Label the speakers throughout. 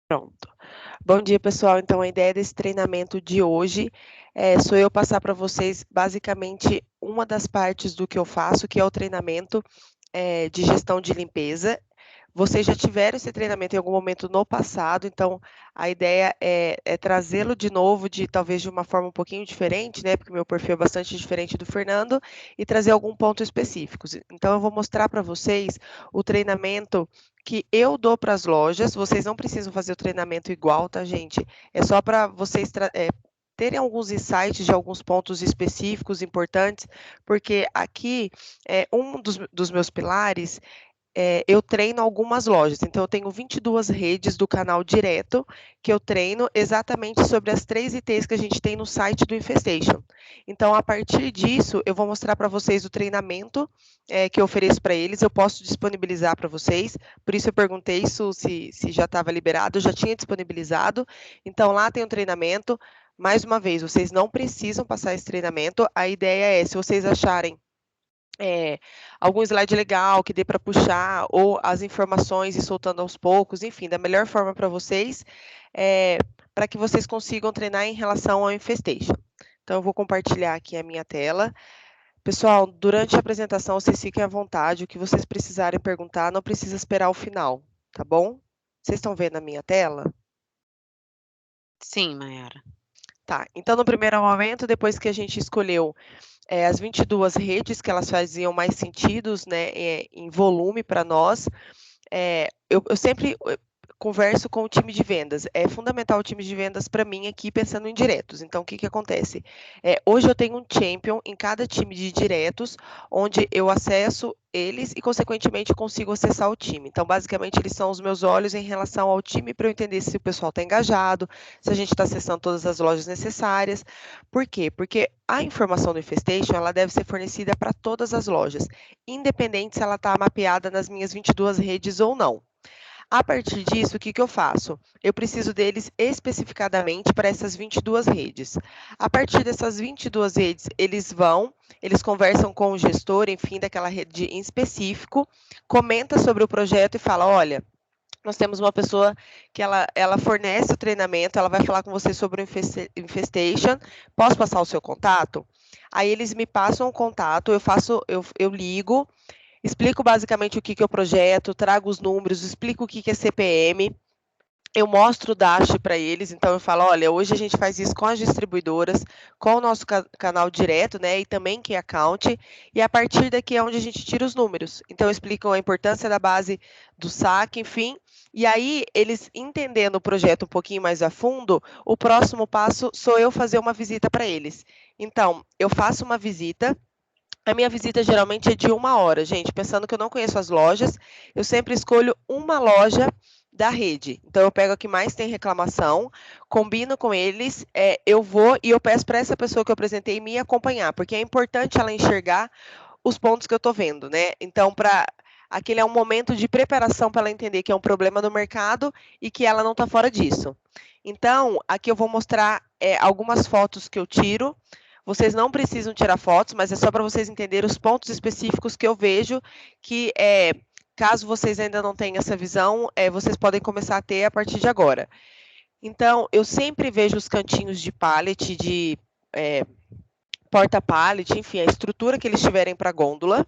Speaker 1: Pronto. Bom dia, pessoal. Então, a ideia desse treinamento de hoje sou eu passar para vocês, basicamente, uma das partes do que eu faço, que é o treinamento de gestão de limpeza. Vocês já tiveram esse treinamento em algum momento no passado, então a ideia é trazê-lo de novo, talvez de uma forma um pouquinho diferente, né? Porque meu perfil é bastante diferente do Fernando, e trazer algum ponto específico. Então, eu vou mostrar para vocês o treinamento que eu dou para as lojas. Vocês não precisam fazer o treinamento igual, tá, gente? É só para vocês terem alguns insights de alguns pontos específicos importantes, porque aqui um dos meus pilares eu treino algumas lojas, então eu tenho 22 redes do canal direto, que eu treino exatamente sobre as 3 ITs que a gente tem no site do Infestation. Então, a partir disso, eu vou mostrar para vocês o treinamento que eu ofereço para eles, eu posso disponibilizar para vocês, por isso eu perguntei isso, se já estava liberado, eu já tinha disponibilizado, então lá tem um treinamento, mais uma vez, vocês não precisam passar esse treinamento, a ideia é, se vocês acharem algum slide legal que dê para puxar, ou as informações e soltando aos poucos, enfim, da melhor forma para vocês, para que vocês consigam treinar em relação ao Infestation. Então, eu vou compartilhar aqui a minha tela. Pessoal, durante a apresentação, vocês fiquem à vontade, o que vocês precisarem perguntar, não precisa esperar o final, tá bom? Vocês estão vendo a minha tela?
Speaker 2: Sim, Mayara.
Speaker 1: Tá, então no primeiro momento, depois que a gente escolheu as 22 redes que elas faziam mais sentidos, né, em volume para nós, eu sempre converso com o time de vendas. É fundamental o time de vendas para mim aqui pensando em diretos. Então, o que acontece? Hoje eu tenho um champion em cada time de diretos, onde eu acesso eles e, consequentemente, consigo acessar o time. Então, basicamente, eles são os meus olhos em relação ao time para eu entender se o pessoal está engajado, se a gente está acessando todas as lojas necessárias. Por quê? Porque a informação do Infestation ela deve ser fornecida para todas as lojas, independente se ela está mapeada nas minhas 22 redes ou não. A partir disso, o que eu faço? Eu preciso deles especificadamente para essas 22 redes. A partir dessas 22 redes, eles conversam com o gestor, enfim, daquela rede em específico, comenta sobre o projeto e fala, olha, nós temos uma pessoa que ela fornece o treinamento, ela vai falar com você sobre o Infestation, posso passar o seu contato? Aí eles me passam o contato, eu ligo, explico basicamente o que é o projeto, trago os números, explico o que é CPM, eu mostro o Dash para eles, então eu falo, olha, hoje a gente faz isso com as distribuidoras, com o nosso canal direto, né, e também Key Account, e a partir daqui é onde a gente tira os números. Então eu explico a importância da base do saque, enfim, e aí eles entendendo o projeto um pouquinho mais a fundo, o próximo passo sou eu fazer uma visita para eles. Então, eu faço uma visita. A minha visita geralmente é de 1 hora, gente. Pensando que eu não conheço as lojas, eu sempre escolho uma loja da rede. Então, eu pego a que mais tem reclamação, combino com eles, eu vou e eu peço para essa pessoa que eu apresentei me acompanhar, porque é importante ela enxergar os pontos que eu estou vendo, né? Então, aquele é um momento de preparação para ela entender que é um problema no mercado e que ela não está fora disso. Então, aqui eu vou mostrar algumas fotos que eu tiro. Vocês não precisam tirar fotos, mas é só para vocês entenderem os pontos específicos que eu vejo que, caso vocês ainda não tenham essa visão, vocês podem começar a ter a partir de agora. Então, eu sempre vejo os cantinhos de pallet, de porta-pallet, enfim, a estrutura que eles tiverem para gôndola.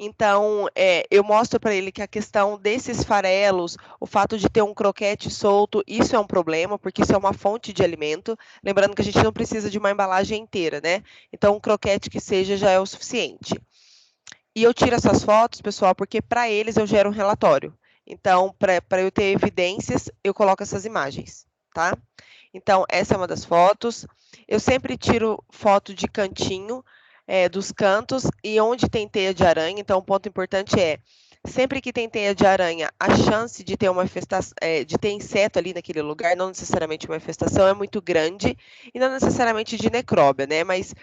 Speaker 1: Então, eu mostro para ele que a questão desses farelos, o fato de ter um croquete solto, isso é um problema, porque isso é uma fonte de alimento. Lembrando que a gente não precisa de uma embalagem inteira, né? Então, um croquete que seja já é o suficiente. E eu tiro essas fotos, pessoal, porque para eles eu gero um relatório. Então, para eu ter evidências, eu coloco essas imagens, tá? Então, essa é uma das fotos. Eu sempre tiro foto de cantinho, dos cantos e onde tem teia de aranha. Então, um ponto importante é, sempre que tem teia de aranha, a chance de ter uma infestação, de ter inseto ali naquele lugar, não necessariamente uma infestação, é muito grande, e não necessariamente de necróbia, né? Mas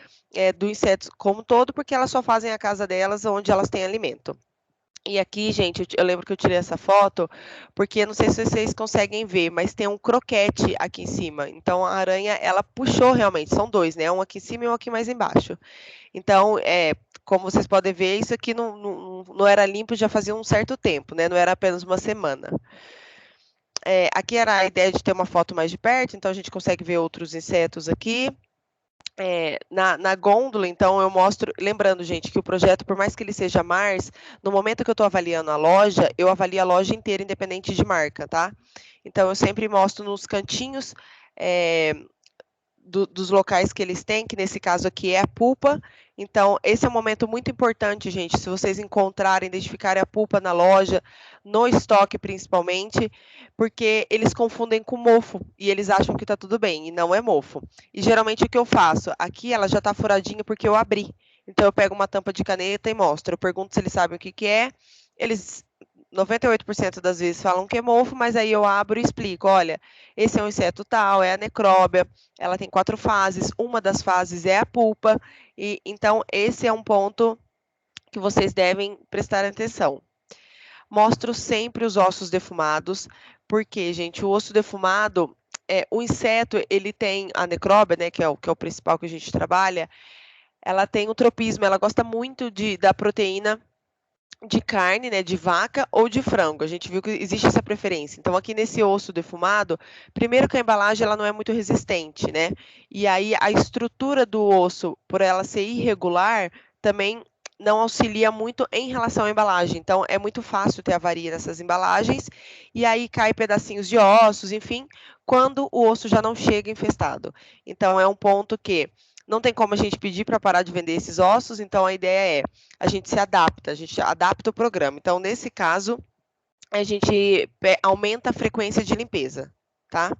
Speaker 1: do inseto como um todo, porque elas só fazem a casa delas onde elas têm alimento. E aqui, gente, eu lembro que eu tirei essa foto, porque não sei se vocês conseguem ver, mas tem um croquete aqui em cima. Então, a aranha, ela puxou realmente, são dois, né? Um aqui em cima e um aqui mais embaixo. Então, como vocês podem ver, isso aqui não era limpo já fazia um certo tempo, né? Não era apenas uma semana. aqui era a ideia de ter uma foto mais de perto, então a gente consegue ver outros insetos aqui. Na gôndola, então, eu mostro, lembrando, gente, que o projeto, por mais que ele seja Mars, no momento que eu estou avaliando a loja, eu avalio a loja inteira, independente de marca, tá? Então, eu sempre mostro nos cantinhos dos locais que eles têm, que nesse caso aqui é a pulpa. Então, esse é um momento muito importante, gente, se vocês encontrarem, identificarem a pulpa na loja, no estoque principalmente, porque eles confundem com mofo e eles acham que está tudo bem, e não é mofo. E geralmente o que eu faço? Aqui ela já está furadinha porque eu abri. Então, eu pego uma tampa de caneta e mostro. Eu pergunto se eles sabem o que, que é. Eles 98% das vezes falam que é mofo, mas aí eu abro e explico, olha, esse é um inseto tal, é a necróbia, ela tem 4 fases, uma das fases é a pulpa, e então esse é um ponto que vocês devem prestar atenção. Mostro sempre os ossos defumados, porque, gente, o osso defumado, o inseto, ele tem a necróbia, né, que é o principal que a gente trabalha, ela tem o tropismo, ela gosta muito da proteína de carne, né, de vaca ou de frango. A gente viu que existe essa preferência. Então, aqui nesse osso defumado, primeiro que a embalagem ela não é muito resistente, né? E aí a estrutura do osso, por ela ser irregular, também não auxilia muito em relação à embalagem. Então, é muito fácil ter avaria nessas embalagens. E aí cai pedacinhos de ossos, enfim, quando o osso já não chega infestado. Então, é um ponto que não tem como a gente pedir para parar de vender esses ossos, então a ideia é a gente adapta o programa. Então, nesse caso, a gente aumenta a frequência de limpeza, tá?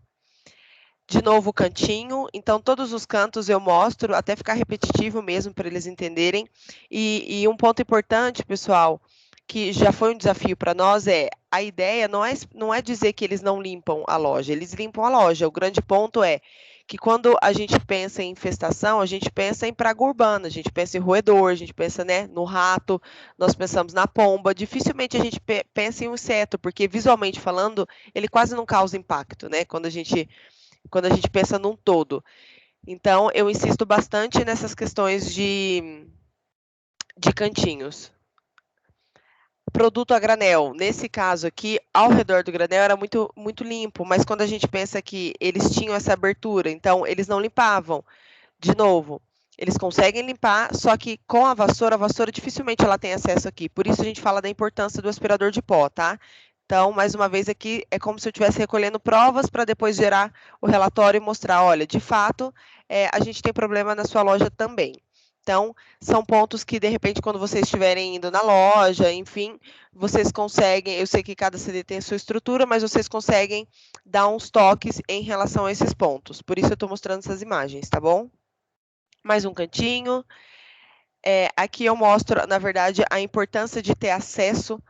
Speaker 1: De novo o cantinho, então todos os cantos eu mostro, até ficar repetitivo mesmo para eles entenderem. E um ponto importante, pessoal, que já foi um desafio para nós, a ideia não é dizer que eles não limpam a loja, eles limpam a loja. O grande ponto é que quando a gente pensa em infestação, a gente pensa em praga urbana, a gente pensa em roedor, a gente pensa, né, no rato, nós pensamos na pomba. Dificilmente a gente pensa em um inseto, porque visualmente falando, ele quase não causa impacto, né, quando a gente pensa num todo. Então, eu insisto bastante nessas questões de cantinhos. Produto a granel, nesse caso aqui, ao redor do granel era muito, muito limpo, mas quando a gente pensa que eles tinham essa abertura, então eles não limpavam. De novo, eles conseguem limpar, só que com a vassoura dificilmente ela tem acesso aqui. Por isso a gente fala da importância do aspirador de pó, tá? Então, mais uma vez aqui, é como se eu estivesse recolhendo provas para depois gerar o relatório e mostrar, olha, de fato, a gente tem problema na sua loja também. Então, são pontos que, de repente, quando vocês estiverem indo na loja, enfim, vocês conseguem, eu sei que cada CD tem a sua estrutura, mas vocês conseguem dar uns toques em relação a esses pontos. Por isso eu estou mostrando essas imagens, tá bom? Mais um cantinho. Aqui eu mostro, na verdade, a importância de ter acesso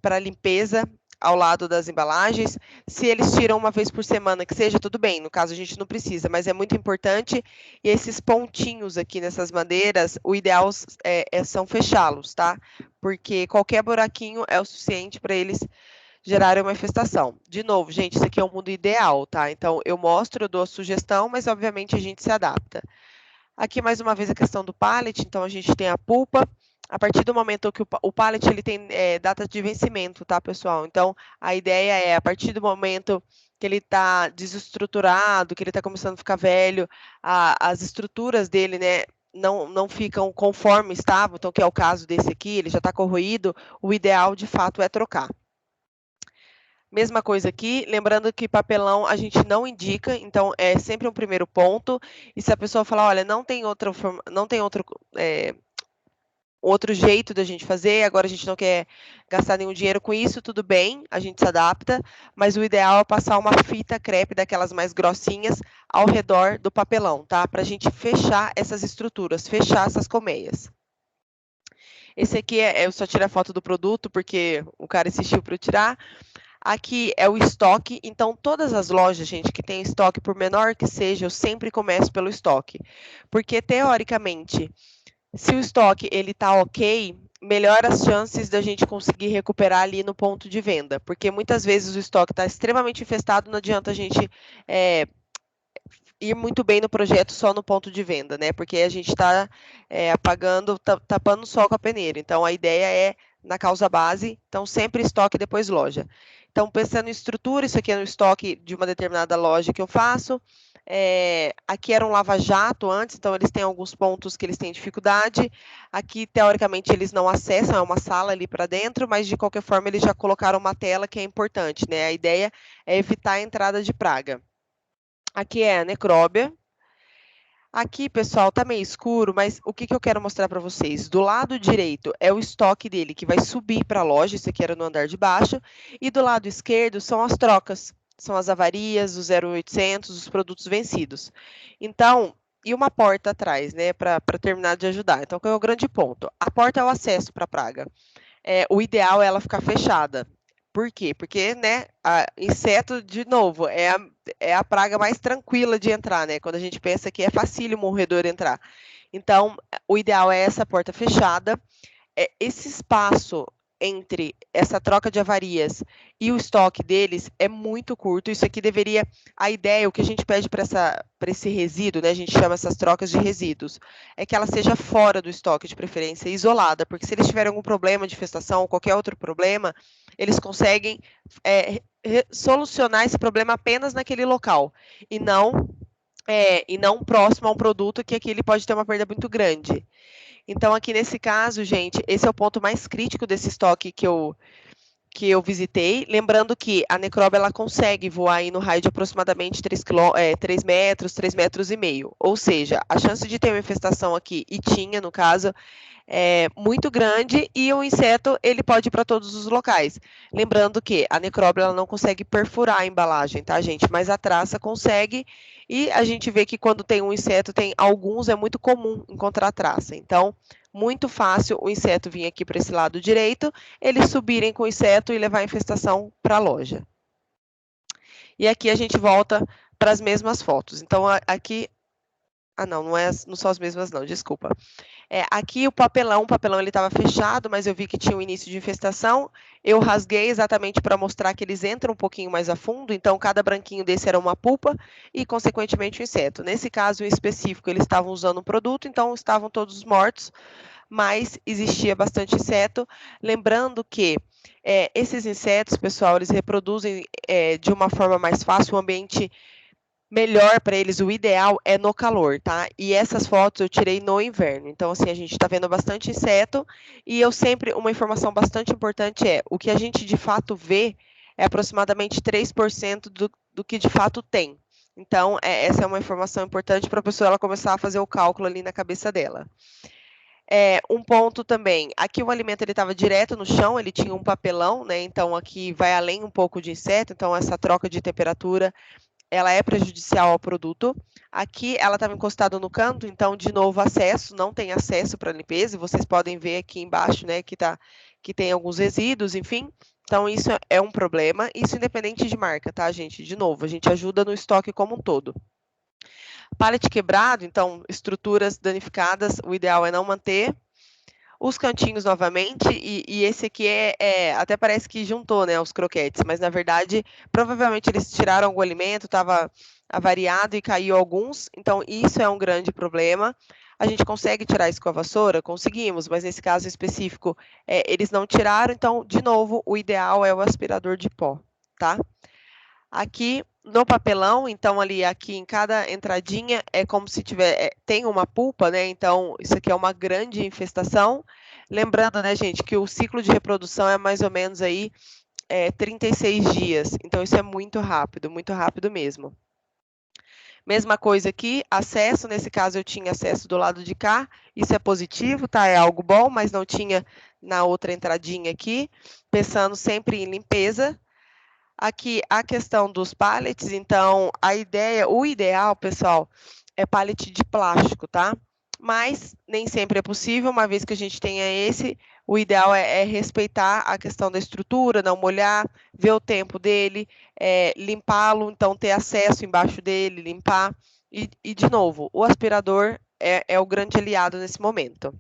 Speaker 1: para limpeza ao lado das embalagens. Se eles tiram uma vez por semana, que seja, tudo bem, no caso a gente não precisa, mas é muito importante. E esses pontinhos aqui nessas madeiras, o ideal são fechá-los, tá? Porque qualquer buraquinho é o suficiente para eles gerarem uma infestação. De novo, gente, isso aqui é o mundo ideal, tá? Então, eu mostro, eu dou a sugestão, mas obviamente a gente se adapta. Aqui, mais uma vez, a questão do pallet. Então, a gente tem a pulpa. A partir do momento que o pallet ele tem data de vencimento, tá, pessoal? Então, a ideia é, a partir do momento que ele está desestruturado, que ele está começando a ficar velho, as estruturas dele, né, não ficam conforme estavam, então, que é o caso desse aqui, ele já está corroído, o ideal, de fato, é trocar. Mesma coisa aqui, lembrando que papelão a gente não indica, então é sempre um primeiro ponto. E se a pessoa falar, olha, não tem outro jeito da gente fazer, agora a gente não quer gastar nenhum dinheiro com isso, tudo bem, a gente se adapta, mas o ideal é passar uma fita crepe daquelas mais grossinhas ao redor do papelão, tá? Para a gente fechar essas estruturas, fechar essas colmeias. Esse aqui eu só tirei a foto do produto porque o cara insistiu para eu tirar. Aqui é o estoque, então todas as lojas, gente, que tem estoque, por menor que seja, eu sempre começo pelo estoque. Porque, teoricamente, se o estoque ele tá ok, melhora as chances da gente conseguir recuperar ali no ponto de venda. Porque muitas vezes o estoque está extremamente infestado, não adianta a gente ir muito bem no projeto só no ponto de venda, né? Porque a gente está apagando, tapando o sol com a peneira. Então, a ideia é na causa base, então sempre estoque, depois loja. Então, pensando em estrutura, isso aqui é no estoque de uma determinada loja que eu faço. Aqui era um lava-jato antes, então eles têm alguns pontos que eles têm dificuldade. Aqui, teoricamente, eles não acessam, é uma sala ali para dentro, mas de qualquer forma eles já colocaram uma tela que é importante, né? A ideia é evitar a entrada de praga. Aqui é a necróbia. Aqui, pessoal, tá meio escuro, mas o que eu quero mostrar para vocês? Do lado direito é o estoque dele, que vai subir para a loja, isso aqui era no andar de baixo, e do lado esquerdo são as trocas, são as avarias, os 0800, os produtos vencidos. Então, e uma porta atrás, né, para terminar de ajudar. Então, qual é o grande ponto? A porta é o acesso para a praga. O ideal é ela ficar fechada. Por quê? Porque, né, inseto, de novo, é a praga mais tranquila de entrar, né? Quando a gente pensa que é facílimo o roedor entrar. Então, o ideal é essa porta fechada. Esse espaço entre essa troca de avarias e o estoque deles é muito curto. Isso aqui deveria. A ideia, o que a gente pede para esse resíduo, né? A gente chama essas trocas de resíduos, é que ela seja fora do estoque, de preferência isolada, porque se eles tiverem algum problema de infestação ou qualquer outro problema, eles conseguem solucionar esse problema apenas naquele local e não próximo a um produto que aqui ele pode ter uma perda muito grande. Então, aqui nesse caso, gente, esse é o ponto mais crítico desse estoque que eu visitei. Lembrando que a necróbia ela consegue voar aí no raio de aproximadamente 3 metros, 3 metros e meio. Ou seja, a chance de ter uma infestação aqui, e tinha no caso, é muito grande e o inseto ele pode ir para todos os locais. Lembrando que a necróbia ela não consegue perfurar a embalagem, tá, gente? Mas a traça consegue e a gente vê que quando tem um inseto, tem alguns, é muito comum encontrar traça. Então, muito fácil o inseto vir aqui para esse lado direito, eles subirem com o inseto e levar a infestação para a loja. E aqui a gente volta para as mesmas fotos. Então, aqui... Ah, não são as mesmas não, desculpa. Aqui o papelão ele estava fechado, mas eu vi que tinha um início de infestação. Eu rasguei exatamente para mostrar que eles entram um pouquinho mais a fundo, então cada branquinho desse era uma pupa e, consequentemente, um inseto. Nesse caso em específico, eles estavam usando um produto, então estavam todos mortos, mas existia bastante inseto. Lembrando que esses insetos, pessoal, eles reproduzem de uma forma mais fácil, o ambiente melhor para eles, o ideal é no calor, tá? E essas fotos eu tirei no inverno. Então, assim, a gente está vendo bastante inseto e uma informação bastante importante o que a gente de fato vê é aproximadamente 3% do que de fato tem. Então, essa é uma informação importante para a pessoa ela começar a fazer o cálculo ali na cabeça dela. Um ponto também, aqui o alimento ele estava direto no chão, ele tinha um papelão, né? Então, aqui vai além um pouco de inseto, então essa troca de temperatura ela é prejudicial ao produto. Aqui ela estava encostada no canto, então, de novo, não tem acesso para limpeza, e vocês podem ver aqui embaixo, né, que tem alguns resíduos, enfim. Então, isso é um problema, isso independente de marca, tá, gente? De novo, a gente ajuda no estoque como um todo. Pallet quebrado, então, estruturas danificadas, o ideal é não manter. Os cantinhos novamente, e esse aqui até parece que juntou, né, os croquetes, mas na verdade, provavelmente eles tiraram algum alimento, estava avariado e caiu alguns, então isso é um grande problema. A gente consegue tirar isso com a vassoura? Conseguimos, mas nesse caso específico, eles não tiraram, então, de novo, o ideal é o aspirador de pó, tá? Aqui no papelão, então ali aqui em cada entradinha é como se tem uma pulpa, né? Então isso aqui é uma grande infestação. Lembrando, né, gente, que o ciclo de reprodução é mais ou menos aí 36 dias. Então isso é muito rápido mesmo. Mesma coisa aqui, acesso, nesse caso eu tinha acesso do lado de cá, isso é positivo, tá? É algo bom, mas não tinha na outra entradinha aqui. Pensando sempre em limpeza. Aqui a questão dos pallets, então o ideal, pessoal, é pallet de plástico, tá? Mas nem sempre é possível, uma vez que a gente tenha o ideal é respeitar a questão da estrutura, não molhar, ver o tempo dele, limpá-lo, então ter acesso embaixo dele, limpar. E de novo, o aspirador é o grande aliado nesse momento.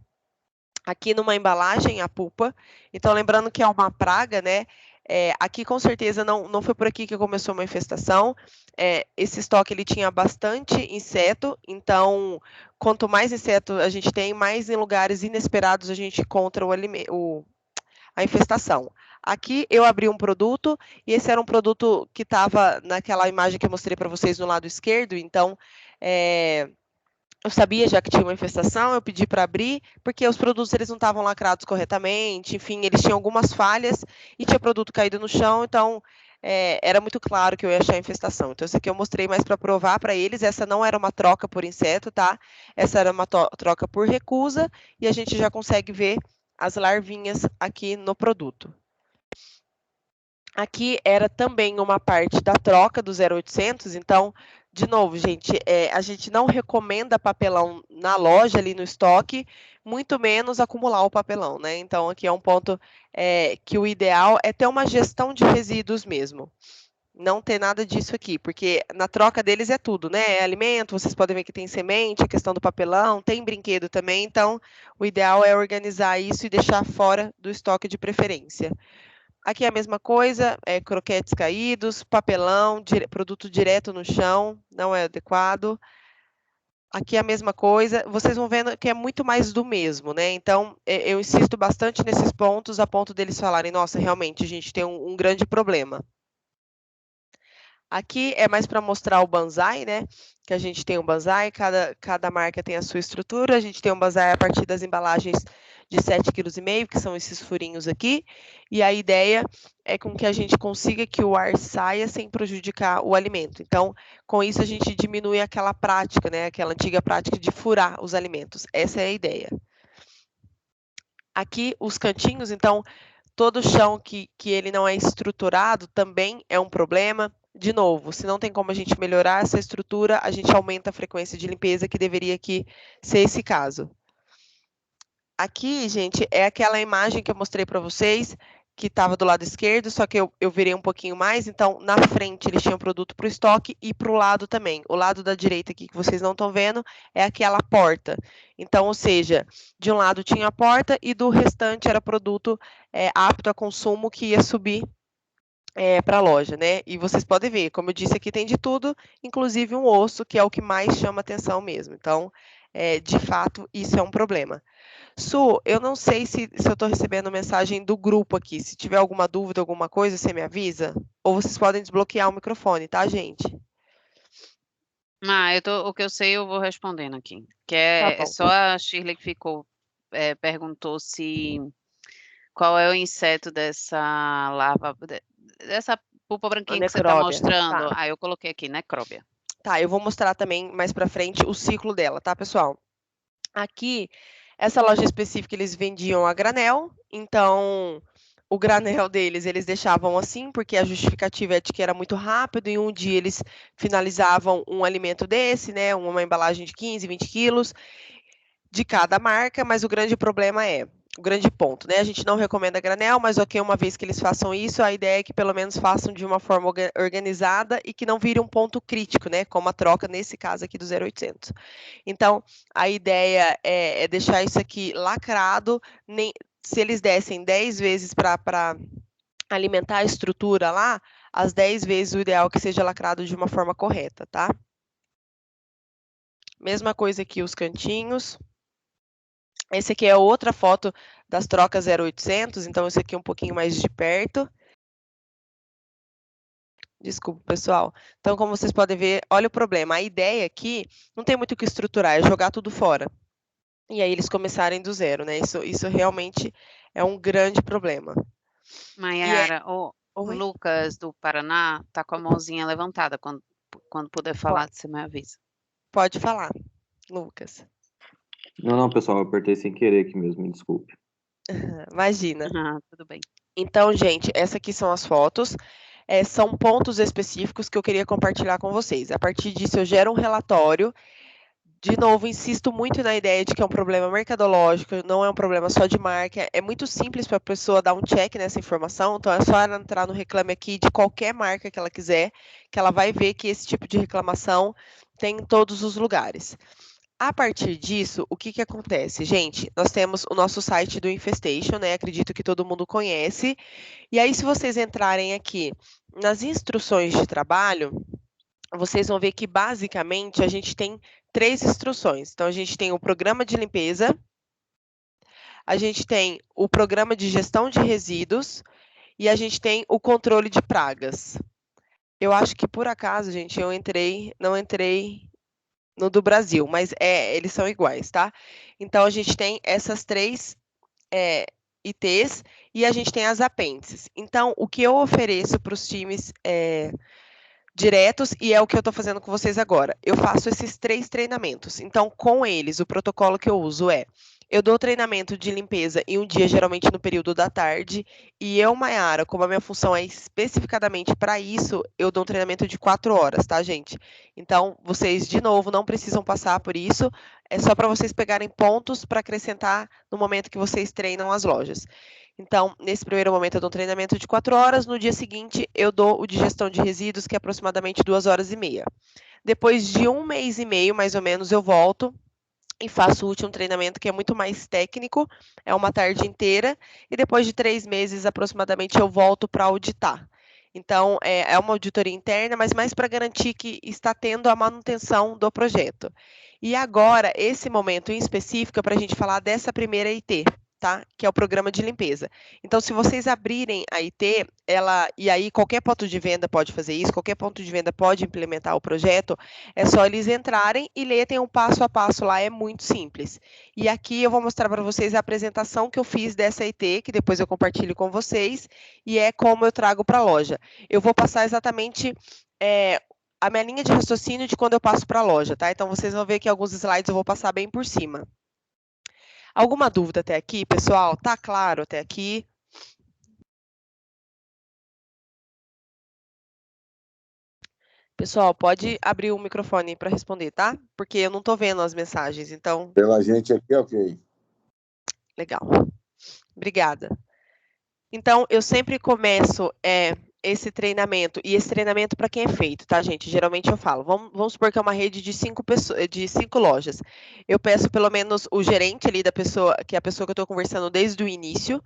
Speaker 1: Aqui numa embalagem, a pulpa. Então, lembrando que é uma praga, né? Aqui, com certeza, não foi por aqui que começou uma infestação. Esse estoque ele tinha bastante inseto, então, quanto mais inseto a gente tem, mais em lugares inesperados a gente encontra a infestação. Aqui eu abri um produto, e esse era um produto que estava naquela imagem que eu mostrei para vocês no lado esquerdo, então, eu sabia já que tinha uma infestação, eu pedi para abrir, porque os produtos eles não estavam lacrados corretamente, enfim, eles tinham algumas falhas e tinha produto caído no chão, então era muito claro que eu ia achar a infestação. Então, isso aqui eu mostrei mais para provar para eles, essa não era uma troca por inseto, tá? Essa era uma troca por recusa, e a gente já consegue ver as larvinhas aqui no produto. Aqui era também uma parte da troca do 0800, então, de novo, gente, a gente não recomenda papelão na loja, ali no estoque, muito menos acumular o papelão, né? Então, aqui é um ponto que o ideal é ter uma gestão de resíduos mesmo. Não ter nada disso aqui, porque na troca deles é tudo, né? É alimento, vocês podem ver que tem semente, a questão do papelão, tem brinquedo também, então o ideal é organizar isso e deixar fora do estoque de preferência. Aqui é a mesma coisa, croquetes caídos, papelão, produto direto no chão, não é adequado. Aqui é a mesma coisa, vocês vão vendo que é muito mais do mesmo, né? Então, eu insisto bastante nesses pontos, a ponto deles falarem, nossa, realmente, a gente tem um grande problema. Aqui é mais para mostrar o banzai, né? Que a gente tem um banzai, cada marca tem a sua estrutura. A gente tem um banzai a partir das embalagens de 7,5 kg, que são esses furinhos aqui. E a ideia é com que a gente consiga que o ar saia sem prejudicar o alimento. Então, com isso, a gente diminui aquela prática, né? Aquela antiga prática de furar os alimentos. Essa é a ideia. Aqui, os cantinhos, então, todo o chão que ele não é estruturado também é um problema. De novo, se não tem como a gente melhorar essa estrutura, a gente aumenta a frequência de limpeza, que deveria aqui ser esse caso. Aqui, gente, é aquela imagem que eu mostrei para vocês, que estava do lado esquerdo, só que eu virei um pouquinho mais, então na frente eles tinham produto para o estoque e para o lado também. O lado da direita aqui que vocês não estão vendo é aquela porta. Então, ou seja, de um lado tinha a porta e do restante era produto apto a consumo que ia subir para a loja, né? E vocês podem ver, como eu disse aqui, tem de tudo, inclusive um osso, que é o que mais chama atenção mesmo. Então, de fato, isso é um problema. Su, eu não sei se eu estou recebendo mensagem do grupo aqui. Se tiver alguma dúvida, alguma coisa, você me avisa? Ou vocês podem desbloquear o microfone, tá, gente?
Speaker 2: O que eu sei eu vou respondendo aqui. Que
Speaker 1: Tá
Speaker 2: é
Speaker 1: bom.
Speaker 2: só a Shirley que perguntou qual é o inseto dessa larva, dessa pulpa
Speaker 1: A
Speaker 2: branquinha que você está
Speaker 1: necróbia.
Speaker 2: mostrando.
Speaker 1: Tá.
Speaker 2: Eu coloquei aqui, necróbia.
Speaker 1: Tá, eu vou mostrar também mais para frente o ciclo dela, tá, pessoal? Aqui, essa loja específica, eles vendiam a granel, então o granel deles eles deixavam assim, porque a justificativa é de que era muito rápido, e um dia eles finalizavam um alimento desse, né, uma embalagem de 15, 20 quilos de cada marca, mas o grande problema o grande ponto, né? A gente não recomenda granel, mas ok, uma vez que eles façam isso, a ideia é que pelo menos façam de uma forma organizada e que não vire um ponto crítico, né? Como a troca nesse caso aqui do 0800. Então, a ideia é deixar isso aqui lacrado, se eles dessem 10 vezes para alimentar a estrutura lá, as 10 vezes o ideal é que seja lacrado de uma forma correta, tá? Mesma coisa aqui os cantinhos. Esse aqui é outra foto das trocas 0800, então esse aqui é um pouquinho mais de perto. Desculpa, pessoal. Então, como vocês podem ver, olha o problema. A ideia aqui não tem muito o que estruturar, é jogar tudo fora. E aí eles começarem do zero, né? Isso realmente é um grande problema.
Speaker 2: Mayara, o
Speaker 1: Oi?
Speaker 2: Lucas do Paraná tá com a mãozinha levantada. Quando puder falar, você me avisa.
Speaker 1: Pode falar, Lucas.
Speaker 3: Não, pessoal, eu apertei sem querer aqui mesmo, me desculpe.
Speaker 1: Imagina.
Speaker 2: Tudo bem.
Speaker 1: Então, gente, essas aqui são as fotos. São pontos específicos que eu queria compartilhar com vocês. A partir disso, eu gero um relatório. De novo, insisto muito na ideia de que é um problema mercadológico, não é um problema só de marca. É muito simples para a pessoa dar um check nessa informação, então é só ela entrar no Reclame Aqui de qualquer marca que ela quiser, que ela vai ver que esse tipo de reclamação tem em todos os lugares. A partir disso, o que acontece? Gente, nós temos o nosso site do Infestation, né? Acredito que todo mundo conhece. E aí, se vocês entrarem aqui nas instruções de trabalho, vocês vão ver que, basicamente, a gente tem 3 instruções. Então, a gente tem o programa de limpeza, a gente tem o programa de gestão de resíduos e a gente tem o controle de pragas. Eu acho que, por acaso, gente, não entrei no do Brasil, mas eles são iguais, tá? Então, a gente tem essas três ITs e a gente tem as apêndices. Então, o que eu ofereço para os times diretos, e é o que eu estou fazendo com vocês agora. Eu faço esses 3 treinamentos. Então, com eles, o protocolo que eu uso eu dou treinamento de limpeza em um dia, geralmente no período da tarde, e eu, Maiara, como a minha função é especificadamente para isso, eu dou um treinamento de 4 horas, tá, gente? Então, vocês, de novo, não precisam passar por isso, é só para vocês pegarem pontos para acrescentar no momento que vocês treinam as lojas. Então, nesse primeiro momento, eu dou um treinamento de 4 horas. No dia seguinte, eu dou o de gestão de resíduos, que é aproximadamente 2 horas e meia. Depois de 1 mês e meio, mais ou menos, eu volto e faço o último treinamento, que é muito mais técnico, é uma tarde inteira. E depois de 3 meses, aproximadamente, eu volto para auditar. Então, é uma auditoria interna, mas mais para garantir que está tendo a manutenção do projeto. E agora, esse momento em específico, é para a gente falar dessa primeira IT, tá? Que é o programa de limpeza. Então, se vocês abrirem a IT, e aí qualquer ponto de venda pode fazer isso, qualquer ponto de venda pode implementar o projeto, é só eles entrarem e lerem, tem um passo a passo lá, é muito simples. E aqui eu vou mostrar para vocês a apresentação que eu fiz dessa IT, que depois eu compartilho com vocês, e é como eu trago para a loja. Eu vou passar exatamente a minha linha de raciocínio de quando eu passo para a loja, tá? Então, vocês vão ver que alguns slides eu vou passar bem por cima. Alguma dúvida até aqui, pessoal? Tá claro até aqui? Pessoal, pode abrir o microfone para responder, tá? Porque eu não estou vendo as mensagens, então...
Speaker 4: Pela gente aqui, ok.
Speaker 1: Legal. Obrigada. Então, eu sempre começo esse treinamento, e esse treinamento para quem é feito, tá, gente? Geralmente eu falo, vamos supor que é uma rede de 5 lojas. Eu peço pelo menos o gerente ali da pessoa, que é a pessoa que eu estou conversando desde o início,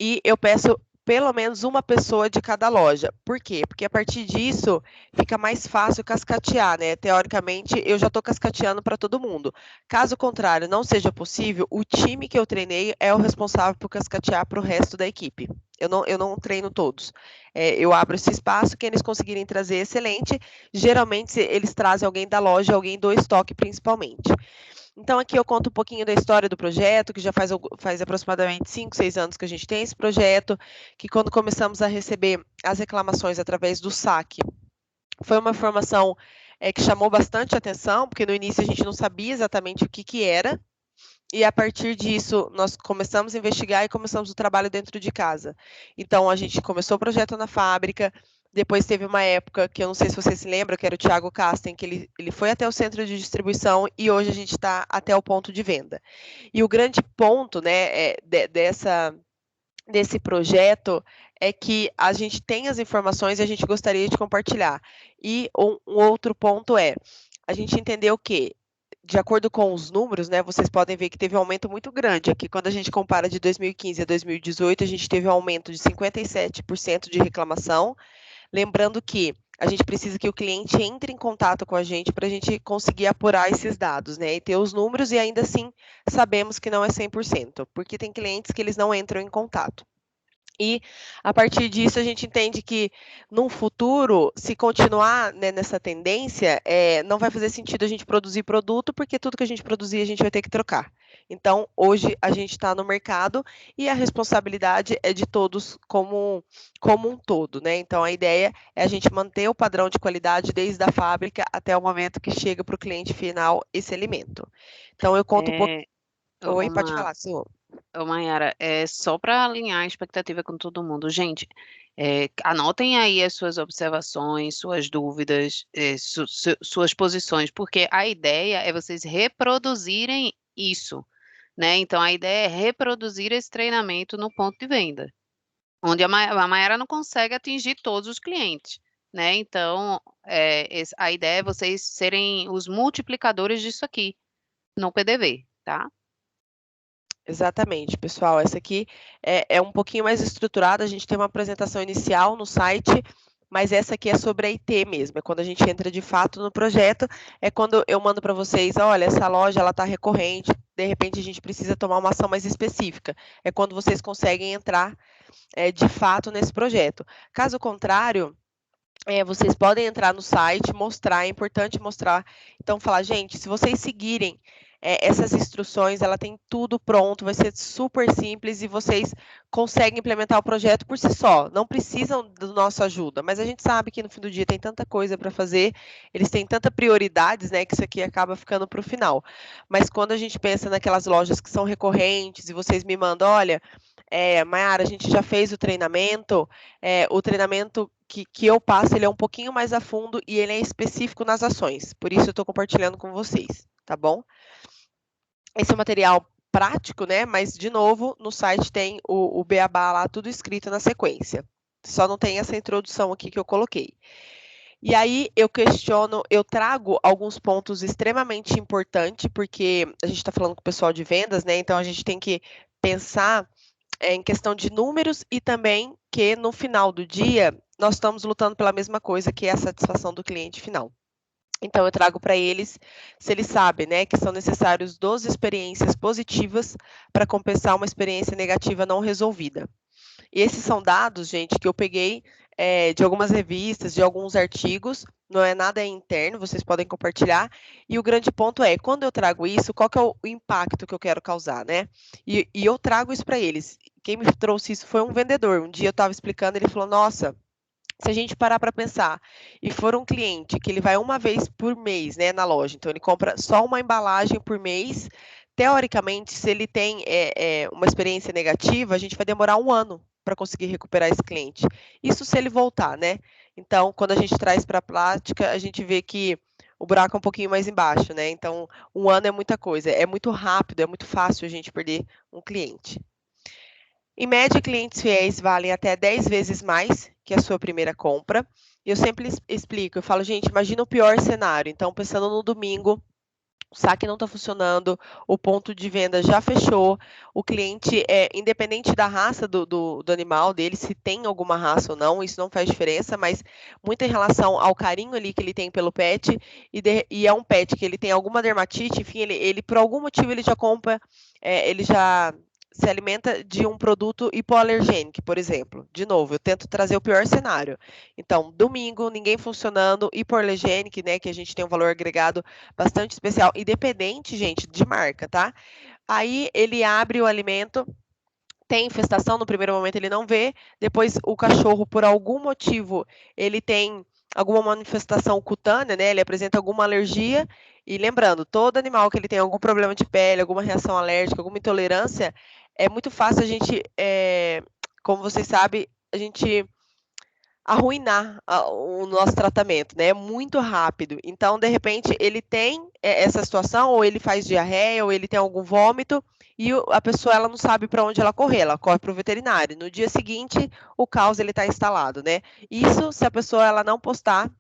Speaker 1: e eu peço pelo menos uma pessoa de cada loja. Por quê? Porque a partir disso fica mais fácil cascatear, né? Teoricamente, eu já estou cascateando para todo mundo. Caso contrário, não seja possível, o time que eu treinei é o responsável por cascatear para o resto da equipe. Eu não treino todos. Eu abro esse espaço, quem eles conseguirem trazer, excelente. Geralmente, eles trazem alguém da loja, alguém do estoque, principalmente. Então, aqui eu conto um pouquinho da história do projeto, que já faz aproximadamente 5, 6 anos que a gente tem esse projeto, que quando começamos a receber as reclamações através do saque, foi uma informação que chamou bastante atenção, porque no início a gente não sabia exatamente o que era, e a partir disso, nós começamos a investigar e começamos o trabalho dentro de casa. Então, a gente começou o projeto na fábrica, depois teve uma época que eu não sei se vocês se lembram, que era o Thiago Casten, que ele foi até o centro de distribuição e hoje a gente está até o ponto de venda. E o grande ponto, né, desse projeto é que a gente tem as informações e a gente gostaria de compartilhar. E um outro ponto a gente entendeu que, de acordo com os números, né, vocês podem ver que teve um aumento muito grande. Aqui, quando a gente compara de 2015 a 2018, a gente teve um aumento de 57% de reclamação. Lembrando que a gente precisa que o cliente entre em contato com a gente para a gente conseguir apurar esses dados, né? E ter os números, e ainda assim sabemos que não é 100%, porque tem clientes que eles não entram em contato. E, a partir disso, a gente entende que, num futuro, se continuar, né, nessa tendência, não vai fazer sentido a gente produzir produto, porque tudo que a gente produzir, a gente vai ter que trocar. Então, hoje, a gente está no mercado e a responsabilidade é de todos como um todo, né? Então, a ideia é a gente manter o padrão de qualidade desde a fábrica até o momento que chega para o cliente final esse alimento. Então, eu conto um pouco... Oi, pode falar, senhor.
Speaker 2: Ô, Mayara, só para alinhar a expectativa com todo mundo, gente, anotem aí as suas observações, suas dúvidas, suas posições, porque a ideia é vocês reproduzirem isso, né? Então, a ideia é reproduzir esse treinamento no ponto de venda, onde a Mayara não consegue atingir todos os clientes, né? Então, a ideia é vocês serem os multiplicadores disso aqui no PDV, tá?
Speaker 1: Exatamente, pessoal. Essa aqui é um pouquinho mais estruturada. A gente tem uma apresentação inicial no site, mas essa aqui é sobre a IT mesmo. É quando a gente entra de fato no projeto, é quando eu mando para vocês, olha, essa loja ela está recorrente, de repente a gente precisa tomar uma ação mais específica. É quando vocês conseguem entrar de fato nesse projeto. Caso contrário, vocês podem entrar no site, mostrar, é importante mostrar. Então, falar, gente, se vocês seguirem essas instruções, ela tem tudo pronto, vai ser super simples e vocês conseguem implementar o projeto por si só. Não precisam da nossa ajuda, mas a gente sabe que no fim do dia tem tanta coisa para fazer, eles têm tanta prioridades, né, que isso aqui acaba ficando para o final. Mas quando a gente pensa naquelas lojas que são recorrentes e vocês me mandam, olha, Mayara, a gente já fez o treinamento que eu passo, ele é um pouquinho mais a fundo e ele é específico nas ações. Por isso eu estou compartilhando com vocês, tá bom? Esse é um material prático, né? Mas, de novo, no site tem o beabá lá, tudo escrito na sequência. Só não tem essa introdução aqui que eu coloquei. E aí eu trago alguns pontos extremamente importantes, porque a gente está falando com o pessoal de vendas, né? Então a gente tem que pensar em questão de números e também que no final do dia nós estamos lutando pela mesma coisa, que é a satisfação do cliente final. Então, eu trago para eles, se eles sabem, né, que são necessários 12 experiências positivas para compensar uma experiência negativa não resolvida. E esses são dados, gente, que eu peguei de algumas revistas, de alguns artigos, não é nada interno, vocês podem compartilhar. E o grande ponto é, quando eu trago isso, qual que é o impacto que eu quero causar, né? E eu trago isso para eles. Quem me trouxe isso foi um vendedor. Um dia eu estava explicando, ele falou, nossa, se a gente parar para pensar e for um cliente que ele vai uma vez por mês, né, na loja, então ele compra só uma embalagem por mês, teoricamente, se ele tem uma experiência negativa, a gente vai demorar 1 ano para conseguir recuperar esse cliente. Isso se ele voltar, né? Então, quando a gente traz para a prática, a gente vê que o buraco é um pouquinho mais embaixo, né? Então, 1 ano é muita coisa, é muito rápido, é muito fácil a gente perder um cliente. Em média, clientes fiéis valem até 10 vezes mais que a sua primeira compra. E eu sempre explico, eu falo, gente, imagina o pior cenário. Então, pensando no domingo, o saque não está funcionando, o ponto de venda já fechou, o cliente, independente da raça do animal dele, se tem alguma raça ou não, isso não faz diferença, mas muito em relação ao carinho ali que ele tem pelo pet, e é um pet que ele tem alguma dermatite, enfim, ele por algum motivo ele já compra, ele já se alimenta de um produto hipoalergênico, por exemplo. De novo, eu tento trazer o pior cenário. Então, domingo, ninguém funcionando, hipoalergênico, né, que a gente tem um valor agregado bastante especial, independente, gente, de marca, tá? Aí ele abre o alimento, tem infestação, no primeiro momento ele não vê, depois o cachorro, por algum motivo, ele tem alguma manifestação cutânea, né? Ele apresenta alguma alergia, e lembrando, todo animal que ele tem algum problema de pele, alguma reação alérgica, alguma intolerância, é muito fácil a gente, como vocês sabem, a gente arruinar o nosso tratamento, né? É muito rápido. Então, de repente, ele tem essa situação, ou ele faz diarreia, ou ele tem algum vômito, e a pessoa ela não sabe para onde ela correr, ela corre para o veterinário. No dia seguinte, o caos ele está instalado, né? Isso se a pessoa ela não postar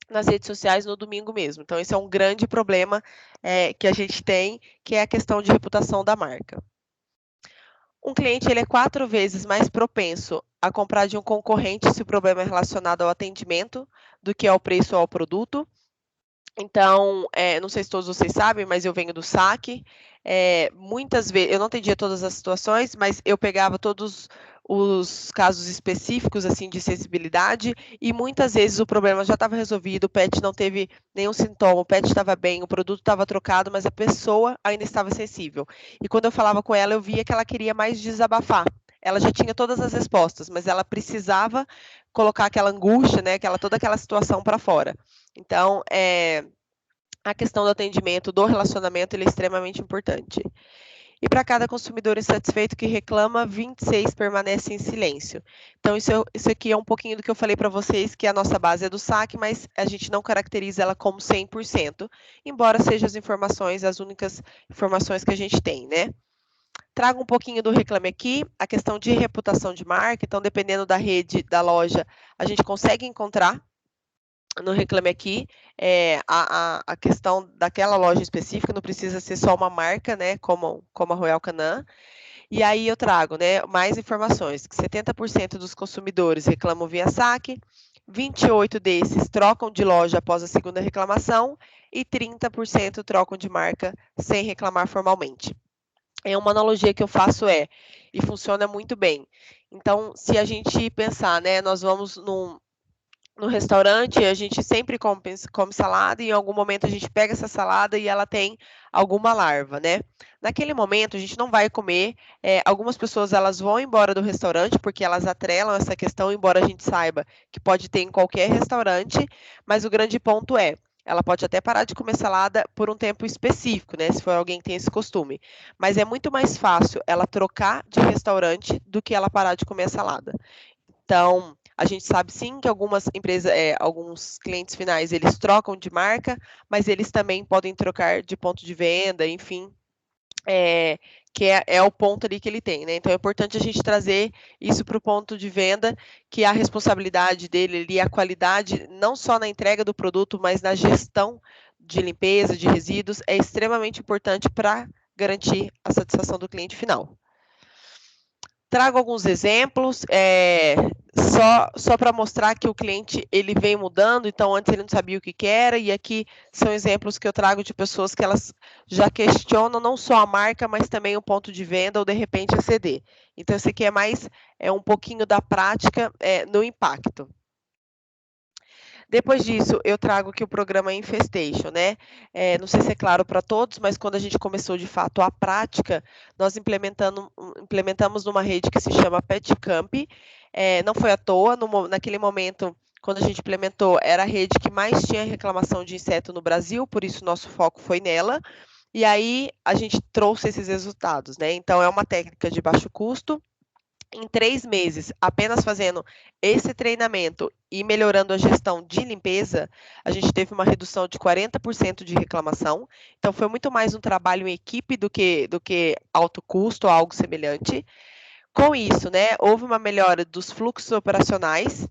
Speaker 1: nas redes sociais no domingo mesmo. Então, esse é um grande problema que a gente tem, que é a questão de reputação da marca. Um cliente ele é 4 vezes mais propenso a comprar de um concorrente se o problema é relacionado ao atendimento do que ao preço ou ao produto. Então, não sei se todos vocês sabem, mas eu venho do saque. Muitas vezes, eu não atendia todas as situações, mas eu pegava todos os casos específicos assim de sensibilidade e muitas vezes o problema já estava resolvido, o pet não teve nenhum sintoma, o pet estava bem, o produto estava trocado, mas a pessoa ainda estava sensível. E quando eu falava com ela, eu via que ela queria mais desabafar. Ela já tinha todas as respostas, mas ela precisava colocar aquela angústia, né, toda aquela situação para fora. Então, a questão do atendimento, do relacionamento, ele é extremamente importante. E para cada consumidor insatisfeito que reclama, 26 permanecem em silêncio. Então, isso aqui é um pouquinho do que eu falei para vocês, que a nossa base é do saque, mas a gente não caracteriza ela como 100%, embora sejam as únicas informações que a gente tem, né? Trago um pouquinho do Reclame Aqui, a questão de reputação de marca. Então, dependendo da rede, da loja, a gente consegue encontrar no Reclame Aqui a questão daquela loja específica, não precisa ser só uma marca, né, como a Royal Canin. E aí eu trago, né, mais informações, que 70% dos consumidores reclamam via saque, 28 desses trocam de loja após a segunda reclamação e 30% trocam de marca sem reclamar formalmente. Uma analogia que eu faço e funciona muito bem. Então, se a gente pensar, né, nós vamos no restaurante, a gente sempre come salada e em algum momento a gente pega essa salada e ela tem alguma larva, né? Naquele momento a gente não vai comer. Algumas pessoas elas vão embora do restaurante porque elas atrelam essa questão, embora a gente saiba que pode ter em qualquer restaurante, mas o grande ponto é ela pode até parar de comer salada por um tempo específico, né? Se for alguém que tem esse costume. Mas é muito mais fácil ela trocar de restaurante do que ela parar de comer a salada. Então, a gente sabe sim que algumas empresas, alguns clientes finais, eles trocam de marca, mas eles também podem trocar de ponto de venda, enfim, que é o ponto ali que ele tem, né? Então é importante a gente trazer isso para o ponto de venda, que a responsabilidade dele ali, a qualidade, não só na entrega do produto, mas na gestão de limpeza, de resíduos, é extremamente importante para garantir a satisfação do cliente final. Trago alguns exemplos, só para mostrar que o cliente ele vem mudando, então antes ele não sabia o que era, e aqui são exemplos que eu trago de pessoas que elas já questionam não só a marca, mas também o ponto de venda ou de repente a CD. Então esse aqui é mais um pouquinho da prática no impacto. Depois disso, eu trago aqui o programa Infestation, né? Não sei se é claro para todos, mas quando a gente começou de fato a prática, nós implementamos numa rede que se chama PetCamp. Não foi à toa, naquele momento, quando a gente implementou, era a rede que mais tinha reclamação de inseto no Brasil, por isso nosso foco foi nela. E aí a gente trouxe esses resultados, né? Então, é uma técnica de baixo custo. Em 3 meses, apenas fazendo esse treinamento e melhorando a gestão de limpeza, a gente teve uma redução de 40% de reclamação. Então, foi muito mais um trabalho em equipe do que alto custo ou algo semelhante. Com isso, né, houve uma melhora dos fluxos operacionais.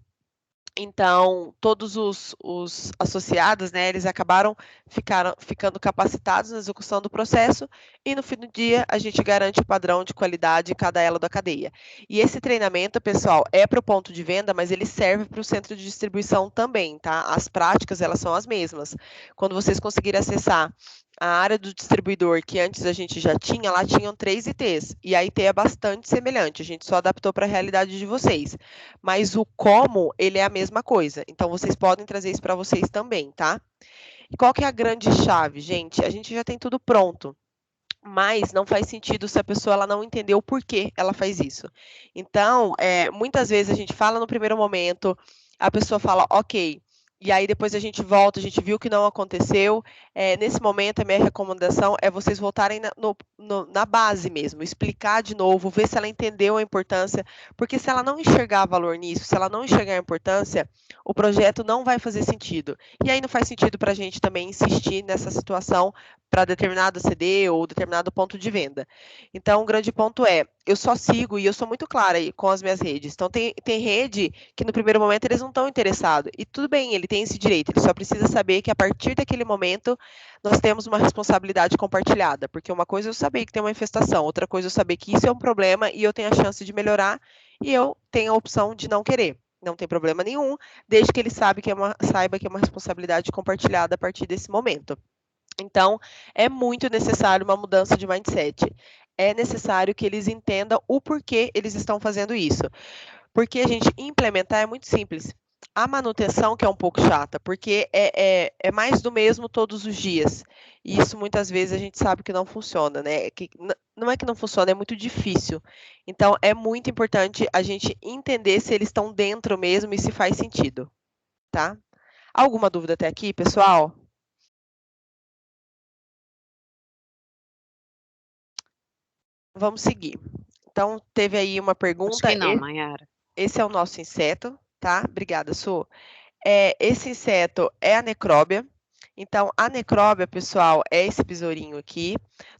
Speaker 1: Então, todos os associados, né, eles acabaram ficando capacitados na execução do processo e, no fim do dia, a gente garante o padrão de qualidade em cada elo da cadeia. E esse treinamento, pessoal, é para o ponto de venda, mas ele serve para o centro de distribuição também, tá? As práticas, elas são as mesmas. Quando vocês conseguirem acessar a área do distribuidor, que antes a gente já tinha, lá tinham 3 ITs, e a IT é bastante semelhante, a gente só adaptou para a realidade de vocês. Mas o como, ele é a mesma coisa. Então, vocês podem trazer isso para vocês também, tá? E qual que é a grande chave, gente? A gente já tem tudo pronto, mas não faz sentido se a pessoa ela não entender o porquê ela faz isso. Então, muitas vezes a gente fala no primeiro momento, a pessoa fala, ok, e aí depois a gente volta, a gente viu que não aconteceu. Nesse momento, a minha recomendação é vocês voltarem na base mesmo, explicar de novo, ver se ela entendeu a importância, porque se ela não enxergar valor nisso, se ela não enxergar a importância, o projeto não vai fazer sentido. E aí não faz sentido para a gente também insistir nessa situação para determinado CD ou determinado ponto de venda. Então, o grande ponto é, eu só sigo e eu sou muito clara aí com as minhas redes. Então, tem rede que no primeiro momento eles não estão interessados. E tudo bem, ele tem esse direito, ele só precisa saber que a partir daquele momento nós temos uma responsabilidade compartilhada. Porque uma coisa é eu saber que tem uma infestação, outra coisa é eu saber que isso é um problema e eu tenho a chance de melhorar e eu tenho a opção de não querer. Não tem problema nenhum, desde que ele saiba que é uma responsabilidade compartilhada a partir desse momento. Então, é muito necessário uma mudança de mindset. É necessário que eles entendam o porquê eles estão fazendo isso. Porque a gente implementar é muito simples. A manutenção que é um pouco chata, porque é mais do mesmo todos os dias. E isso muitas vezes a gente sabe que não funciona, né? Não é que não funciona, é muito difícil. Então, é muito importante a gente entender se eles estão dentro mesmo e se faz sentido, tá? Alguma dúvida até aqui, pessoal? Vamos seguir. Então, teve aí uma
Speaker 2: Acho
Speaker 1: pergunta.
Speaker 2: que não, Mayara.
Speaker 1: Esse é o nosso inseto, tá? Obrigada, Su. Esse inseto é a necróbia. Então, a necróbia, pessoal, é esse besourinho aqui.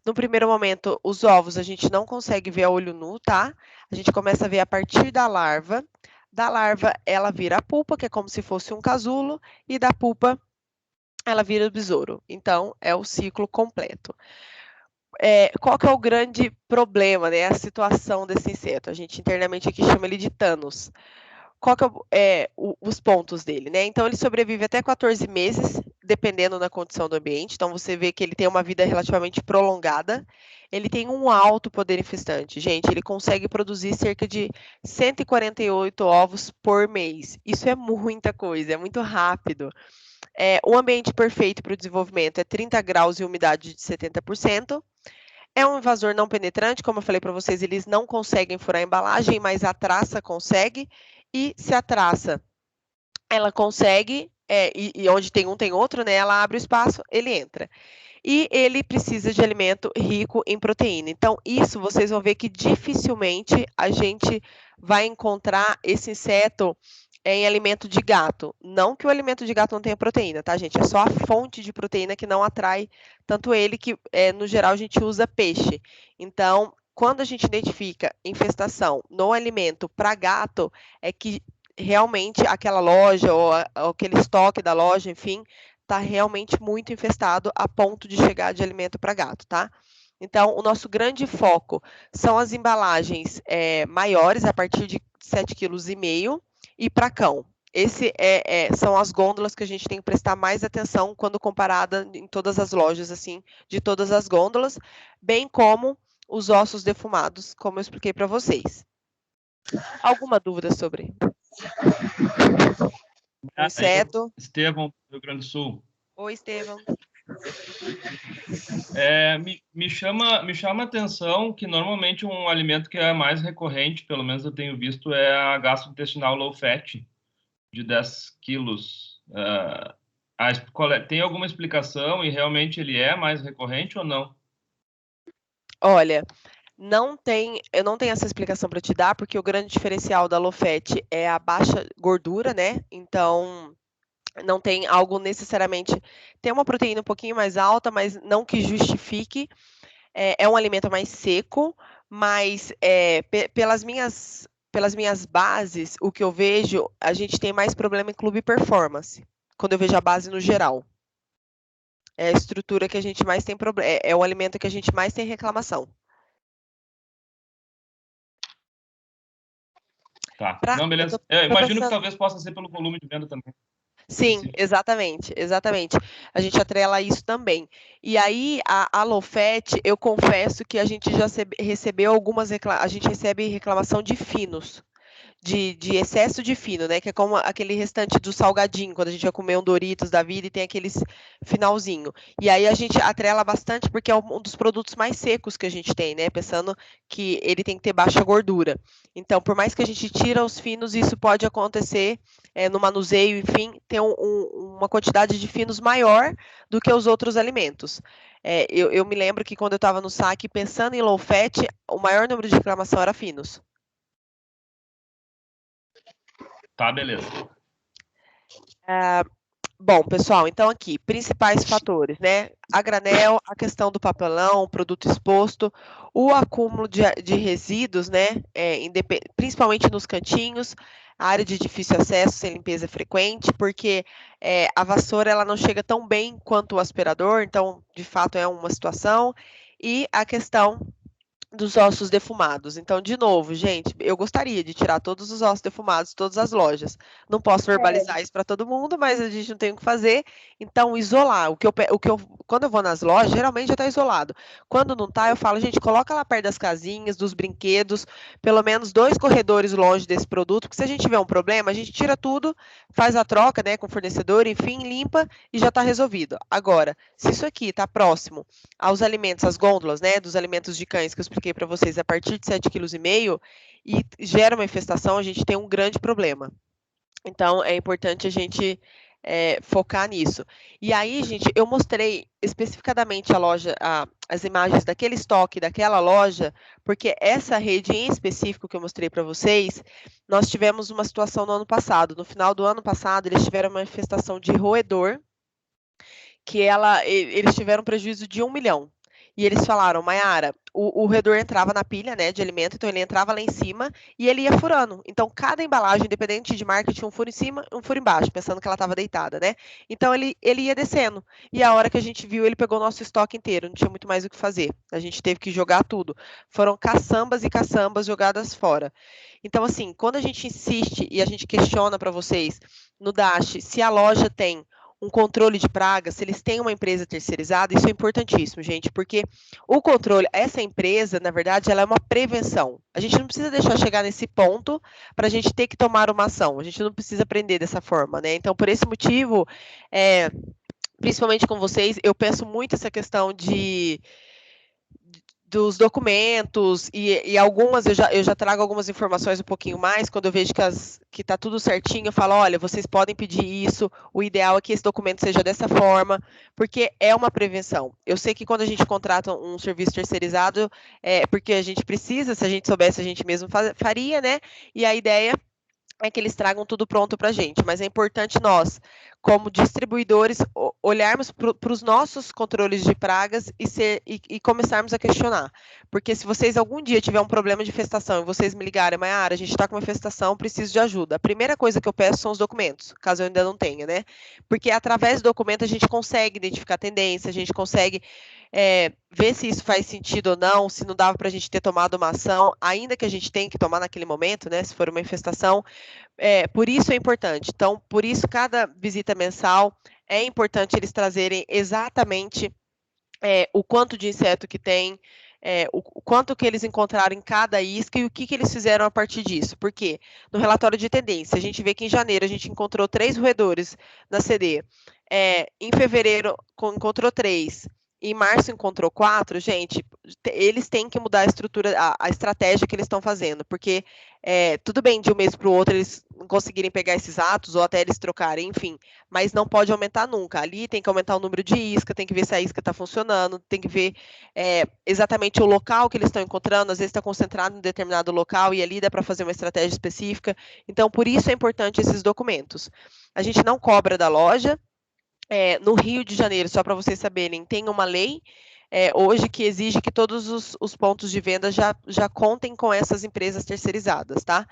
Speaker 1: No primeiro momento, os ovos a gente não consegue ver a olho nu, tá? A gente começa a ver a partir da larva. Da larva, ela vira a pupa, que é como se fosse um casulo, e da pupa, ela vira o besouro. Então, é o ciclo completo. Qual que é o grande problema, né? A situação desse inseto. A gente internamente aqui chama ele de Thanos. Qual que os pontos dele, né? Então, ele sobrevive até 14 meses dependendo da condição do ambiente. Então, você vê que ele tem uma vida relativamente prolongada. Ele tem um alto poder infestante. Gente, ele consegue produzir cerca de 148 ovos por mês. Isso é muita coisa, é muito rápido. O ambiente perfeito para o desenvolvimento é 30 graus e umidade de 70%. É um invasor não penetrante, como eu falei para vocês, eles não conseguem furar a embalagem, mas a traça consegue. E se a traça ela consegue, e onde tem um tem outro, né? Ela abre o espaço, ele entra. E ele precisa de alimento rico em proteína. Então, isso vocês vão ver que dificilmente a gente vai encontrar esse inseto em alimento de gato. Não que o alimento de gato não tenha proteína, tá, gente? É só a fonte de proteína que não atrai tanto ele que, no geral, a gente usa peixe. Então, quando a gente identifica infestação no alimento para gato, é que realmente aquela loja ou aquele estoque da loja, enfim, está realmente muito infestado a ponto de chegar de alimento para gato, tá? Então, o nosso grande foco são as embalagens maiores, a partir de 7,5 kg, e para cão. Esse são as gôndolas que a gente tem que prestar mais atenção quando comparada em todas as lojas, assim, de todas as gôndolas, bem como os ossos defumados, como eu expliquei para vocês. Alguma dúvida sobre o inseto?
Speaker 4: Estevão, do Rio Grande do Sul.
Speaker 1: Oi, Estevão.
Speaker 4: Me chama a atenção que normalmente um alimento que é mais recorrente, pelo menos eu tenho visto, é a gastrointestinal low fat, de 10 quilos. Tem alguma explicação e realmente ele é mais recorrente ou não?
Speaker 1: Olha, eu não tenho essa explicação para te dar, porque o grande diferencial da low fat é a baixa gordura, né? Então, não tem algo necessariamente. Tem uma proteína um pouquinho mais alta, mas não que justifique. É um alimento mais seco, mas pelas minhas bases, o que eu vejo, a gente tem mais problema em clube performance, quando eu vejo a base no geral. É a estrutura que a gente mais tem problema, é o alimento que a gente mais tem reclamação.
Speaker 4: Tá. Não, beleza. Eu imagino que talvez possa ser pelo volume de venda também.
Speaker 1: Sim, exatamente. A gente atrela isso também. E aí, a low fat, eu confesso que a gente já recebeu a gente recebe reclamação de finos. De excesso de fino, né? Que é como aquele restante do salgadinho, quando a gente vai comer um Doritos da vida e tem aqueles finalzinho. E aí a gente atrela bastante porque é um dos produtos mais secos que a gente tem, né? Pensando que ele tem que ter baixa gordura. Então, por mais que a gente tira os finos, isso pode acontecer no manuseio, enfim, ter uma quantidade de finos maior do que os outros alimentos. Eu me lembro que quando eu estava no saque, pensando em low fat, o maior número de reclamação era finos.
Speaker 4: Tá, beleza.
Speaker 1: Bom, pessoal, então aqui, principais fatores, né? A granel, a questão do papelão, o produto exposto, o acúmulo de resíduos, né? Principalmente nos cantinhos, a área de difícil acesso, sem limpeza frequente, porque a vassoura ela não chega tão bem quanto o aspirador, então, de fato, é uma situação. E a questão dos ossos defumados. Então, de novo, gente, eu gostaria de tirar todos os ossos defumados de todas as lojas. Não posso verbalizar isso para todo mundo, mas a gente não tem o que fazer. Então, isolar. Quando eu vou nas lojas, geralmente já está isolado. Quando não está, eu falo, gente, coloca lá perto das casinhas, dos brinquedos, pelo menos 2 corredores longe desse produto, porque se a gente tiver um problema, a gente tira tudo, faz a troca, né, com o fornecedor, enfim, limpa e já está resolvido. Agora, se isso aqui está próximo aos alimentos, às gôndolas, né, dos alimentos de cães que eu expliquei para vocês, a partir de 7,5 kg e gera uma infestação, a gente tem um grande problema. Então, é importante a gente focar nisso. E aí, gente, eu mostrei especificadamente as imagens daquele estoque, daquela loja, porque essa rede em específico que eu mostrei para vocês, nós tivemos uma situação no ano passado. No final do ano passado, eles tiveram uma infestação de roedor, que eles tiveram prejuízo de 1 milhão. E eles falaram, Mayara, o roedor entrava na pilha, né, de alimento, então ele entrava lá em cima e ele ia furando. Então, cada embalagem, independente de marca, tinha um furo em cima e um furo embaixo, pensando que ela estava deitada, né? Então, ele ia descendo. E a hora que a gente viu, ele pegou o nosso estoque inteiro, não tinha muito mais o que fazer. A gente teve que jogar tudo. Foram caçambas e caçambas jogadas fora. Então, assim, quando a gente insiste e a gente questiona para vocês no Dash se a loja tem um controle de pragas, se eles têm uma empresa terceirizada, isso é importantíssimo, gente, porque o controle, essa empresa, na verdade, ela é uma prevenção. A gente não precisa deixar chegar nesse ponto para a gente ter que tomar uma ação. A gente não precisa aprender dessa forma, né? Então, por esse motivo, principalmente com vocês, eu penso muito essa questão dos documentos e algumas, eu já trago algumas informações um pouquinho mais, quando eu vejo que está tudo certinho, eu falo, olha, vocês podem pedir isso, o ideal é que esse documento seja dessa forma, porque é uma prevenção. Eu sei que quando a gente contrata um serviço terceirizado, é porque a gente precisa, se a gente soubesse, a gente mesmo faria, né? E a ideia é que eles tragam tudo pronto para a gente, mas é importante nós, como distribuidores, olharmos para os nossos controles de pragas e começarmos a questionar. Porque se vocês algum dia tiver um problema de infestação e vocês me ligarem, Mayara, a gente está com uma infestação, preciso de ajuda. A primeira coisa que eu peço são os documentos, caso eu ainda não tenha, né? Porque através do documento a gente consegue identificar a tendência, a gente consegue ver se isso faz sentido ou não, se não dava para a gente ter tomado uma ação, ainda que a gente tenha que tomar naquele momento, né? Se for uma infestação. Por isso é importante. Então, por isso, cada visita mensal é importante eles trazerem exatamente o quanto de inseto que tem, o quanto que eles encontraram em cada isca e o que eles fizeram a partir disso. Porque no relatório de tendência, a gente vê que em janeiro a gente encontrou 3 roedores na CD. Em fevereiro encontrou 3. Em março encontrou 4, gente, eles têm que mudar a estrutura, a estratégia que eles estão fazendo, porque tudo bem de um mês para o outro eles conseguirem pegar esses atos ou até eles trocarem, enfim, mas não pode aumentar nunca. Ali tem que aumentar o número de isca, tem que ver se a isca está funcionando, tem que ver exatamente o local que eles estão encontrando, às vezes está concentrado em determinado local e ali dá para fazer uma estratégia específica. Então, por isso é importante esses documentos. A gente não cobra da loja. No Rio de Janeiro, só para vocês saberem, tem uma lei hoje que exige que todos os pontos de venda já contem com essas empresas terceirizadas, tá?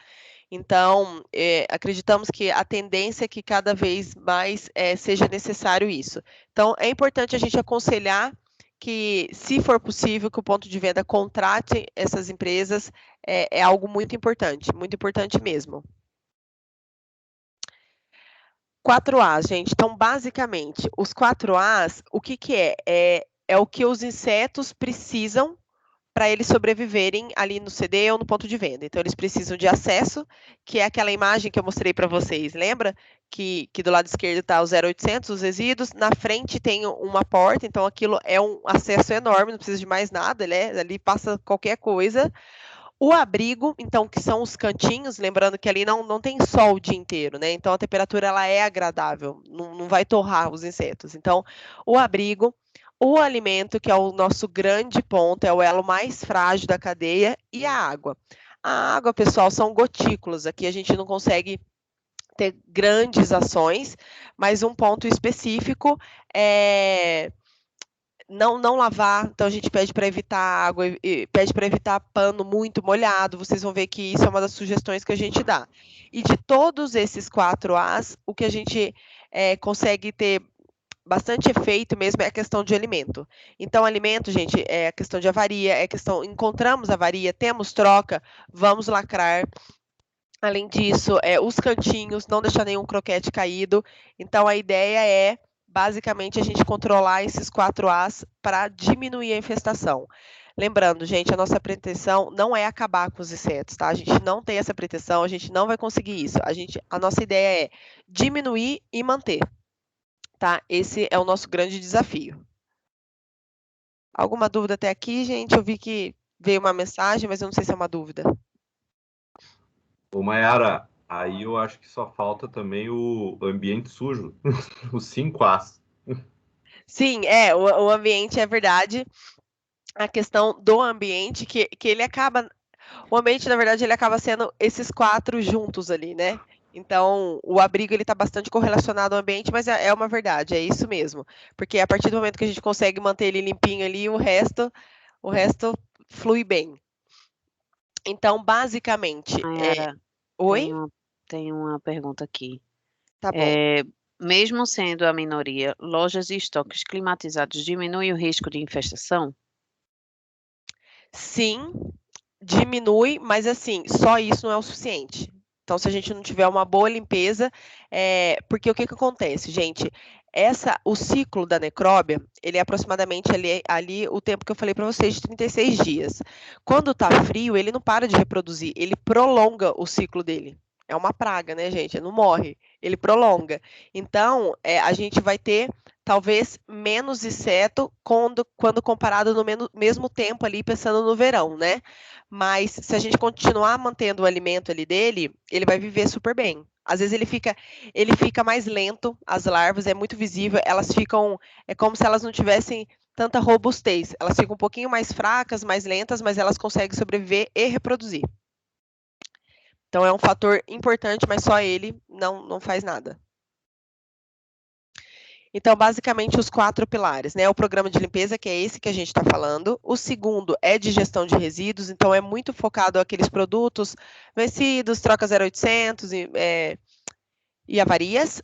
Speaker 1: Então, acreditamos que a tendência é que cada vez mais seja necessário isso. Então, é importante a gente aconselhar que, se for possível, que o ponto de venda contrate essas empresas, é algo muito importante mesmo. 4As, gente. Então, basicamente, os 4As, o que é? É o que os insetos precisam para eles sobreviverem ali no CD ou no ponto de venda. Então, eles precisam de acesso, que é aquela imagem que eu mostrei para vocês, lembra? Que do lado esquerdo está o 0800, os resíduos, na frente tem uma porta, então aquilo é um acesso enorme, não precisa de mais nada, né? Ali passa qualquer coisa. O abrigo, então, que são os cantinhos, lembrando que ali não tem sol o dia inteiro, né? Então, a temperatura ela é agradável, não vai torrar os insetos. Então, o abrigo, o alimento, que é o nosso grande ponto, é o elo mais frágil da cadeia, e a água. A água, pessoal, são gotículas. Aqui a gente não consegue ter grandes ações, mas um ponto específico é não lavar, então a gente pede para evitar água, pede para evitar pano muito molhado, vocês vão ver que isso é uma das sugestões que a gente dá. E de todos esses 4As, o que a gente consegue ter bastante efeito mesmo é a questão de alimento. Então, alimento, gente, é a questão de avaria, encontramos avaria, temos troca, vamos lacrar. Além disso, os cantinhos, não deixar nenhum croquete caído. Então, a ideia é, basicamente, a gente controlar esses 4As para diminuir a infestação. Lembrando, gente, a nossa pretensão não é acabar com os insetos, tá? A gente não tem essa pretensão, a gente não vai conseguir isso. A nossa ideia é diminuir e manter, tá? Esse é o nosso grande desafio. Alguma dúvida até aqui, gente? Eu vi que veio uma mensagem, mas eu não sei se é uma dúvida.
Speaker 5: Ô, Mayara, aí eu acho que só falta também o ambiente sujo, os 5As.
Speaker 1: Sim, o ambiente é verdade. A questão do ambiente, que ele acaba... O ambiente, na verdade, ele acaba sendo esses 4 juntos ali, né? Então, o abrigo, ele está bastante correlacionado ao ambiente, mas é uma verdade, é isso mesmo. Porque a partir do momento que a gente consegue manter ele limpinho ali, o resto flui bem. Então, basicamente...
Speaker 2: Mayara,
Speaker 1: Oi?
Speaker 2: Tem uma pergunta aqui.
Speaker 1: Tá bom.
Speaker 2: Mesmo sendo a minoria, lojas e estoques climatizados diminuem o risco de infestação?
Speaker 1: Sim, diminui, mas assim, só isso não é o suficiente. Então, se a gente não tiver uma boa limpeza, porque o que acontece, gente? O ciclo da necróbia, ele é aproximadamente ali o tempo que eu falei para vocês, de 36 dias. Quando está frio, ele não para de reproduzir, ele prolonga o ciclo dele. É uma praga, né, gente? Ele não morre, ele prolonga. Então, a gente vai ter talvez menos inseto quando comparado no mesmo tempo ali, pensando no verão, né? Mas se a gente continuar mantendo o alimento ali dele, ele vai viver super bem. Às vezes ele fica mais lento, as larvas, é muito visível, elas ficam, é como se elas não tivessem tanta robustez. Elas ficam um pouquinho mais fracas, mais lentas, mas elas conseguem sobreviver e reproduzir. Então é um fator importante, mas só ele não faz nada. Então, basicamente, os 4 pilares, né? O programa de limpeza, que é esse que a gente está falando. O segundo é de gestão de resíduos, então é muito focado aqueles produtos vencidos, troca 0800 e avarias.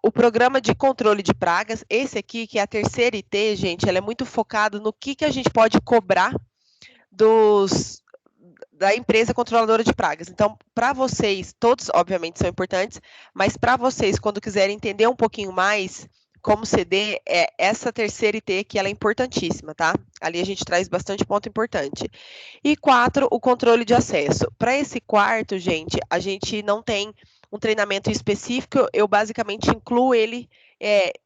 Speaker 1: O programa de controle de pragas, esse aqui, que é a terceira IT, gente, ela é muito focado no que a gente pode cobrar da empresa controladora de pragas. Então, para vocês, todos, obviamente, são importantes, mas para vocês, quando quiserem entender um pouquinho mais como CD, essa terceira IT que ela é importantíssima, tá? Ali a gente traz bastante ponto importante. E 4, o controle de acesso. Para esse quarto, gente, a gente não tem um treinamento específico, eu basicamente incluo ele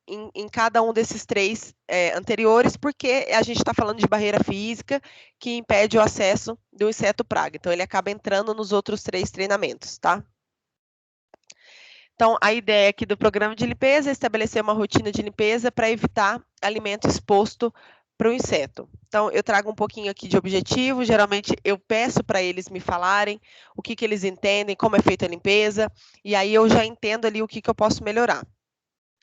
Speaker 1: em cada um desses 3 anteriores, porque a gente está falando de barreira física que impede o acesso do inseto praga. Então, ele acaba entrando nos outros 3 treinamentos, tá? Então, a ideia aqui do programa de limpeza é estabelecer uma rotina de limpeza para evitar alimento exposto para o inseto. Então, eu trago um pouquinho aqui de objetivo, geralmente eu peço para eles me falarem o que eles entendem, como é feita a limpeza, e aí eu já entendo ali o que eu posso melhorar.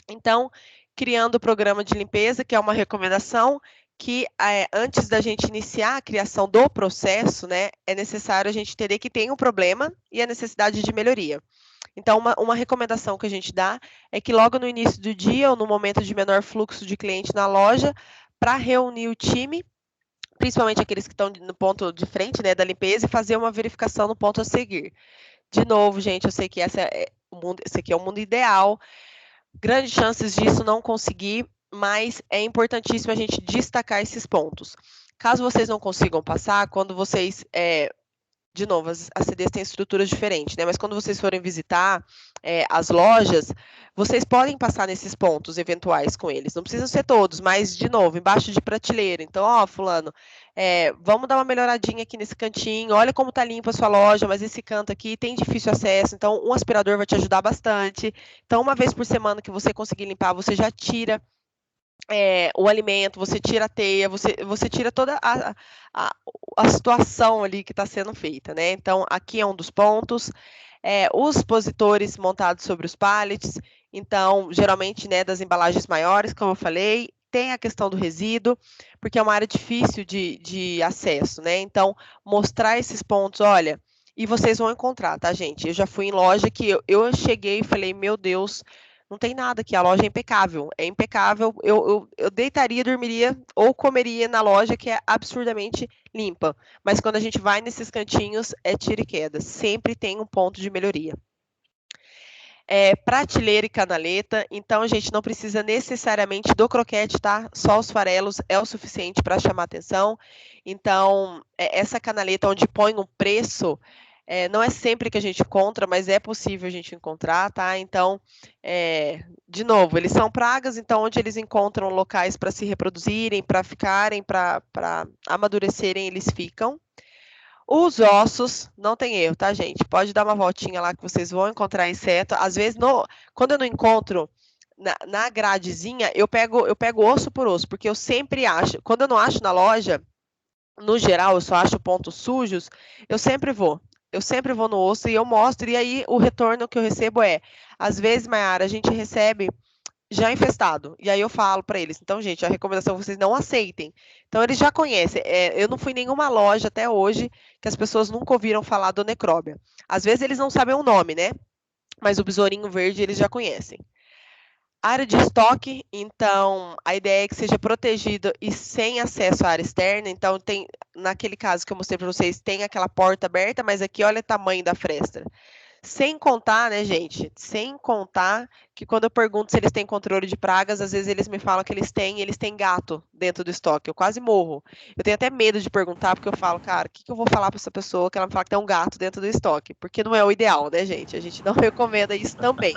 Speaker 1: Então, criando o programa de limpeza, que é uma recomendação que antes da gente iniciar a criação do processo, né, é necessário a gente entender que tem um problema e a necessidade de melhoria. Então, uma recomendação que a gente dá é que logo no início do dia ou no momento de menor fluxo de cliente na loja, para reunir o time, principalmente aqueles que estão no ponto de frente, né, da limpeza, e fazer uma verificação no ponto a seguir. De novo, gente, eu sei que esse aqui é o mundo ideal, grandes chances disso não conseguir, mas é importantíssimo a gente destacar esses pontos. Caso vocês não consigam passar, quando vocês de novo, as CDs têm estruturas diferentes, né? Mas quando vocês forem visitar as lojas, vocês podem passar nesses pontos eventuais com eles. Não precisam ser todos, mas, de novo, embaixo de prateleira. Então, ó, fulano, vamos dar uma melhoradinha aqui nesse cantinho. Olha como tá limpa a sua loja, mas esse canto aqui tem difícil acesso. Então, um aspirador vai te ajudar bastante. Então, uma vez por semana que você conseguir limpar, você já tira o alimento, você tira a teia, você tira toda a situação ali que está sendo feita, né? Então, aqui é um dos pontos. Os expositores montados sobre os pallets, então, geralmente, né, das embalagens maiores, como eu falei, tem a questão do resíduo, porque é uma área difícil de acesso, né? Então, mostrar esses pontos, olha, e vocês vão encontrar, tá, gente? Eu já fui em loja que eu cheguei e falei, meu Deus, não tem nada aqui, a loja é impecável, eu deitaria, dormiria ou comeria na loja que é absurdamente limpa, mas quando a gente vai nesses cantinhos, é tiro e queda, sempre tem um ponto de melhoria. Prateleira e canaleta, então a gente não precisa necessariamente do croquete, tá? Só os farelos é o suficiente para chamar atenção, então essa canaleta onde põe um preço, não é sempre que a gente encontra, mas é possível a gente encontrar, tá? Então, de novo, eles são pragas, então onde eles encontram locais para se reproduzirem, para ficarem, para amadurecerem, eles ficam. Os ossos, não tem erro, tá, gente? Pode dar uma voltinha lá que vocês vão encontrar inseto. Às vezes, quando eu não encontro na gradezinha, eu pego osso por osso, porque eu sempre acho. Quando eu não acho na loja, no geral, eu só acho pontos sujos, eu sempre vou. Eu sempre vou no osso e eu mostro, e aí o retorno que eu recebo às vezes, Mayara, a gente recebe já infestado. E aí eu falo para eles, então, gente, a recomendação é vocês não aceitem. Então, eles já conhecem. Eu não fui em nenhuma loja até hoje que as pessoas nunca ouviram falar do necróbia. Às vezes eles não sabem o nome, né? Mas o besourinho verde eles já conhecem. Área de estoque, então, a ideia é que seja protegido e sem acesso à área externa. Então, naquele caso que eu mostrei para vocês, tem aquela porta aberta, mas aqui olha o tamanho da fresta. Sem contar, né, gente? Sem contar que quando eu pergunto se eles têm controle de pragas, às vezes eles me falam que eles têm gato dentro do estoque. Eu quase morro. Eu tenho até medo de perguntar, porque eu falo, cara, o que eu vou falar para essa pessoa que ela me fala que tem um gato dentro do estoque? Porque não é o ideal, né, gente? A gente não recomenda isso também.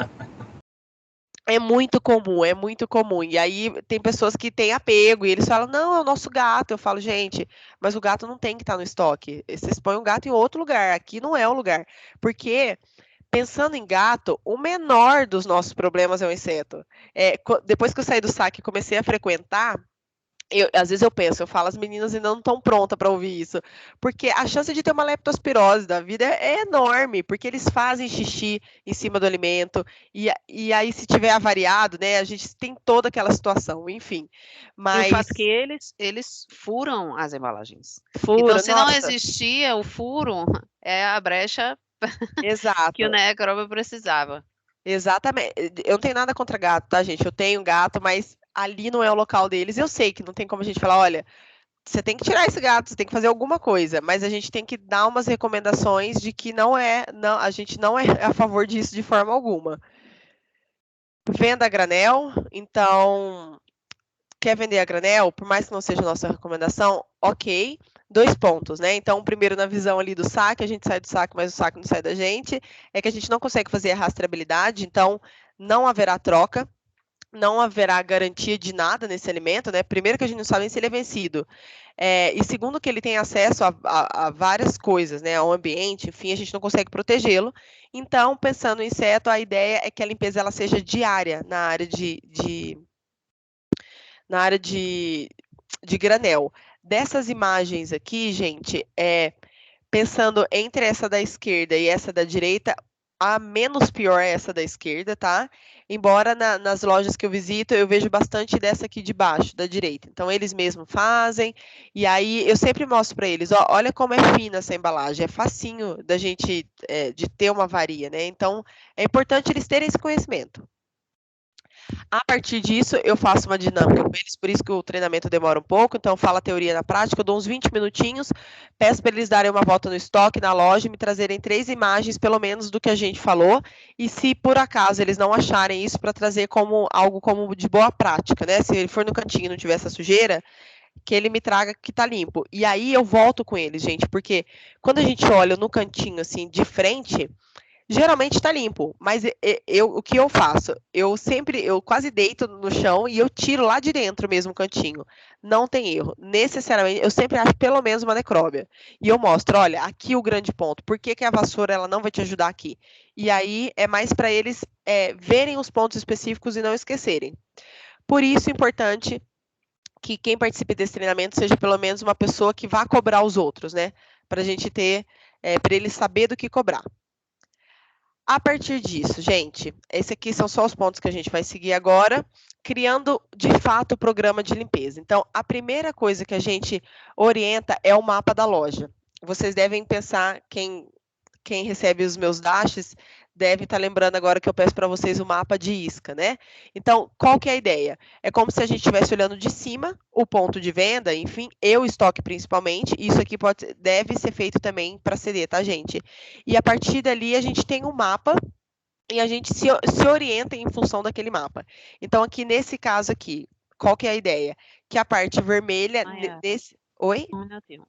Speaker 1: É muito comum, é muito comum. E aí tem pessoas que têm apego e eles falam, não, é o nosso gato. Eu falo, gente, mas o gato não tem que estar no estoque. Vocês põem o gato em outro lugar. Aqui não é o lugar. Porque pensando em gato, o menor dos nossos problemas é o inseto. Depois que eu saí do saque e comecei a frequentar, às vezes eu penso, eu falo, as meninas ainda não estão prontas para ouvir isso. Porque a chance de ter uma leptospirose da vida é enorme, porque eles fazem xixi em cima do alimento, e aí se tiver avariado, né, a gente tem toda aquela situação, enfim.
Speaker 2: E o
Speaker 1: Mas
Speaker 2: fato que eles furam as embalagens. Então,
Speaker 1: fura,
Speaker 2: se não
Speaker 1: nossa,
Speaker 2: existia o furo, é a brecha que o
Speaker 1: exato.
Speaker 2: necróbio precisava.
Speaker 1: Exatamente. Eu não tenho nada contra gato, tá, gente? Eu tenho gato, mas ali não é o local deles. Eu sei que não tem como a gente falar, olha, você tem que tirar esse gato, você tem que fazer alguma coisa, mas a gente tem que dar umas recomendações de que não, a gente não é a favor disso de forma alguma. Venda a granel, então, quer vender a granel, por mais que não seja a nossa recomendação, ok. 2 pontos, né? Então, primeiro, na visão ali do saque, a gente sai do saque, mas o saque não sai da gente, é que a gente não consegue fazer a rastreabilidade, então não haverá troca, não haverá garantia de nada nesse alimento, né? Primeiro que a gente não sabe nem se ele é vencido. E segundo que ele tem acesso a várias coisas, né? Ao ambiente, enfim, a gente não consegue protegê-lo. Então, pensando no inseto, a ideia é que a limpeza ela seja diária na área de granel. Dessas imagens aqui, gente, pensando entre essa da esquerda e essa da direita, a menos pior é essa da esquerda, tá? Embora nas lojas que eu visito, eu vejo bastante dessa aqui de baixo, da direita. Então, eles mesmos fazem, e aí eu sempre mostro para eles, ó, olha como é fina essa embalagem, é facinho da gente, de ter uma varia, né? Então, é importante eles terem esse conhecimento. A partir disso, eu faço uma dinâmica com eles, por isso que o treinamento demora um pouco. Então, eu falo a teoria na prática, eu dou uns 20 minutinhos, peço para eles darem uma volta no estoque, na loja, e me trazerem 3 imagens, pelo menos, do que a gente falou. E se, por acaso, eles não acharem isso, para trazer como algo como de boa prática, né? Se ele for no cantinho e não tiver essa sujeira, que ele me traga que tá limpo. E aí eu volto com eles, gente, porque quando a gente olha no cantinho, assim, de frente, geralmente está limpo, mas o que eu faço? Eu quase deito no chão e eu tiro lá de dentro mesmo o cantinho. Não tem erro. Necessariamente, eu sempre acho pelo menos uma necróbia. E eu mostro, olha, aqui o grande ponto. Por que a vassoura ela não vai te ajudar aqui? E aí é mais para eles verem os pontos específicos e não esquecerem. Por isso é importante que quem participe desse treinamento seja pelo menos uma pessoa que vá cobrar os outros, né? Para a gente ter, para eles saber do que cobrar. A partir disso, gente, esses aqui são só os pontos que a gente vai seguir agora, criando, de fato, o programa de limpeza. Então, a primeira coisa que a gente orienta é o mapa da loja. Vocês devem pensar, quem recebe os meus dashes, deve estar lembrando agora que eu peço para vocês o mapa de isca, né? Então, qual que é a ideia? É como se a gente estivesse olhando de cima o ponto de venda, enfim, o estoque principalmente, isso aqui deve ser feito também para CD, tá, gente? E a partir dali a gente tem um mapa e a gente se orienta em função daquele mapa. Então, aqui nesse caso aqui, qual que é a ideia? Que a parte vermelha desse... Oi?
Speaker 2: Um minutinho.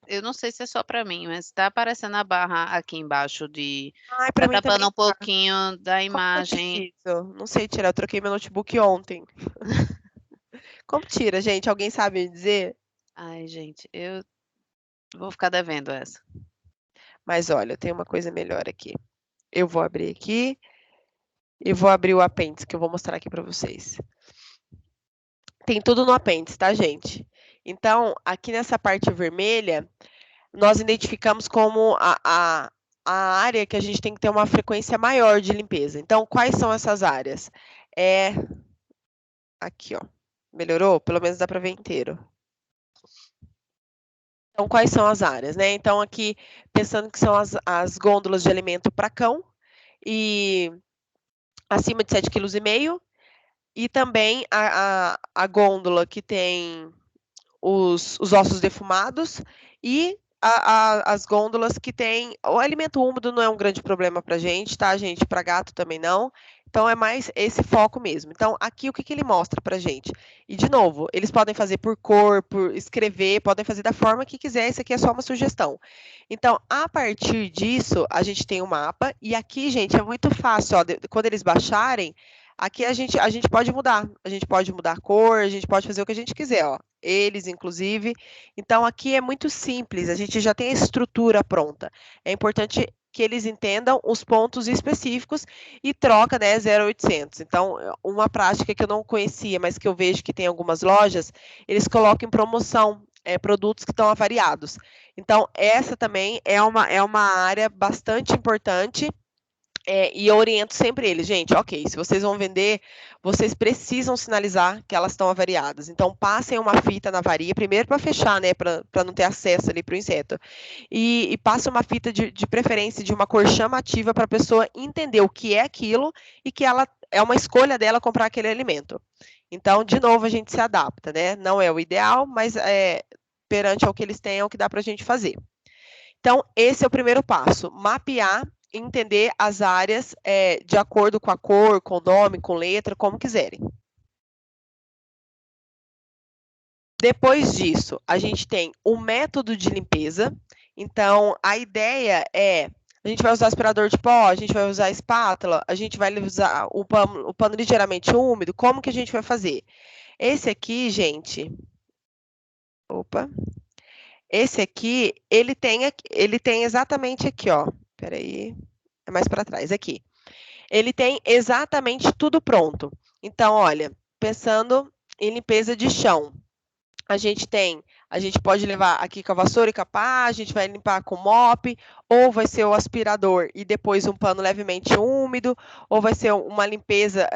Speaker 2: Eu não sei se é só para mim, mas está aparecendo a barra aqui embaixo
Speaker 1: Para mim
Speaker 2: tapando
Speaker 1: também
Speaker 2: um pouquinho da imagem.
Speaker 1: Não sei tirar, eu troquei meu notebook ontem. Como tira, gente? Alguém sabe me dizer?
Speaker 2: Ai, gente, eu vou ficar devendo essa.
Speaker 1: Mas olha, tem uma coisa melhor aqui. Eu vou abrir aqui e vou abrir o apêndice, que eu vou mostrar aqui para vocês. Tem tudo no apêndice, tá, gente? Então, aqui nessa parte vermelha, nós identificamos como a área que a gente tem que ter uma frequência maior de limpeza. Então, quais são essas áreas? Aqui, ó. Melhorou? Pelo menos dá para ver inteiro. Então, quais são as áreas, né? Então, aqui, pensando que são as gôndolas de alimento para cão, e acima de 7,5 kg, e também a gôndola que tem os ossos defumados, e as gôndolas que tem. O alimento úmido não é um grande problema para gente, tá, gente? Para gato também não. Então, é mais esse foco mesmo. Então, aqui, o que, que ele mostra para gente? E, de novo, eles podem fazer por cor, por escrever, podem fazer da forma que quiser. Isso aqui é só uma sugestão. Então, a partir disso, a gente tem o mapa. E aqui, gente, é muito fácil. Ó, quando eles baixarem, aqui a gente pode mudar. A gente pode mudar a cor, a gente pode fazer o que a gente quiser, ó. Eles, inclusive. Então, aqui é muito simples. A gente já tem a estrutura pronta. É importante que eles entendam os pontos específicos e troca, né, 0,800. Então, uma prática que eu não conhecia, mas que eu vejo que tem algumas lojas, eles colocam em promoção produtos que estão avariados. Então, essa também é uma área bastante importante. E eu oriento sempre eles, gente, ok, se vocês vão vender, vocês precisam sinalizar que elas estão avariadas. Então, passem uma fita na varia, primeiro para fechar, né, para não ter acesso ali para o inseto. E passem uma fita de preferência de uma cor chamativa para a pessoa entender o que é aquilo e que ela é uma escolha dela comprar aquele alimento. Então, de novo, a gente se adapta, né? Não é o ideal, mas perante ao que eles têm, é o que dá para a gente fazer. Então, esse é o primeiro passo, mapear, entender as áreas de acordo com a cor, com o nome, com letra, como quiserem. Depois disso, a gente tem o método de limpeza. Então, a ideia é, a gente vai usar aspirador de pó, a gente vai usar espátula, a gente vai usar o pano ligeiramente úmido, como que a gente vai fazer? Esse aqui, gente, esse aqui, ele tem exatamente aqui, ó, peraí, é mais para trás, aqui. Ele tem exatamente tudo pronto. Então, olha, pensando em limpeza de chão, a gente pode levar aqui com a vassoura e com a pá, a gente vai limpar com mop, ou vai ser o aspirador e depois um pano levemente úmido, ou vai ser uma limpeza,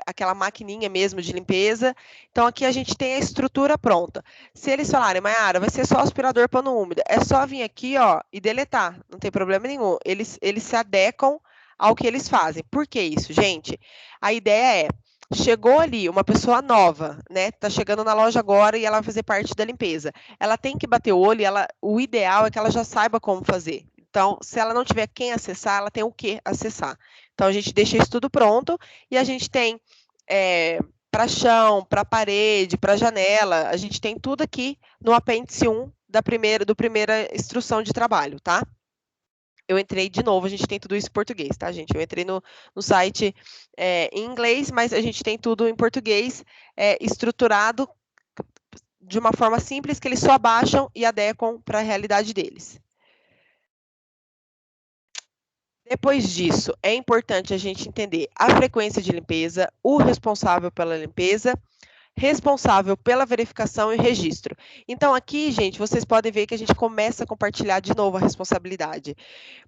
Speaker 1: aquela maquininha mesmo de limpeza. Então, aqui a gente tem a estrutura pronta. Se eles falarem, Mayara, vai ser só aspirador pano úmido, é só vir aqui, ó, e deletar, não tem problema nenhum. Eles se adequam ao que eles fazem. Por que isso, gente? A ideia é, chegou ali uma pessoa nova, né? Tá chegando na loja agora e ela vai fazer parte da limpeza. Ela tem que bater o olho, o ideal é que ela já saiba como fazer. Então, se ela não tiver quem acessar, ela tem o que acessar. Então, a gente deixa isso tudo pronto e a gente tem para chão, para parede, para janela, a gente tem tudo aqui no apêndice 1 da primeira instrução de trabalho, tá? Eu entrei de novo, a gente tem tudo isso em português, tá, gente? Eu entrei no site em inglês, mas a gente tem tudo em português, estruturado de uma forma simples, que eles só baixam e adequam para a realidade deles. Depois disso, é importante a gente entender a frequência de limpeza, o responsável pela limpeza, responsável pela verificação e registro. Então, aqui, gente, vocês podem ver que a gente começa a compartilhar de novo a responsabilidade,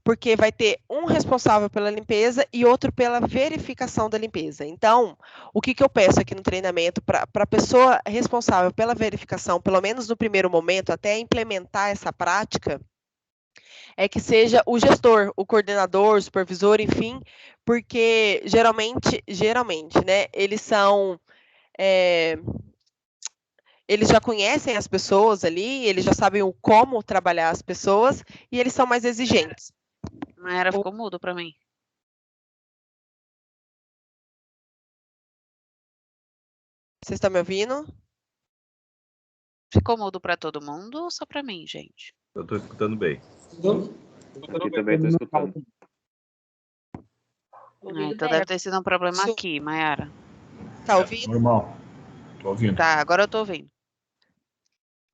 Speaker 1: porque vai ter um responsável pela limpeza e outro pela verificação da limpeza. Então, o que eu peço aqui no treinamento para a pessoa responsável pela verificação, pelo menos no primeiro momento, até implementar essa prática, é que seja o gestor, o coordenador, o supervisor, enfim, porque geralmente, né, eles são eles já conhecem as pessoas ali, eles já sabem o como trabalhar as pessoas e eles são mais exigentes.
Speaker 2: Mayara ficou mudo para mim.
Speaker 1: Vocês estão me ouvindo?
Speaker 2: Ficou mudo para todo mundo ou só para mim, gente?
Speaker 5: Eu estou escutando bem.
Speaker 3: Aqui também estou escutando.
Speaker 2: Então deve ter sido um problema aqui, Mayara.
Speaker 1: Tá ouvindo?
Speaker 6: Normal. Tô ouvindo.
Speaker 2: Tá, agora eu tô ouvindo.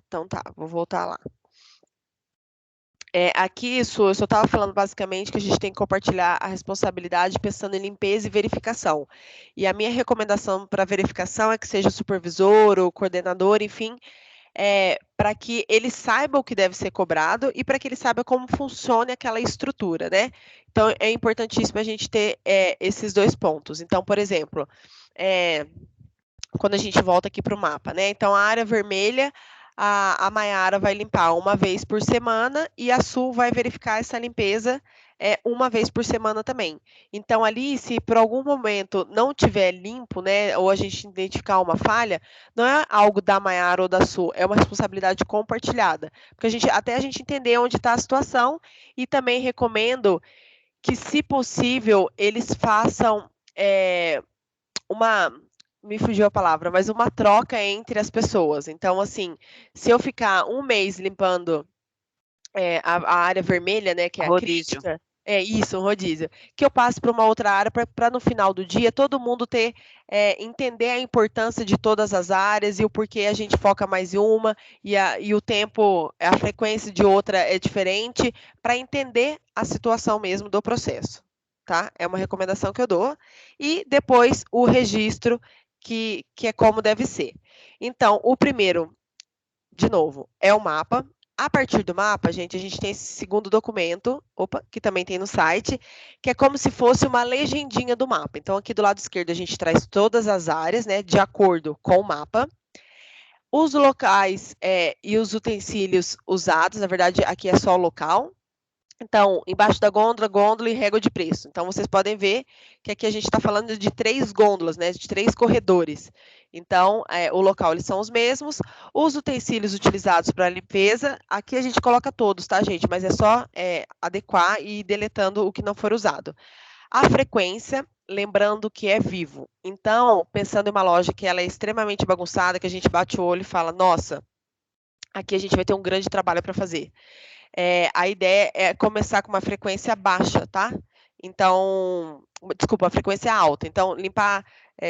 Speaker 1: Então tá, vou voltar lá. Aqui, eu só estava falando basicamente que a gente tem que compartilhar a responsabilidade pensando em limpeza e verificação. E a minha recomendação para verificação é que seja o supervisor, o coordenador, enfim, para que ele saiba o que deve ser cobrado e para que ele saiba como funciona aquela estrutura, né? Então, é importantíssimo a gente ter esses dois pontos. Então, por exemplo, quando a gente volta aqui para o mapa, né? Então, a área vermelha, a Mayara vai limpar uma vez por semana e a Su vai verificar essa limpeza uma vez por semana também. Então, ali, se por algum momento não tiver limpo, né, ou a gente identificar uma falha, não é algo da Maiara ou da Su, é uma responsabilidade compartilhada. Porque até a gente entender onde está a situação, e também recomendo que, se possível, eles façam me fugiu a palavra, mas uma troca entre as pessoas. Então, assim, se eu ficar um mês limpando a área vermelha, né, que é a
Speaker 2: Rodízio.
Speaker 1: crítica, é isso, um rodízio, que eu passe para uma outra área para no final do dia todo mundo entender a importância de todas as áreas e o porquê a gente foca mais em uma e o tempo, a frequência de outra é diferente, para entender a situação mesmo do processo, tá? É uma recomendação que eu dou. E depois o registro, que é como deve ser. Então, o primeiro, de novo, é o mapa. A partir do mapa, gente, a gente tem esse segundo documento, que também tem no site, que é como se fosse uma legendinha do mapa. Então, aqui do lado esquerdo, a gente traz todas as áreas, né, de acordo com o mapa. Os locais e os utensílios usados, na verdade, aqui é só o local. Então, embaixo da gôndola e régua de preço. Então, vocês podem ver que aqui a gente está falando de 3 gôndolas, né, de 3 corredores. Então, o local, eles são os mesmos. Os utensílios utilizados para limpeza, aqui a gente coloca todos, tá, gente? Mas é só adequar e ir deletando o que não for usado. A frequência, lembrando que é vivo. Então, pensando em uma loja que ela é extremamente bagunçada, que a gente bate o olho e fala, nossa, aqui a gente vai ter um grande trabalho para fazer. A ideia é começar com uma frequência baixa, tá? Então, desculpa, a frequência alta. Então, limpar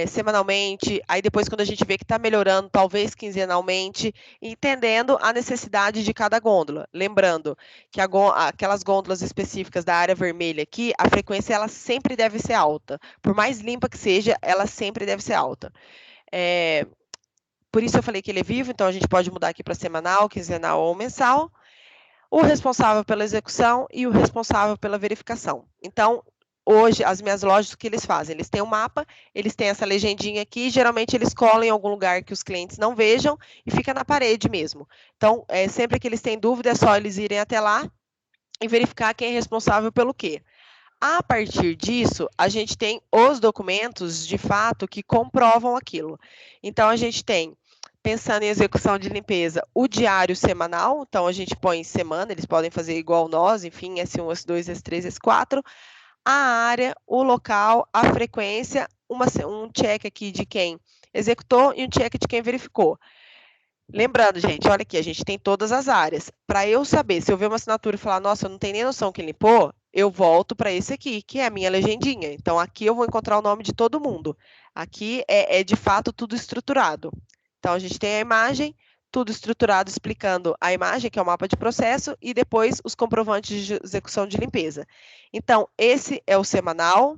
Speaker 1: semanalmente, aí depois quando a gente vê que está melhorando, talvez quinzenalmente, entendendo a necessidade de cada gôndola. Lembrando que aquelas gôndolas específicas da área vermelha aqui, a frequência ela sempre deve ser alta. Por mais limpa que seja, ela sempre deve ser alta. Por isso eu falei que ele é vivo, então a gente pode mudar aqui para semanal, quinzenal ou mensal. O responsável pela execução e o responsável pela verificação. Então, hoje, as minhas lojas, o que eles fazem? Eles têm um mapa, eles têm essa legendinha aqui, geralmente eles colam em algum lugar que os clientes não vejam e fica na parede mesmo. Então, sempre que eles têm dúvida, é só eles irem até lá e verificar quem é responsável pelo quê. A partir disso, a gente tem os documentos, de fato, que comprovam aquilo. Então, a gente tem, pensando em execução de limpeza, o diário semanal, então a gente põe em semana, eles podem fazer igual nós, enfim, S1, S2, S3, S4, a área, o local, a frequência, um check aqui de quem executou e um check de quem verificou. Lembrando, gente, olha aqui, a gente tem todas as áreas. Para eu saber, se eu ver uma assinatura e falar, nossa, eu não tenho nem noção quem limpou, eu volto para esse aqui, que é a minha legendinha. Então, aqui eu vou encontrar o nome de todo mundo. Aqui de fato, tudo estruturado. Então, a gente tem a imagem, tudo estruturado, explicando a imagem, que é o mapa de processo, e depois os comprovantes de execução de limpeza. Então, esse é o semanal.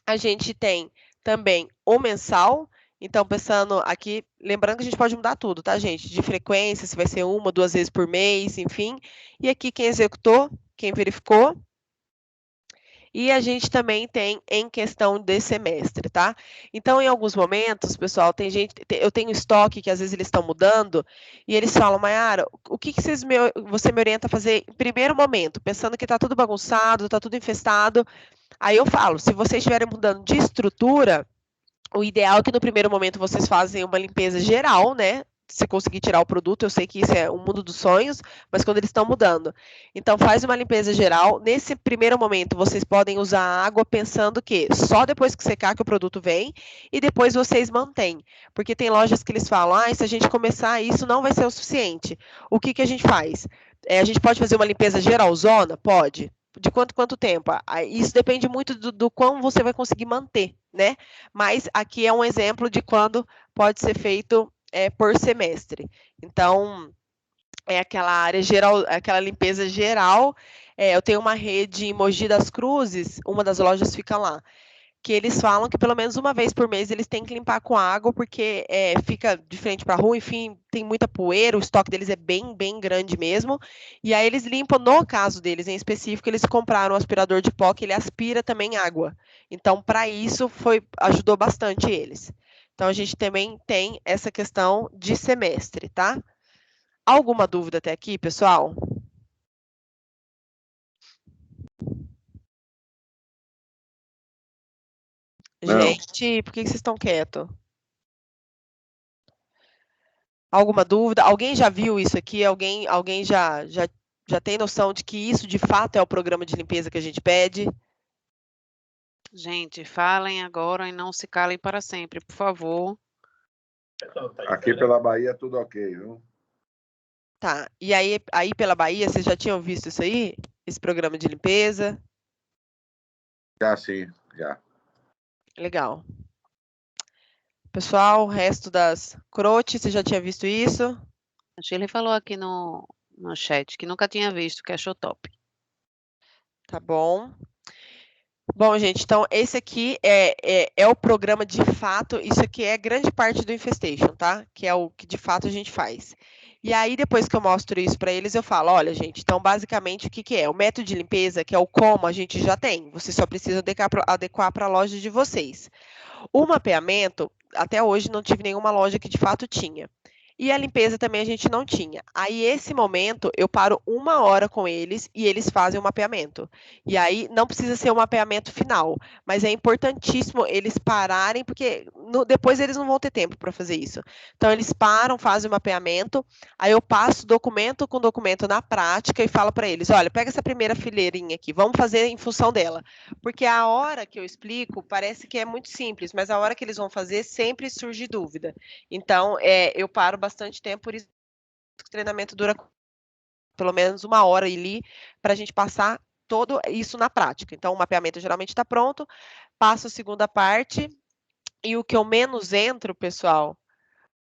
Speaker 1: A gente tem também o mensal. Então, pensando aqui, lembrando que a gente pode mudar tudo, tá, gente? De frequência, se vai ser 1, 2 vezes por mês, enfim. E aqui quem executou, quem verificou. E a gente também tem em questão de semestre, tá? Então, em alguns momentos, pessoal, eu tenho estoque que às vezes eles estão mudando, e eles falam, Maiara, o que você me orienta a fazer em primeiro momento, pensando que está tudo bagunçado, está tudo infestado. Aí eu falo, se vocês estiverem mudando de estrutura, o ideal é que no primeiro momento vocês fazem uma limpeza geral, né? Se conseguir tirar o produto, eu sei que isso é um mundo dos sonhos, mas quando eles estão mudando. Então, faz uma limpeza geral. Nesse primeiro momento, vocês podem usar a água pensando que só depois que secar que o produto vem, e depois vocês mantêm. Porque tem lojas que eles falam, se a gente começar isso, não vai ser o suficiente. O que a gente faz? A gente pode fazer uma limpeza geralzona? Pode. De quanto tempo? Isso depende muito do quão você vai conseguir manter, né? Mas aqui é um exemplo de quando pode ser feito por semestre. Então, é aquela área geral, aquela limpeza geral. Eu tenho uma rede em Mogi das Cruzes, uma das lojas fica lá, que eles falam que pelo menos uma vez por mês eles têm que limpar com água, porque fica de frente para a rua, enfim, tem muita poeira, o estoque deles é bem, bem grande mesmo, e aí eles limpam, no caso deles em específico, eles compraram um aspirador de pó que ele aspira também água. Então, para isso, ajudou bastante eles. Então, a gente também tem essa questão de semestre, tá? Alguma dúvida até aqui, pessoal?
Speaker 3: Não.
Speaker 1: Gente, por que vocês estão quietos? Alguma dúvida? Alguém já viu isso aqui? Alguém já tem noção de que isso de fato é o programa de limpeza que a gente pede?
Speaker 2: Gente, falem agora e não se calem para sempre, por favor.
Speaker 6: Aqui pela Bahia tudo ok, viu?
Speaker 1: Tá. E aí pela Bahia, vocês já tinham visto isso aí? Esse programa de limpeza?
Speaker 6: Já sim, já.
Speaker 1: Legal. Pessoal, o resto das crotes, você já tinha visto isso?
Speaker 2: A Shirley falou aqui no chat que nunca tinha visto, que achou top.
Speaker 1: Tá bom. Bom, gente, então esse aqui é o programa de fato, isso aqui é grande parte do Infestation, tá? Que é o que de fato a gente faz. E aí, depois que eu mostro isso para eles, eu falo, olha, gente, então basicamente o que é? O método de limpeza, que é o como, a gente já tem. Vocês só precisam adequar para a loja de vocês. O mapeamento, até hoje não tive nenhuma loja que de fato tinha. E a limpeza também a gente não tinha. Aí, esse momento, eu paro 1 hora com eles e eles fazem o mapeamento. E aí, não precisa ser o mapeamento final, mas é importantíssimo eles pararem, porque depois eles não vão ter tempo para fazer isso. Então, eles param, fazem o mapeamento, aí eu passo documento com documento na prática e falo para eles, olha, pega essa primeira fileirinha aqui, vamos fazer em função dela. Porque a hora que eu explico, parece que é muito simples, mas a hora que eles vão fazer, sempre surge dúvida. Então, eu paro bastante tempo, por isso que o treinamento dura pelo menos 1 hora ali, para a gente passar todo isso na prática. Então, o mapeamento geralmente está pronto, passo a segunda parte, e o que eu menos entro, pessoal,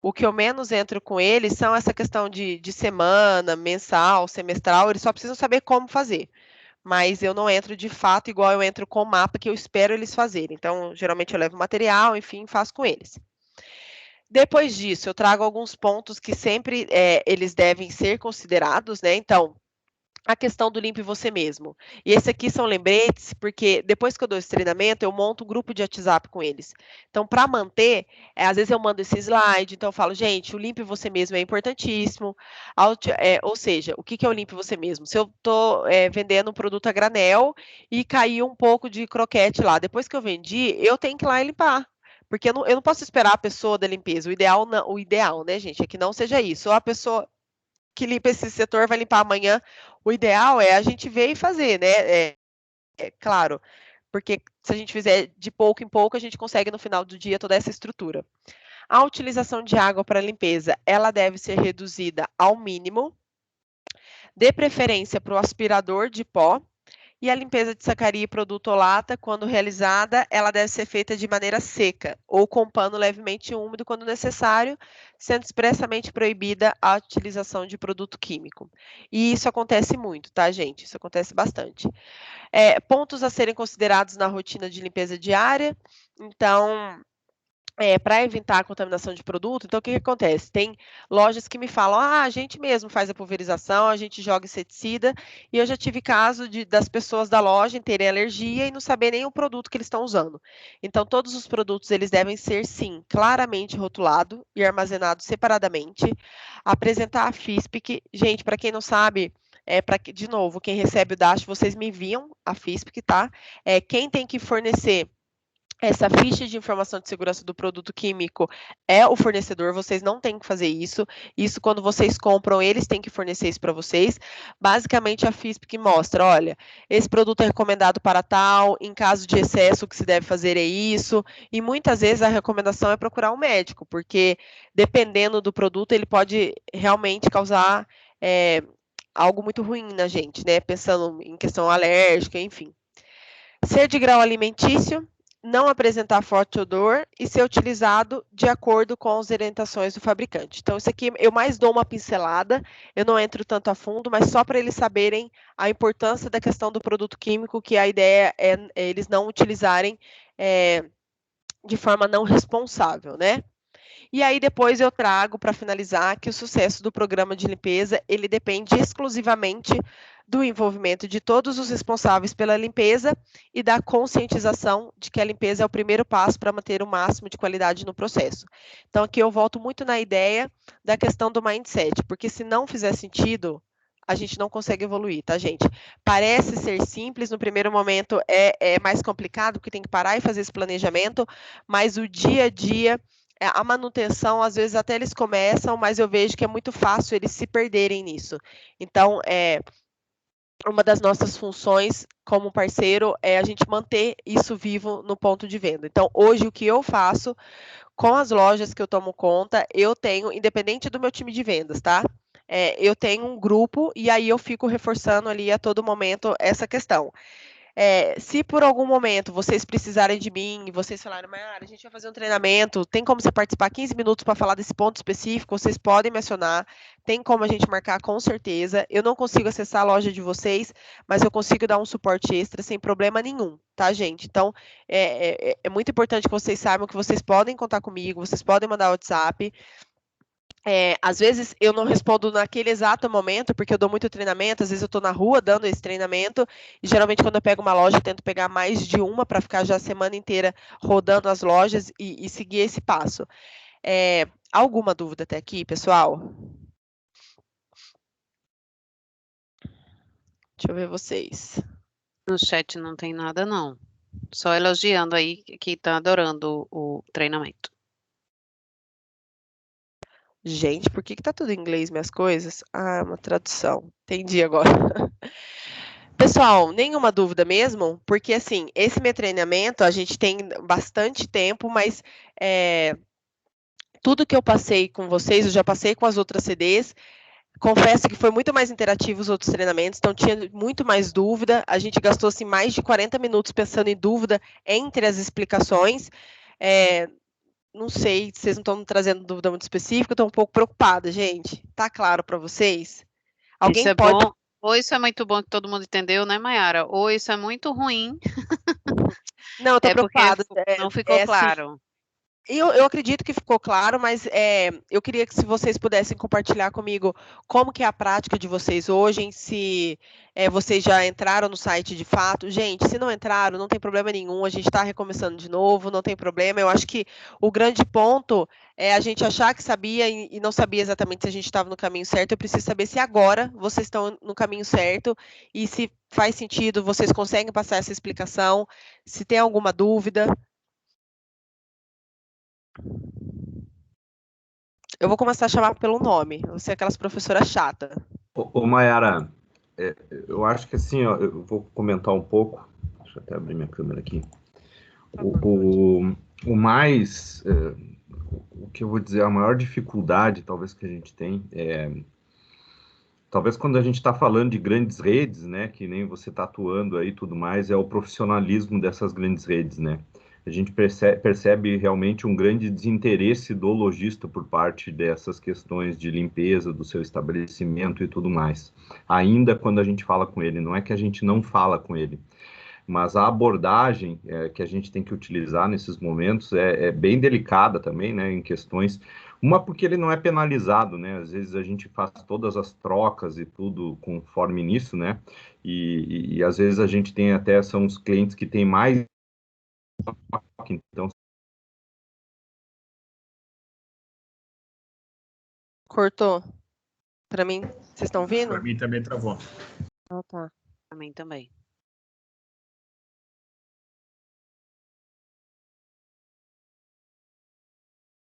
Speaker 1: o que eu menos entro com eles são essa questão de semana, mensal, semestral, eles só precisam saber como fazer. Mas eu não entro de fato igual eu entro com o mapa que eu espero eles fazerem. Então, geralmente eu levo material, enfim, faço com eles. Depois disso, eu trago alguns pontos que sempre eles devem ser considerados, né? Então, a questão do limpe você mesmo. E esse aqui são lembretes, porque depois que eu dou esse treinamento, eu monto um grupo de WhatsApp com eles. Então, para manter, às vezes eu mando esse slide, então eu falo, gente, o limpe você mesmo é importantíssimo. Ou seja, o que é o limpe você mesmo? Se eu estou vendendo um produto a granel e caiu um pouco de croquete lá, depois que eu vendi, eu tenho que ir lá e limpar. Porque eu não posso esperar a pessoa da limpeza. O ideal, né, gente, é que não seja isso. Ou a pessoa que limpa esse setor vai limpar amanhã. O ideal é a gente ver e fazer, né? Claro, porque se a gente fizer de pouco em pouco, a gente consegue no final do dia toda essa estrutura. A utilização de água para limpeza, ela deve ser reduzida ao mínimo, de preferência para o aspirador de pó, e a limpeza de sacaria e produto ou lata, quando realizada, ela deve ser feita de maneira seca ou com pano levemente úmido quando necessário, sendo expressamente proibida a utilização de produto químico. E isso acontece muito, tá, gente? Isso acontece bastante. Pontos a serem considerados na rotina de limpeza diária. Então, para evitar a contaminação de produto, então o que acontece? Tem lojas que me falam, a gente mesmo faz a pulverização, a gente joga inseticida, e eu já tive caso das pessoas da loja terem alergia e não saber nem o produto que eles estão usando. Então, todos os produtos, eles devem ser, sim, claramente rotulados e armazenados separadamente. Apresentar a FISPIC, gente, para quem não sabe, de novo, quem recebe o DASH, vocês me enviam a FISPIC, tá? Quem tem que fornecer essa ficha de informação de segurança do produto químico é o fornecedor, vocês não têm que fazer isso. Isso, quando vocês compram, eles têm que fornecer isso para vocês. Basicamente, a FISP mostra, olha, esse produto é recomendado para tal, em caso de excesso, o que se deve fazer é isso. E muitas vezes a recomendação é procurar um médico, porque dependendo do produto, ele pode realmente causar algo muito ruim na gente, né? Pensando em questão alérgica, enfim. Ser de grau alimentício, não apresentar forte odor e ser utilizado de acordo com as orientações do fabricante. Então, isso aqui eu mais dou uma pincelada, eu não entro tanto a fundo, mas só para eles saberem a importância da questão do produto químico, que a ideia é eles não utilizarem de forma não responsável, né? E aí depois eu trago para finalizar que o sucesso do programa de limpeza, ele depende exclusivamente do envolvimento de todos os responsáveis pela limpeza e da conscientização de que a limpeza é o primeiro passo para manter o máximo de qualidade no processo. Então aqui eu volto muito na ideia da questão do mindset, porque se não fizer sentido, a gente não consegue evoluir, tá, gente? Parece ser simples, no primeiro momento é mais complicado, porque tem que parar e fazer esse planejamento, mas o dia a dia, a manutenção, às vezes até eles começam, mas eu vejo que é muito fácil eles se perderem nisso. Então, uma das nossas funções como parceiro é a gente manter isso vivo no ponto de venda. Então, hoje, o que eu faço com as lojas que eu tomo conta, eu tenho, independente do meu time de vendas, tá? Eu tenho um grupo e aí eu fico reforçando ali a todo momento essa questão. Se por algum momento vocês precisarem de mim e vocês falarem, Mayara, a gente vai fazer um treinamento, tem como você participar 15 minutos para falar desse ponto específico, vocês podem me acionar, tem como a gente marcar com certeza. Eu não consigo acessar a loja de vocês, mas eu consigo dar um suporte extra sem problema nenhum, tá, gente? Então, é muito importante que vocês saibam que vocês podem contar comigo, vocês podem mandar WhatsApp. Às vezes eu não respondo naquele exato momento, porque eu dou muito treinamento, às vezes eu estou na rua dando esse treinamento, e geralmente quando eu pego uma loja, eu tento pegar mais de uma para ficar já a semana inteira rodando as lojas e seguir esse passo. Alguma dúvida até aqui, pessoal? Deixa eu ver vocês.
Speaker 2: No chat não tem nada, não. Só elogiando aí que tá adorando o treinamento.
Speaker 1: Gente, por que tá tudo em inglês, minhas coisas? Ah, uma tradução. Entendi agora. Pessoal, nenhuma dúvida mesmo? Porque, assim, esse meu treinamento, a gente tem bastante tempo, mas tudo que eu passei com vocês, eu já passei com as outras CDs. Confesso que foi muito mais interativo os outros treinamentos, então tinha muito mais dúvida. A gente gastou, assim, mais de 40 minutos pensando em dúvida entre as explicações. Não sei, vocês não estão trazendo dúvida muito específica, eu estou um pouco preocupada, gente. Tá claro para vocês? Alguém
Speaker 2: Isso é
Speaker 1: pode...
Speaker 2: bom. Ou isso é muito bom que todo mundo entendeu, né, Mayara? Ou isso é muito ruim.
Speaker 1: Não, eu estou
Speaker 2: porque
Speaker 1: preocupada.
Speaker 2: não ficou
Speaker 1: assim,
Speaker 2: claro.
Speaker 1: eu acredito que ficou claro, mas eu queria que se vocês pudessem compartilhar comigo como que é a prática de vocês hoje, se vocês já entraram no site de fato. Gente, se não entraram, não tem problema nenhum, a gente está recomeçando de novo, não tem problema. Eu acho que o grande ponto é a gente achar que sabia e não sabia exatamente se a gente estava no caminho certo. Eu preciso saber se agora vocês estão no caminho certo e se faz sentido, vocês conseguem passar essa explicação, se tem alguma dúvida. Eu vou começar a chamar pelo nome. Eu vou ser aquelas professoras chatas.
Speaker 5: Ô Mayara, eu acho que assim, ó, eu vou comentar um pouco. Deixa eu até abrir minha câmera aqui. O mais, o que eu vou dizer, a maior dificuldade, talvez, que a gente tem talvez quando a gente está falando de grandes redes, né, que nem você está atuando aí e tudo mais, é o profissionalismo dessas grandes redes, né? A gente percebe realmente um grande desinteresse do lojista por parte dessas questões de limpeza do seu estabelecimento e tudo mais. Ainda quando a gente fala com ele, não é que a gente não fala com ele, mas a abordagem que a gente tem que utilizar nesses momentos é bem delicada também, né, em questões... Uma, porque ele não é penalizado, né? Às vezes a gente faz todas as trocas e tudo conforme nisso, né? E às vezes a gente tem até, são os clientes que têm mais... Então...
Speaker 1: Cortou? Para mim, vocês estão ouvindo?
Speaker 7: Para mim também travou.
Speaker 1: Ah, tá.
Speaker 2: Para mim também.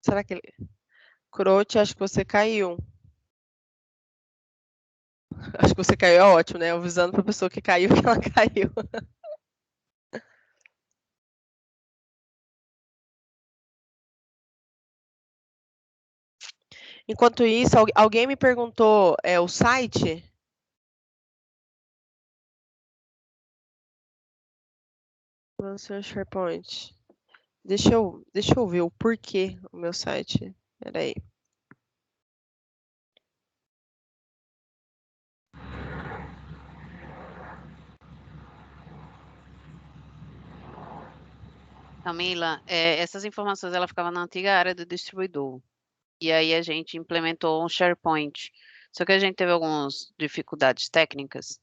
Speaker 1: Será que ele... Crote, acho que você caiu. Acho que você caiu, é ótimo, né? Avisando para a pessoa que caiu que ela caiu. Enquanto isso, alguém me perguntou o site? Lancer SharePoint. Deixa eu ver o porquê o meu site. Peraí.
Speaker 2: Camila, essas informações ela ficava na antiga área do distribuidor. E aí a gente implementou um SharePoint. Só que a gente teve algumas dificuldades técnicas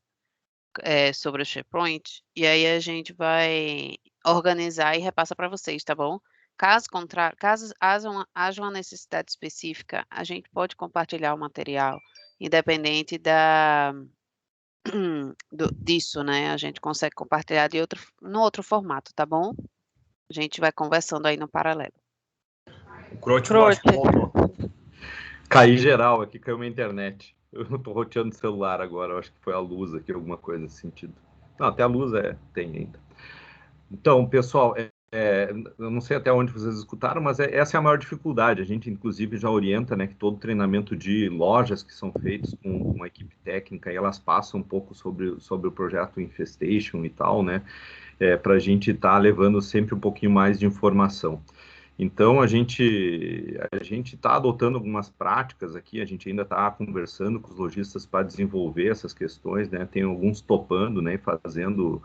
Speaker 2: sobre o SharePoint. E aí a gente vai organizar e repassa para vocês, tá bom? Caso haja uma necessidade específica, a gente pode compartilhar o material independente disso, né? A gente consegue compartilhar no outro formato, tá bom? A gente vai conversando aí no paralelo.
Speaker 5: O Crote voltou. Caí geral aqui, caiu minha internet. Eu tô roteando o celular agora, eu acho que foi a luz aqui, alguma coisa nesse sentido. Não, até a luz tem ainda. Então, pessoal, eu não sei até onde vocês escutaram, mas essa é a maior dificuldade. A gente, inclusive, já orienta, né, que todo treinamento de lojas que são feitos com uma equipe técnica, e elas passam um pouco sobre o projeto Infestation e tal, né, para a gente estar levando sempre um pouquinho mais de informação. Então, a gente está adotando algumas práticas aqui, a gente ainda está conversando com os lojistas para desenvolver essas questões, né? Tem alguns topando, né, fazendo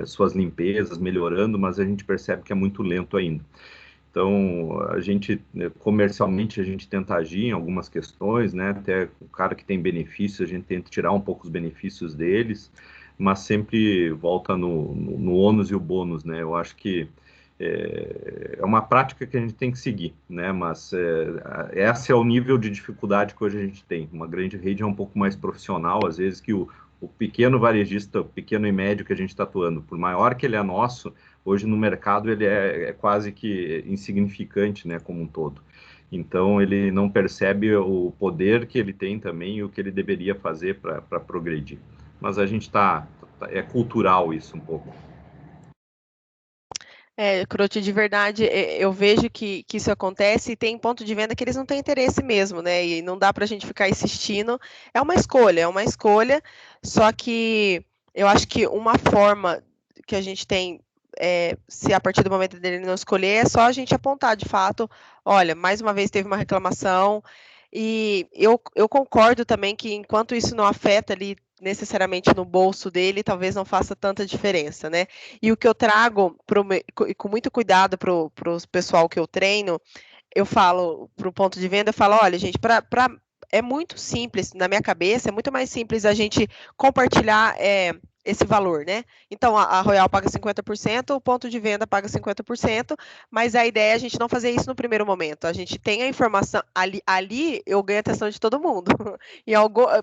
Speaker 5: suas limpezas, melhorando, mas a gente percebe que é muito lento ainda. Então, comercialmente, a gente tenta agir em algumas questões, né? Até o cara que tem benefícios, a gente tenta tirar um pouco os benefícios deles, mas sempre volta no ônus e o bônus, né? Eu acho que é uma prática que a gente tem que seguir, né? Mas esse é o nível de dificuldade que hoje a gente tem. Uma grande rede é um pouco mais profissional, às vezes, que o pequeno varejista, o pequeno e médio que a gente está atuando, por maior que ele é nosso, hoje no mercado ele é quase que insignificante, né, como um todo. Então, ele não percebe o poder que ele tem também e o que ele deveria fazer para progredir. Mas a gente é cultural isso um pouco.
Speaker 1: Crote, de verdade, eu vejo que isso acontece e tem ponto de venda que eles não têm interesse mesmo, né? E não dá para a gente ficar insistindo. É uma escolha, só que eu acho que uma forma que a gente tem, se a partir do momento dele não escolher, é só a gente apontar de fato, olha, mais uma vez teve uma reclamação, e eu concordo também que enquanto isso não afeta ali necessariamente no bolso dele, talvez não faça tanta diferença, né? E o que eu trago com muito cuidado para o pessoal que eu treino, eu falo para o ponto de venda, eu falo, olha, gente, é muito simples, na minha cabeça, é muito mais simples a gente compartilhar esse valor, né? Então, a Royal paga 50%, o ponto de venda paga 50%, mas a ideia é a gente não fazer isso no primeiro momento. A gente tem a informação, ali eu ganho a atenção de todo mundo, e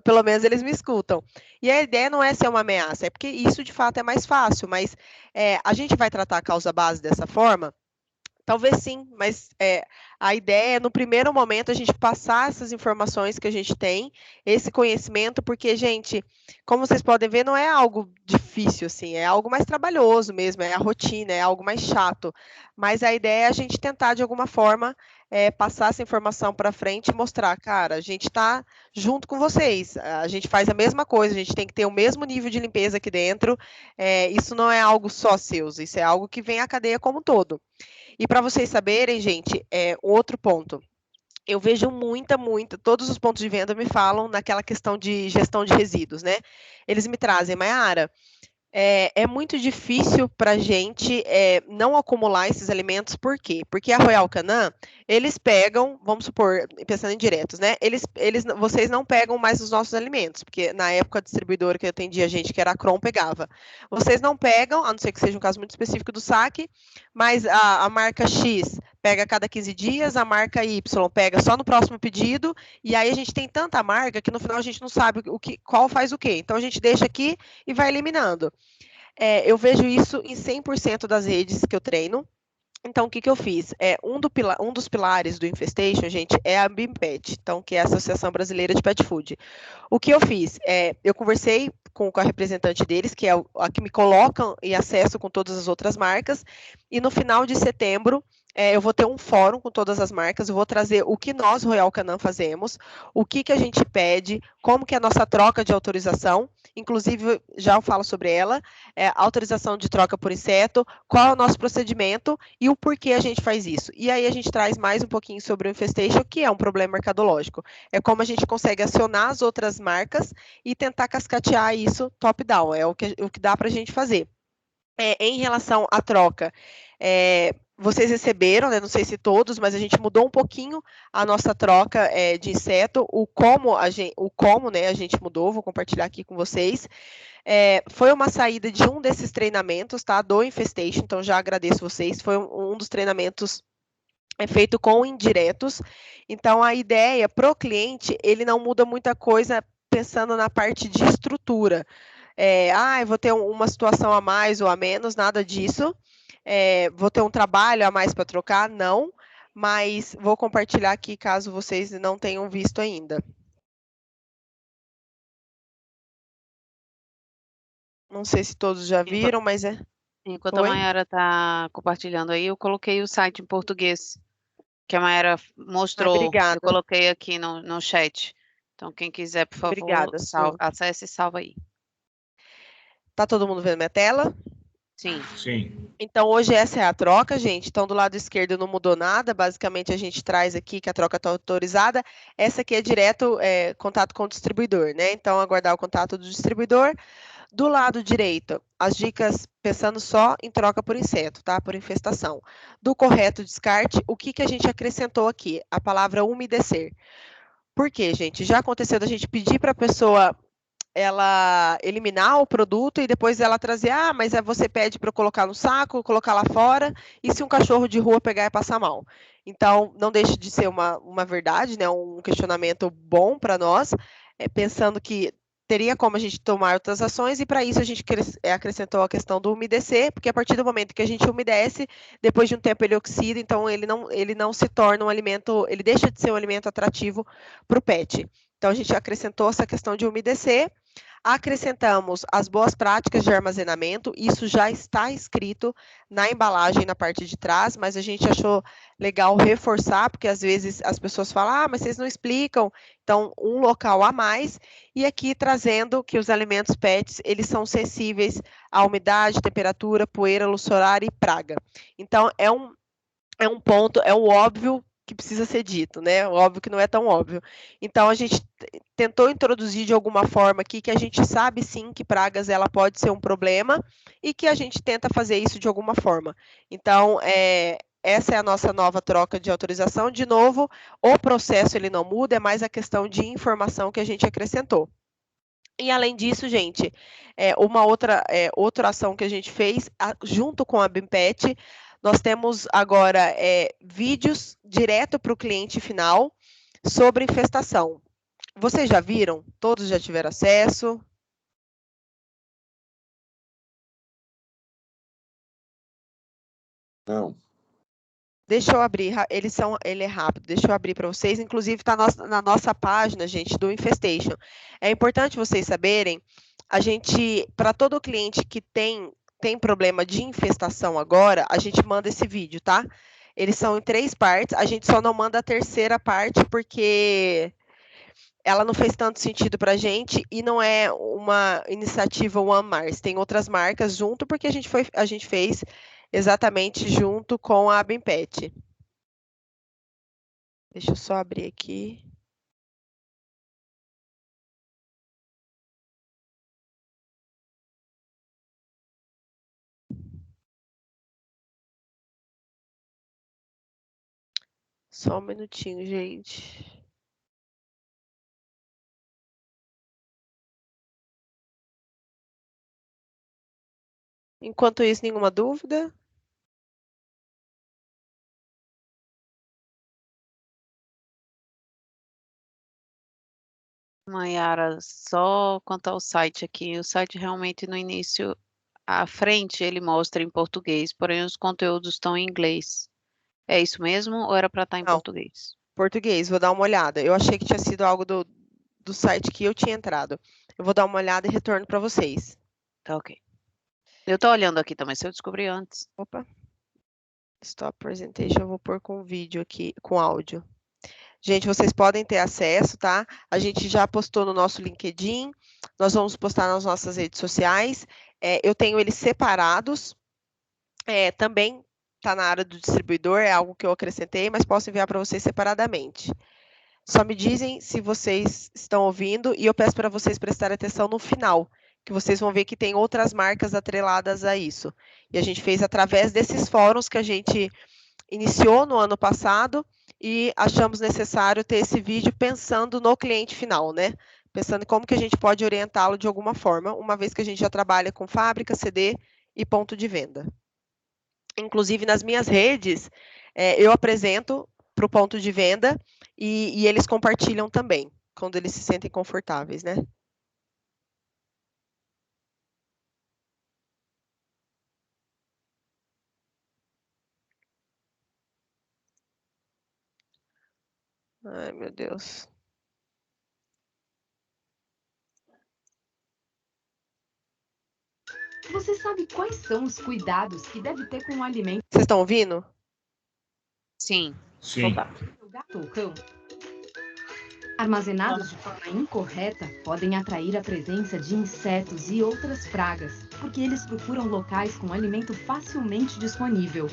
Speaker 1: pelo menos eles me escutam. E a ideia não é ser uma ameaça, é porque isso de fato é mais fácil, mas a gente vai tratar a causa base dessa forma? Talvez sim, mas a ideia é, no primeiro momento, a gente passar essas informações que a gente tem, esse conhecimento, porque, gente, como vocês podem ver, não é algo difícil, assim, é algo mais trabalhoso mesmo, é a rotina, é algo mais chato. Mas a ideia é a gente tentar, de alguma forma, passar essa informação para frente e mostrar, cara, a gente está junto com vocês, a gente faz a mesma coisa, a gente tem que ter o mesmo nível de limpeza aqui dentro, isso não é algo só seu, isso é algo que vem à cadeia como um todo. E para vocês saberem, gente, outro ponto. Eu vejo todos os pontos de venda me falam naquela questão de gestão de resíduos, né? Eles me trazem, Mayara, é muito difícil para a gente não acumular esses alimentos, por quê? Porque a Royal Canin, eles pegam, vamos supor, pensando em diretos, né? Vocês não pegam mais os nossos alimentos, porque na época a distribuidora que atendia a gente, que era a Kron, pegava. Vocês não pegam, a não ser que seja um caso muito específico do saque, mas a marca X pega a cada 15 dias, a marca Y pega só no próximo pedido, e aí a gente tem tanta marca que no final a gente não sabe qual faz o quê. Então a gente deixa aqui e vai eliminando. Eu vejo isso em 100% das redes que eu treino. Então, o que eu fiz? Um dos pilares do Infestation, gente, é a BIMPET, então, que é a Associação Brasileira de Pet Food. O que eu fiz? Eu conversei com a representante deles, que é a que me colocam em acesso com todas as outras marcas, e no final de setembro, eu vou ter um fórum com todas as marcas, eu vou trazer o que nós, Royal Canin, fazemos, o que a gente pede, como que é a nossa troca de autorização, inclusive, já eu falo sobre ela, autorização de troca por inseto, qual é o nosso procedimento e o porquê a gente faz isso. E aí a gente traz mais um pouquinho sobre o Infestation, que é um problema mercadológico. É como a gente consegue acionar as outras marcas e tentar cascatear isso top-down, é o que dá para a gente fazer. Em relação à troca, vocês receberam, né, não sei se todos, mas a gente mudou um pouquinho a nossa troca de inseto, o como, né, a gente mudou, vou compartilhar aqui com vocês. Foi uma saída de um desses treinamentos, tá, do Infestation, então já agradeço vocês, foi um dos treinamentos feito com indiretos. Então, a ideia para o cliente, ele não muda muita coisa pensando na parte de estrutura. Eu vou ter uma situação a mais ou a menos, nada disso. Vou ter um trabalho a mais para trocar? Não, mas vou compartilhar aqui caso vocês não tenham visto ainda. Não sei se todos já viram, mas é...
Speaker 2: Enquanto a Mayara está compartilhando aí, eu coloquei o site em português, que a Mayara mostrou.
Speaker 1: Obrigada.
Speaker 2: Eu coloquei aqui no chat. Então, quem quiser, por favor,
Speaker 1: Obrigada,
Speaker 2: acesse e salva aí.
Speaker 1: Tá todo mundo vendo minha tela?
Speaker 2: Sim.
Speaker 6: Sim.
Speaker 1: Então, hoje essa é a troca, gente. Então, do lado esquerdo não mudou nada. Basicamente, a gente traz aqui que a troca está autorizada. Essa aqui é direto contato com o distribuidor, né? Então, aguardar o contato do distribuidor. Do lado direito, as dicas pensando só em troca por inseto, tá? Por infestação. Do correto descarte, o que a gente acrescentou aqui? A palavra umedecer. Por quê, gente? Já aconteceu da gente pedir para a pessoa ela eliminar o produto e depois ela trazer, mas você pede para eu colocar no saco, colocar lá fora, e se um cachorro de rua pegar e passar mal? Então, não deixa de ser uma verdade, né? Um questionamento bom para nós, pensando que teria como a gente tomar outras ações, e para isso a gente acrescentou a questão do umedecer, porque a partir do momento que a gente umedece, depois de um tempo ele oxida, então ele não se torna um alimento, ele deixa de ser um alimento atrativo para o pet. Então, a gente acrescentou essa questão de umedecer. Acrescentamos as boas práticas de armazenamento, isso já está escrito na embalagem na parte de trás, mas a gente achou legal reforçar, porque às vezes as pessoas falam, mas vocês não explicam, então um local a mais, e aqui trazendo que os alimentos PETs, eles são sensíveis à umidade, temperatura, poeira, luz solar e praga. Então, é um ponto, é o óbvio que precisa ser dito, né? Óbvio que não é tão óbvio. Então, a gente tentou introduzir de alguma forma aqui que a gente sabe sim que pragas ela pode ser um problema e que a gente tenta fazer isso de alguma forma. Então, essa é a nossa nova troca de autorização. De novo, o processo ele não muda, é mais a questão de informação que a gente acrescentou. E além disso, gente, uma outra ação que a gente fez junto com a BIMPET, nós temos agora vídeos direto para o cliente final sobre infestação. Vocês já viram? Todos já tiveram acesso?
Speaker 6: Não.
Speaker 1: Deixa eu abrir, ele é rápido, deixa eu abrir para vocês. Inclusive, está na nossa página, gente, do Infestation. É importante vocês saberem, para todo cliente que tem problema de infestação agora, a gente manda esse vídeo, tá? Eles são em 3 partes, a gente só não manda a terceira parte porque ela não fez tanto sentido para a gente e não é uma iniciativa One Mars. Tem outras marcas junto, porque a gente fez exatamente junto com a BIMPET. Deixa eu só abrir aqui. Só um minutinho, gente. Enquanto isso, nenhuma dúvida?
Speaker 2: Mayara, só quanto ao site aqui, o site realmente no início, à frente, ele mostra em português, porém os conteúdos estão em inglês. É isso mesmo ou era para estar em
Speaker 1: Não.
Speaker 2: português?
Speaker 1: Português, vou dar uma olhada. Eu achei que tinha sido algo do site que eu tinha entrado. Eu vou dar uma olhada e retorno para vocês.
Speaker 2: Tá ok. Eu tô olhando aqui também, se eu descobri antes.
Speaker 1: Opa. Stop presentation, eu vou pôr com vídeo aqui, com áudio. Gente, vocês podem ter acesso, tá? A gente já postou no nosso LinkedIn, nós vamos postar nas nossas redes sociais. Eu tenho eles separados. Também está na área do distribuidor, é algo que eu acrescentei, mas posso enviar para vocês separadamente. Só me dizem se vocês estão ouvindo e eu peço para vocês prestarem atenção no final, que vocês vão ver que tem outras marcas atreladas a isso. E a gente fez através desses fóruns que a gente iniciou no ano passado e achamos necessário ter esse vídeo pensando no cliente final, né? Pensando em como que a gente pode orientá-lo de alguma forma, uma vez que a gente já trabalha com fábrica, CD e ponto de venda. Inclusive, nas minhas redes, eu apresento para o ponto de venda e eles compartilham também. quando eles se sentem confortáveis, né? Ai, meu Deus.
Speaker 7: Você sabe quais são os cuidados que deve ter com o alimento
Speaker 1: Vocês estão ouvindo?
Speaker 2: Sim.
Speaker 4: Sim.
Speaker 1: Opa.
Speaker 7: do seu gato ou cão? Armazenados de forma incorreta, podem atrair a presença de insetos e outras pragas, porque eles procuram locais com alimento facilmente disponível.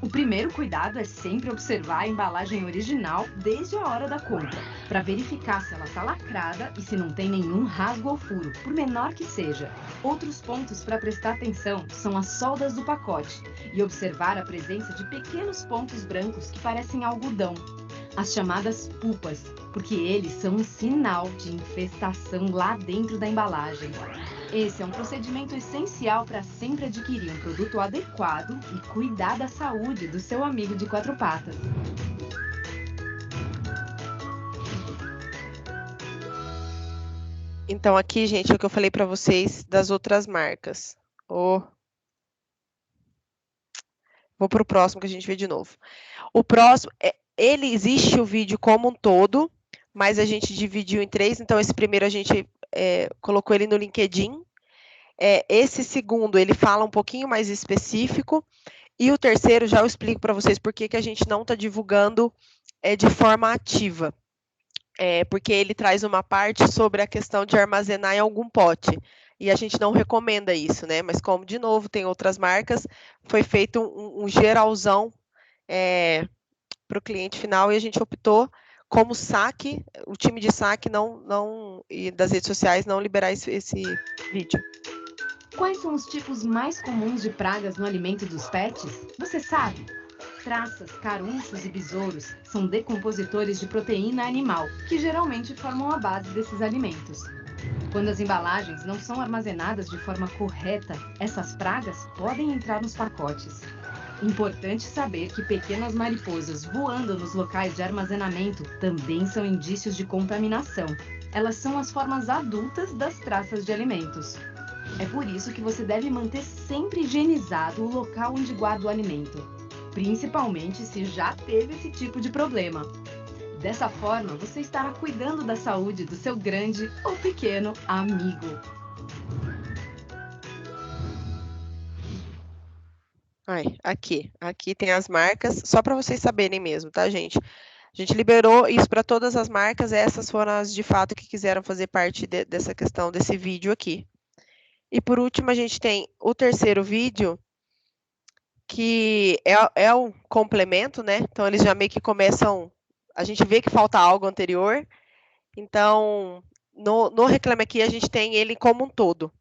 Speaker 7: O primeiro cuidado é sempre observar a embalagem original desde a hora da compra, para verificar se ela está lacrada e se não tem nenhum rasgo ou furo, por menor que seja. Outros pontos para prestar atenção são as soldas do pacote e observar a presença de pequenos pontos brancos que parecem algodão, as chamadas pulpas, porque eles são um sinal de infestação lá dentro da embalagem. Esse é um procedimento essencial para sempre adquirir um produto adequado e cuidar da saúde do seu amigo de quatro patas.
Speaker 1: Então, aqui, gente, é o que eu falei para vocês das outras marcas. Vou para o próximo que a gente vê de novo. O próximo, ele existe o vídeo como um todo, mas a gente dividiu em 3. Então, esse primeiro a gente colocou ele no LinkedIn. Esse segundo, ele fala um pouquinho mais específico. E o terceiro, já eu explico para vocês por que a gente não está divulgando de forma ativa. Porque ele traz uma parte sobre a questão de armazenar em algum pote. E a gente não recomenda isso, né? Mas como, de novo, tem outras marcas, foi feito um geralzão para o cliente final e a gente optou como saque, o time de saque e das redes sociais não liberar esse vídeo.
Speaker 7: Quais são os tipos mais comuns de pragas no alimento dos pets? Você sabe? Traças, carunchos e besouros são decompositores de proteína animal, que geralmente formam a base desses alimentos. Quando as embalagens não são armazenadas de forma correta, essas pragas podem entrar nos pacotes. Importante saber que pequenas mariposas voando nos locais de armazenamento também são indícios de contaminação. Elas são as formas adultas das traças de alimentos. É por isso que você deve manter sempre higienizado o local onde guarda o alimento, principalmente se já teve esse tipo de problema. Dessa forma, você estará cuidando da saúde do seu grande ou pequeno amigo.
Speaker 1: Aqui tem as marcas, só para vocês saberem mesmo, tá, gente? A gente liberou isso para todas as marcas, essas foram as de fato que quiseram fazer parte dessa questão desse vídeo aqui. E por último, a gente tem o terceiro vídeo, que é um complemento, né? Então, eles já meio que começam, a gente vê que falta algo anterior. Então, no Reclame Aqui, a gente tem ele como um todo,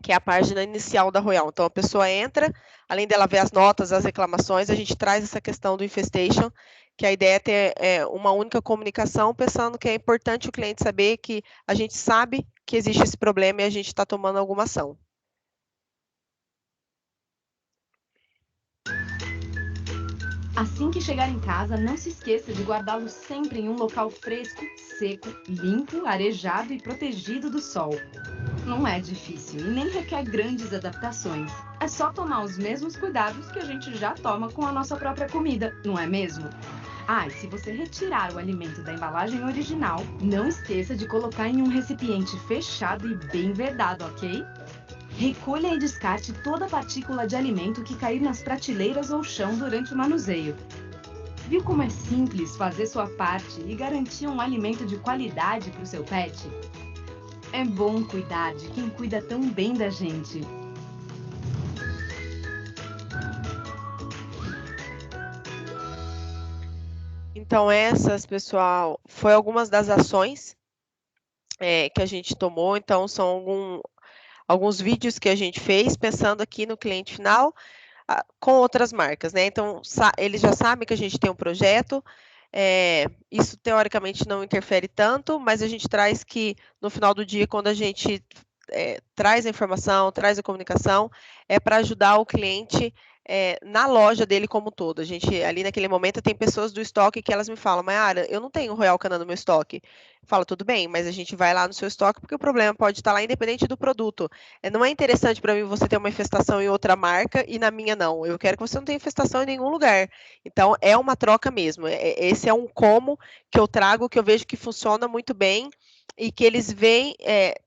Speaker 1: que é a página inicial da Royal. Então, a pessoa entra, além dela ver as notas, as reclamações, a gente traz essa questão do infestation, que a ideia é ter uma única comunicação, pensando que é importante o cliente saber que a gente sabe que existe esse problema e a gente está tomando alguma ação.
Speaker 7: Assim que chegar em casa, não se esqueça de guardá-lo sempre em um local fresco, seco, limpo, arejado e protegido do sol. Não é difícil e nem requer grandes adaptações. É só tomar os mesmos cuidados que a gente já toma com a nossa própria comida, não é mesmo? E se você retirar o alimento da embalagem original, não esqueça de colocar em um recipiente fechado e bem vedado, ok? Recolha e descarte toda partícula de alimento que cair nas prateleiras ou chão durante o manuseio. Viu como é simples fazer sua parte e garantir um alimento de qualidade para o seu pet? É bom cuidar de quem cuida tão bem da gente.
Speaker 1: Então, essas, pessoal, foi algumas das ações que a gente tomou. Então, são alguns vídeos que a gente fez pensando aqui no cliente final com outras marcas, né? Então, eles já sabem que a gente tem um projeto. Isso, teoricamente, não interfere tanto, mas a gente traz que, no final do dia, quando a gente traz a informação, traz a comunicação, é para ajudar o cliente na loja dele como um todo. A gente, ali naquele momento, tem pessoas do estoque que elas me falam, Mayara, eu não tenho Royal Canin no meu estoque. Eu falo, tudo bem, mas a gente vai lá no seu estoque porque o problema pode estar lá independente do produto. Não é interessante para mim você ter uma infestação em outra marca e na minha não. Eu quero que você não tenha infestação em nenhum lugar. Então, é uma troca mesmo. Esse é um como que eu trago, que eu vejo que funciona muito bem e que eles veem,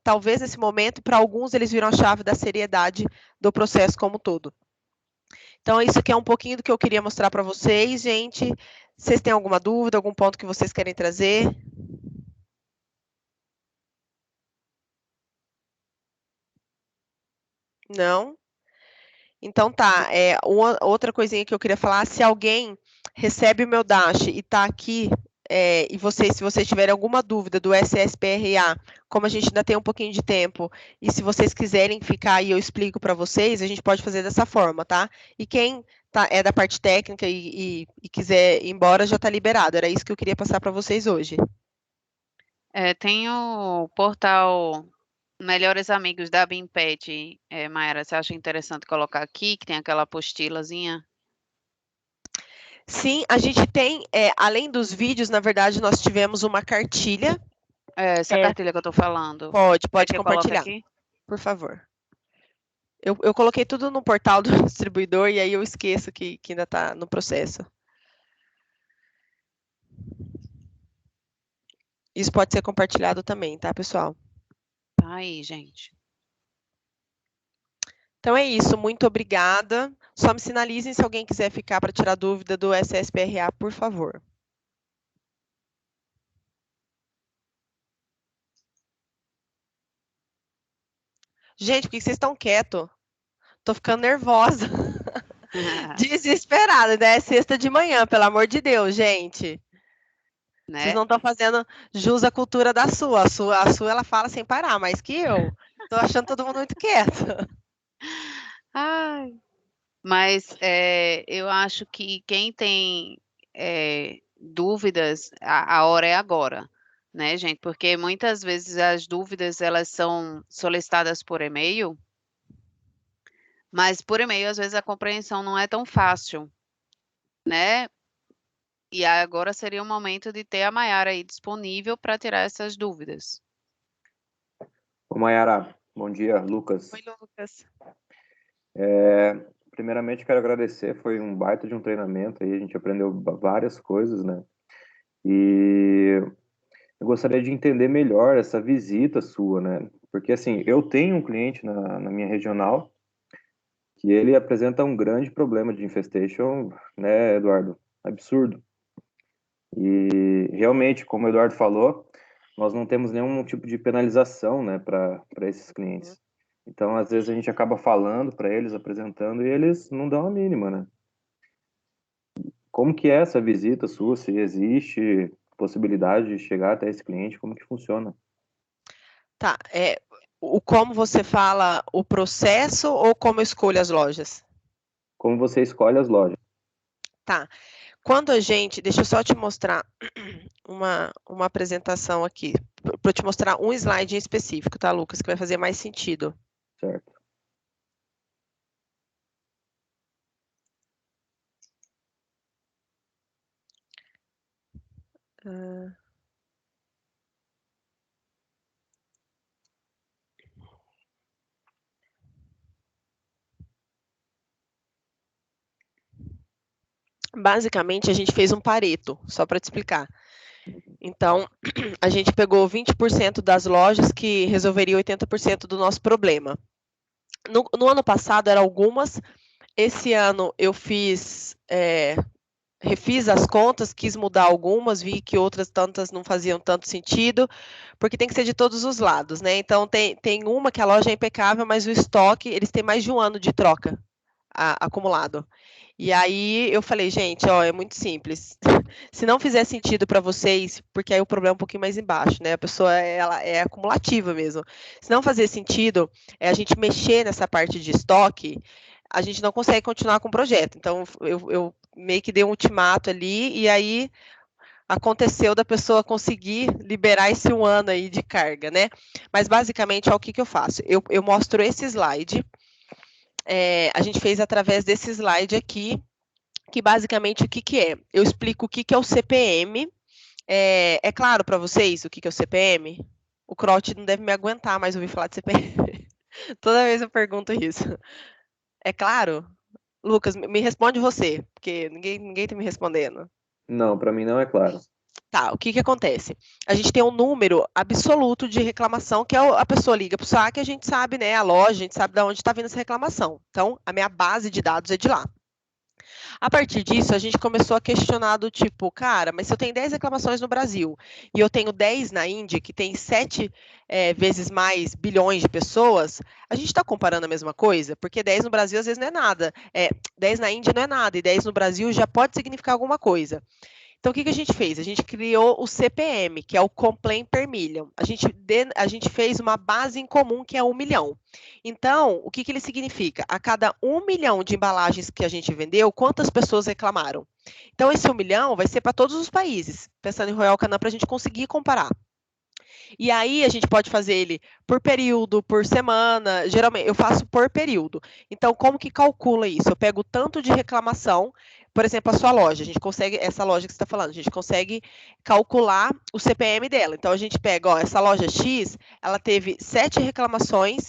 Speaker 1: talvez nesse momento, para alguns eles viram a chave da seriedade do processo como um todo. Então, isso aqui é um pouquinho do que eu queria mostrar para vocês, gente. Vocês têm alguma dúvida, algum ponto que vocês querem trazer? Não? Então tá, outra coisinha que eu queria falar, se alguém recebe o meu Dash e está aqui, e se vocês tiverem alguma dúvida do SSPRA, como a gente ainda tem um pouquinho de tempo, e se vocês quiserem ficar e eu explico para vocês, a gente pode fazer dessa forma, tá? E quem é da parte técnica e quiser ir embora, já está liberado. Era isso que eu queria passar para vocês hoje.
Speaker 2: Tem o portal Melhores Amigos da Bimpet, Mayara, você acha interessante colocar aqui, que tem aquela apostilazinha?
Speaker 1: Sim, a gente tem, além dos vídeos, na verdade, nós tivemos uma cartilha.
Speaker 2: Essa cartilha que eu estou falando.
Speaker 1: Pode
Speaker 2: Você
Speaker 1: compartilhar,
Speaker 2: aqui?
Speaker 1: por favor. Eu coloquei tudo no portal do distribuidor e aí eu esqueço que ainda está no processo. Isso pode ser compartilhado também, tá, pessoal?
Speaker 2: Tá aí, gente.
Speaker 1: Então é isso, muito obrigada. Só me sinalizem se alguém quiser ficar para tirar dúvida do SSPRA, por favor. Gente, por que vocês estão quietos? Tô ficando nervosa. Desesperada, né? É sexta de manhã, pelo amor de Deus, gente. Né? Vocês não estão fazendo jus à cultura da sua. A sua ela fala sem parar, mais que eu. Tô achando todo mundo muito quieto.
Speaker 2: Ai. Mas eu acho que quem tem dúvidas, a hora é agora, né, gente? Porque muitas vezes as dúvidas elas são solicitadas por e-mail, mas por e-mail às vezes a compreensão não é tão fácil, né? E agora seria o momento de ter a Mayara aí disponível para tirar essas dúvidas.
Speaker 3: Ô, Mayara, bom dia, Lucas.
Speaker 1: Oi, Lucas.
Speaker 3: Primeiramente, quero agradecer, foi um baita de um treinamento, aí a gente aprendeu várias coisas, né? E eu gostaria de entender melhor essa visita sua, né? Porque, assim, eu tenho um cliente na minha regional que ele apresenta um grande problema de infestation, né, Eduardo? Absurdo. E, realmente, como o Eduardo falou, nós não temos nenhum tipo de penalização, né, para esses clientes. Então, às vezes, a gente acaba falando para eles, apresentando, e eles não dão a mínima, né? Como que é essa visita sua? Se existe possibilidade de chegar até esse cliente, como que funciona?
Speaker 1: Tá, como você fala, o processo ou como eu escolho as lojas?
Speaker 3: Como você escolhe as lojas?
Speaker 1: Tá, quando a gente, deixa eu só te mostrar uma apresentação aqui, para te mostrar um slide em específico, tá, Lucas, que vai fazer mais sentido.
Speaker 3: Certo.
Speaker 1: Basicamente, a gente fez um Pareto, só para te explicar. Então, a gente pegou 20% das lojas que resolveria 80% do nosso problema. No ano passado, eram algumas. Esse ano, eu refiz as contas, quis mudar algumas, vi que outras tantas não faziam tanto sentido, porque tem que ser de todos os lados, né? Então, tem uma que a loja é impecável, mas o estoque, eles têm mais de um ano de troca acumulado. E aí eu falei, gente, ó, é muito simples. Se não fizer sentido para vocês, porque aí o problema é um pouquinho mais embaixo, né? A pessoa ela é acumulativa mesmo. Se não fazer sentido, a gente mexer nessa parte de estoque, a gente não consegue continuar com o projeto. Então eu meio que dei um ultimato ali e aí aconteceu da pessoa conseguir liberar esse 1 ano aí de carga, né? Mas basicamente, o que eu faço? Eu mostro esse slide, a gente fez através desse slide aqui, que basicamente o que é? Eu explico o que é o CPM. É claro para vocês o que é o CPM? O Crote não deve me aguentar mais ouvir falar de CPM. Toda vez eu pergunto isso. É claro? Lucas, me responde você, porque ninguém tá me respondendo.
Speaker 3: Não, para mim não é claro.
Speaker 1: Tá, o que acontece? A gente tem um número absoluto de reclamação, que é a pessoa liga para o SAC, a gente sabe, né, a loja, a gente sabe de onde está vindo essa reclamação. Então, a minha base de dados é de lá. A partir disso, a gente começou a questionar do tipo, cara, mas se eu tenho 10 reclamações no Brasil e eu tenho 10 na Índia, que tem 7 vezes mais bilhões de pessoas, a gente está comparando a mesma coisa? Porque 10 no Brasil às vezes não é nada. 10 na Índia não é nada, e 10 no Brasil já pode significar alguma coisa. Então, o que a gente fez? A gente criou o CPM, que é o Complaint Per Million. A gente fez uma base em comum, que é 1 milhão. Então, o que ele significa? A cada 1 milhão de embalagens que a gente vendeu, quantas pessoas reclamaram? Então, esse 1 milhão vai ser para todos os países, pensando em Royal Canin, para a gente conseguir comparar. E aí, a gente pode fazer ele por período, por semana. Geralmente, eu faço por período. Então, como que calcula isso? Eu pego o tanto de reclamação, por exemplo, a sua loja. A gente consegue, essa loja que você está falando, a gente consegue calcular o CPM dela. Então, a gente pega, essa loja X, ela teve 7 reclamações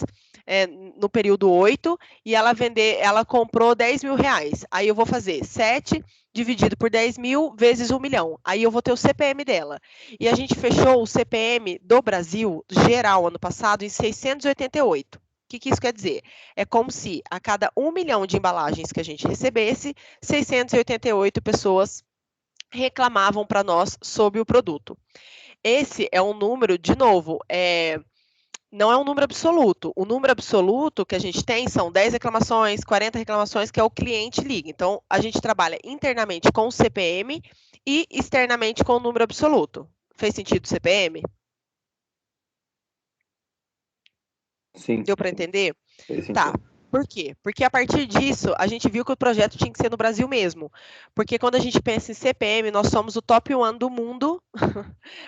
Speaker 1: no período 8, e ela comprou 10 mil reais. Aí eu vou fazer 7 dividido por 10 mil vezes 1 milhão. Aí eu vou ter o CPM dela. E a gente fechou o CPM do Brasil, geral, ano passado, em 688. O que isso quer dizer? É como se a cada 1 milhão de embalagens que a gente recebesse, 688 pessoas reclamavam para nós sobre o produto. Esse é um número, de novo, não é um número absoluto. O número absoluto que a gente tem são 10 reclamações, 40 reclamações, que é o cliente liga. Então, a gente trabalha internamente com o CPM e externamente com o número absoluto. Fez sentido o CPM?
Speaker 3: Sim.
Speaker 1: Deu para entender?
Speaker 3: Fez sentido.
Speaker 1: Tá. Por quê? Porque a partir disso, a gente viu que o projeto tinha que ser no Brasil mesmo. Porque quando a gente pensa em CPM, nós somos o top 1 do mundo,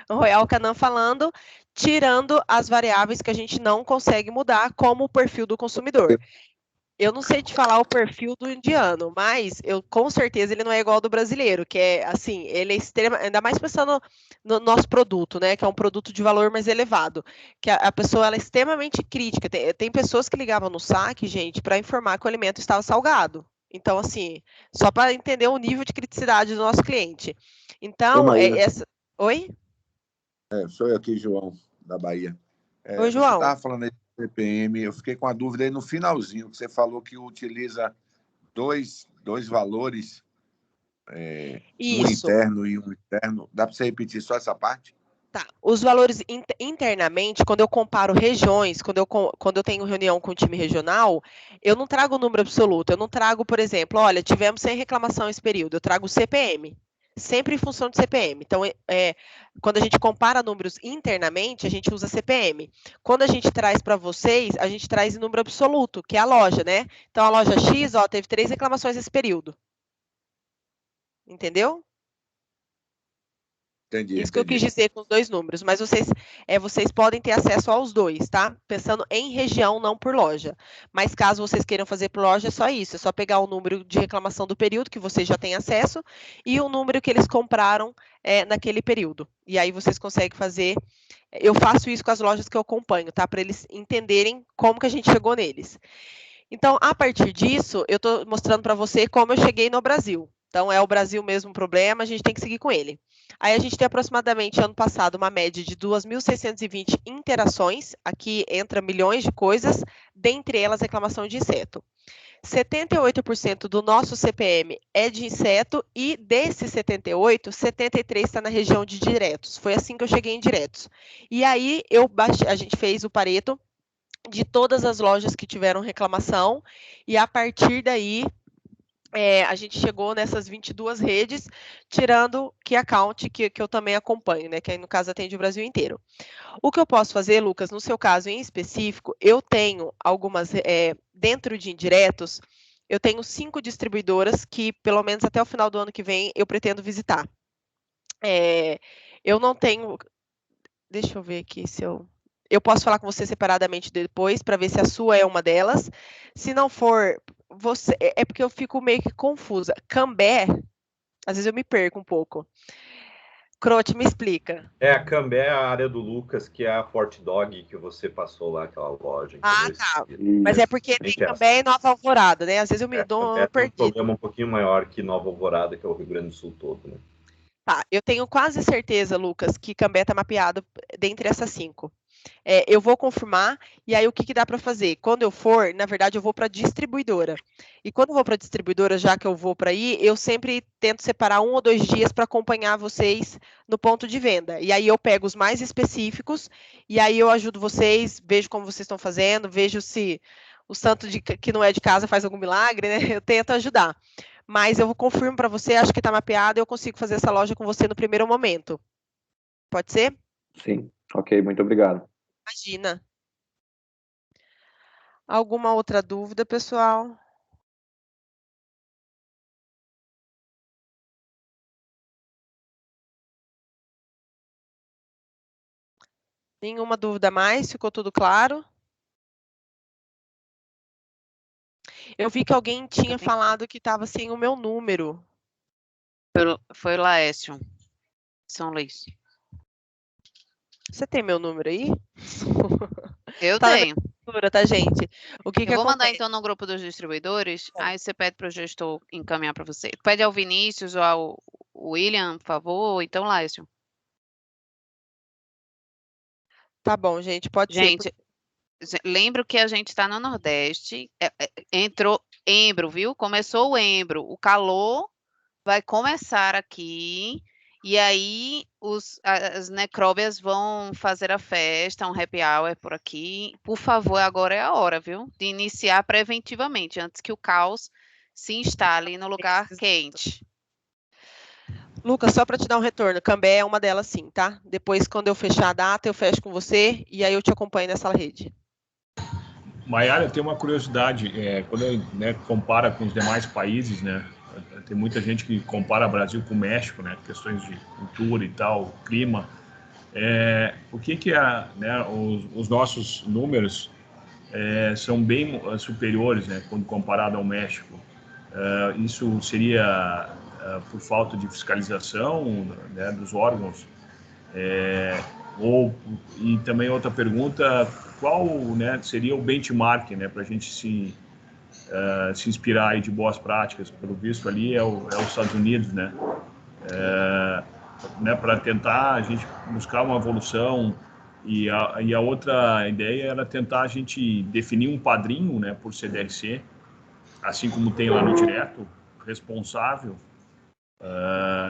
Speaker 1: Royal Canin falando, tirando as variáveis que a gente não consegue mudar, como o perfil do consumidor. Eu não sei te falar o perfil do indiano, mas com certeza ele não é igual ao do brasileiro, que é assim, ele é extremo, ainda mais pensando no nosso produto, né, que é um produto de valor mais elevado, que a pessoa ela é extremamente crítica. Tem pessoas que ligavam no saque, gente, para informar que o alimento estava salgado. Então, assim, só para entender o nível de criticidade do nosso cliente. Então, Oi?
Speaker 6: Sou eu aqui, João, da Bahia.
Speaker 1: Oi, João.
Speaker 6: Você estava falando aí do CPM, eu fiquei com a dúvida aí no finalzinho, que você falou que utiliza dois valores, um interno e um externo. Dá para você repetir só essa parte?
Speaker 1: Tá. Os valores internamente, quando eu comparo regiões, quando eu tenho reunião com o time regional, eu não trago o número absoluto. Eu não trago, por exemplo, olha, tivemos 100 reclamação esse período. Eu trago o CPM, sempre em função de CPM. Então, quando a gente compara números internamente, a gente usa CPM. Quando a gente traz para vocês, a gente traz em número absoluto, que é a loja, né? Então, a loja X, teve 3 reclamações esse período. Entendeu?
Speaker 6: Entendi.
Speaker 1: Isso que eu quis dizer com os 2 números, mas vocês podem ter acesso aos 2, tá? Pensando em região, não por loja. Mas caso vocês queiram fazer por loja, é só isso. É só pegar o número de reclamação do período, que vocês já têm acesso, e o número que eles compraram naquele período. E aí vocês conseguem fazer. Eu faço isso com as lojas que eu acompanho, tá? Para eles entenderem como que a gente chegou neles. Então, a partir disso, eu estou mostrando para você como eu cheguei no Brasil. Então, é o Brasil mesmo o problema, a gente tem que seguir com ele. Aí, a gente tem aproximadamente, ano passado, uma média de 2.620 interações. Aqui entra milhões de coisas, dentre elas reclamação de inseto. 78% do nosso CPM é de inseto e desses 78, 73 está na região de diretos. Foi assim que eu cheguei em diretos. E aí, a gente fez o Pareto de todas as lojas que tiveram reclamação, e a partir daí a gente chegou nessas 22 redes, tirando Key Account, que eu também acompanho, né, que aí no caso atende o Brasil inteiro. O que eu posso fazer, Lucas, no seu caso em específico, eu tenho algumas, dentro de indiretos, eu tenho 5 distribuidoras que, pelo menos até o final do ano que vem, eu pretendo visitar. eu não tenho... Deixa eu ver aqui se eu... Eu posso falar com você separadamente depois, para ver se a sua é uma delas. Se não for, você... É porque eu fico meio que confusa. Cambé, às vezes eu me perco um pouco. Crote, me explica.
Speaker 5: A Cambé é a área do Lucas, que é a Forte Dog que você passou lá, aquela loja.
Speaker 1: Tá. Mas é porque tem Cambé e Nova Alvorada, né? Às vezes eu me dou perdido.
Speaker 5: Tem um problema um pouquinho maior que Nova Alvorada, que é o Rio Grande do Sul todo, né?
Speaker 1: Tá, eu tenho quase certeza, Lucas, que Cambé está mapeado dentre essas 5. Eu vou confirmar, e aí o que dá para fazer? Quando eu for, na verdade, eu vou para a distribuidora. E quando eu vou para a distribuidora, já que eu vou para aí, eu sempre tento separar 1 ou 2 dias para acompanhar vocês no ponto de venda. E aí eu pego os mais específicos, e aí eu ajudo vocês, vejo como vocês estão fazendo, vejo se o santo que não é de casa faz algum milagre, né? Eu tento ajudar. Mas eu confirmo para você, acho que está mapeado, eu consigo fazer essa loja com você no primeiro momento. Pode ser?
Speaker 3: Sim, ok, muito obrigado.
Speaker 1: Imagina. Alguma outra dúvida, pessoal? Nenhuma dúvida mais? Ficou tudo claro? Eu vi que alguém tinha falado que estava sem o meu número.
Speaker 2: Foi o Laércio, São Luís.
Speaker 1: Você tem meu número aí?
Speaker 2: Eu tenho.
Speaker 1: Tá, gente? O que
Speaker 2: eu vou mandar então no grupo dos distribuidores, aí você pede para o gestor encaminhar para você. Pede ao Vinícius ou ao William, por favor, ou então Laércio.
Speaker 1: Tá bom, gente, pode
Speaker 2: ser. Lembro que a gente está no Nordeste, entrou Embro, viu? Começou o Embro, o calor vai começar aqui, e aí as necróbias vão fazer a festa, um happy hour por aqui. Por favor, agora é a hora, viu? De iniciar preventivamente, antes que o caos se instale no lugar quente.
Speaker 1: Lucas, só para te dar um retorno, Cambé é uma delas sim, tá? Depois, quando eu fechar a data, eu fecho com você, e aí eu te acompanho nessa rede.
Speaker 8: Maiara, tem uma curiosidade, quando compara com os demais países, né? Tem muita gente que compara o Brasil com o México, né? Questões de cultura e tal, clima. O que os nossos números são bem superiores, né? Quando comparado ao México. Isso seria por falta de fiscalização, né, dos órgãos? E também outra pergunta, qual, né, seria o benchmark, né, para a gente se inspirar aí de boas práticas? Pelo visto ali é os Estados Unidos, né, para tentar a gente buscar uma evolução, e a outra ideia era tentar a gente definir um padrinho, né, por CDRC, assim como tem lá no direto, responsável,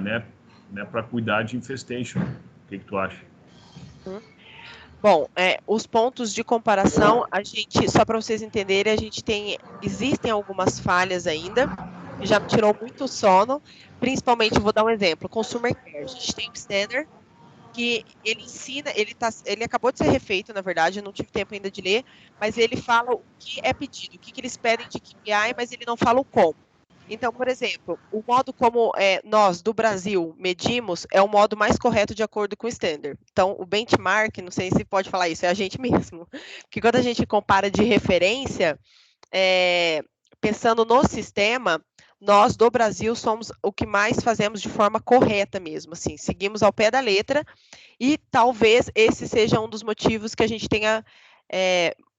Speaker 8: né, para cuidar de infestation. O que tu acha?
Speaker 1: Bom, os pontos de comparação, a gente, só para vocês entenderem, existem algumas falhas ainda, que já me tirou muito sono, principalmente, vou dar um exemplo, Consumer Care. A gente tem o Standard, que ele ensina, ele acabou de ser refeito, na verdade, eu não tive tempo ainda de ler, mas ele fala o que é pedido, o que eles pedem de KPI, mas ele não fala o como. Então, por exemplo, o modo como nós, do Brasil, medimos é o modo mais correto de acordo com o Standard. Então, o benchmark, não sei se pode falar isso, é a gente mesmo. Porque quando a gente compara de referência, pensando no sistema, nós, do Brasil, somos o que mais fazemos de forma correta mesmo, assim, seguimos ao pé da letra, e talvez esse seja um dos motivos que a gente tenha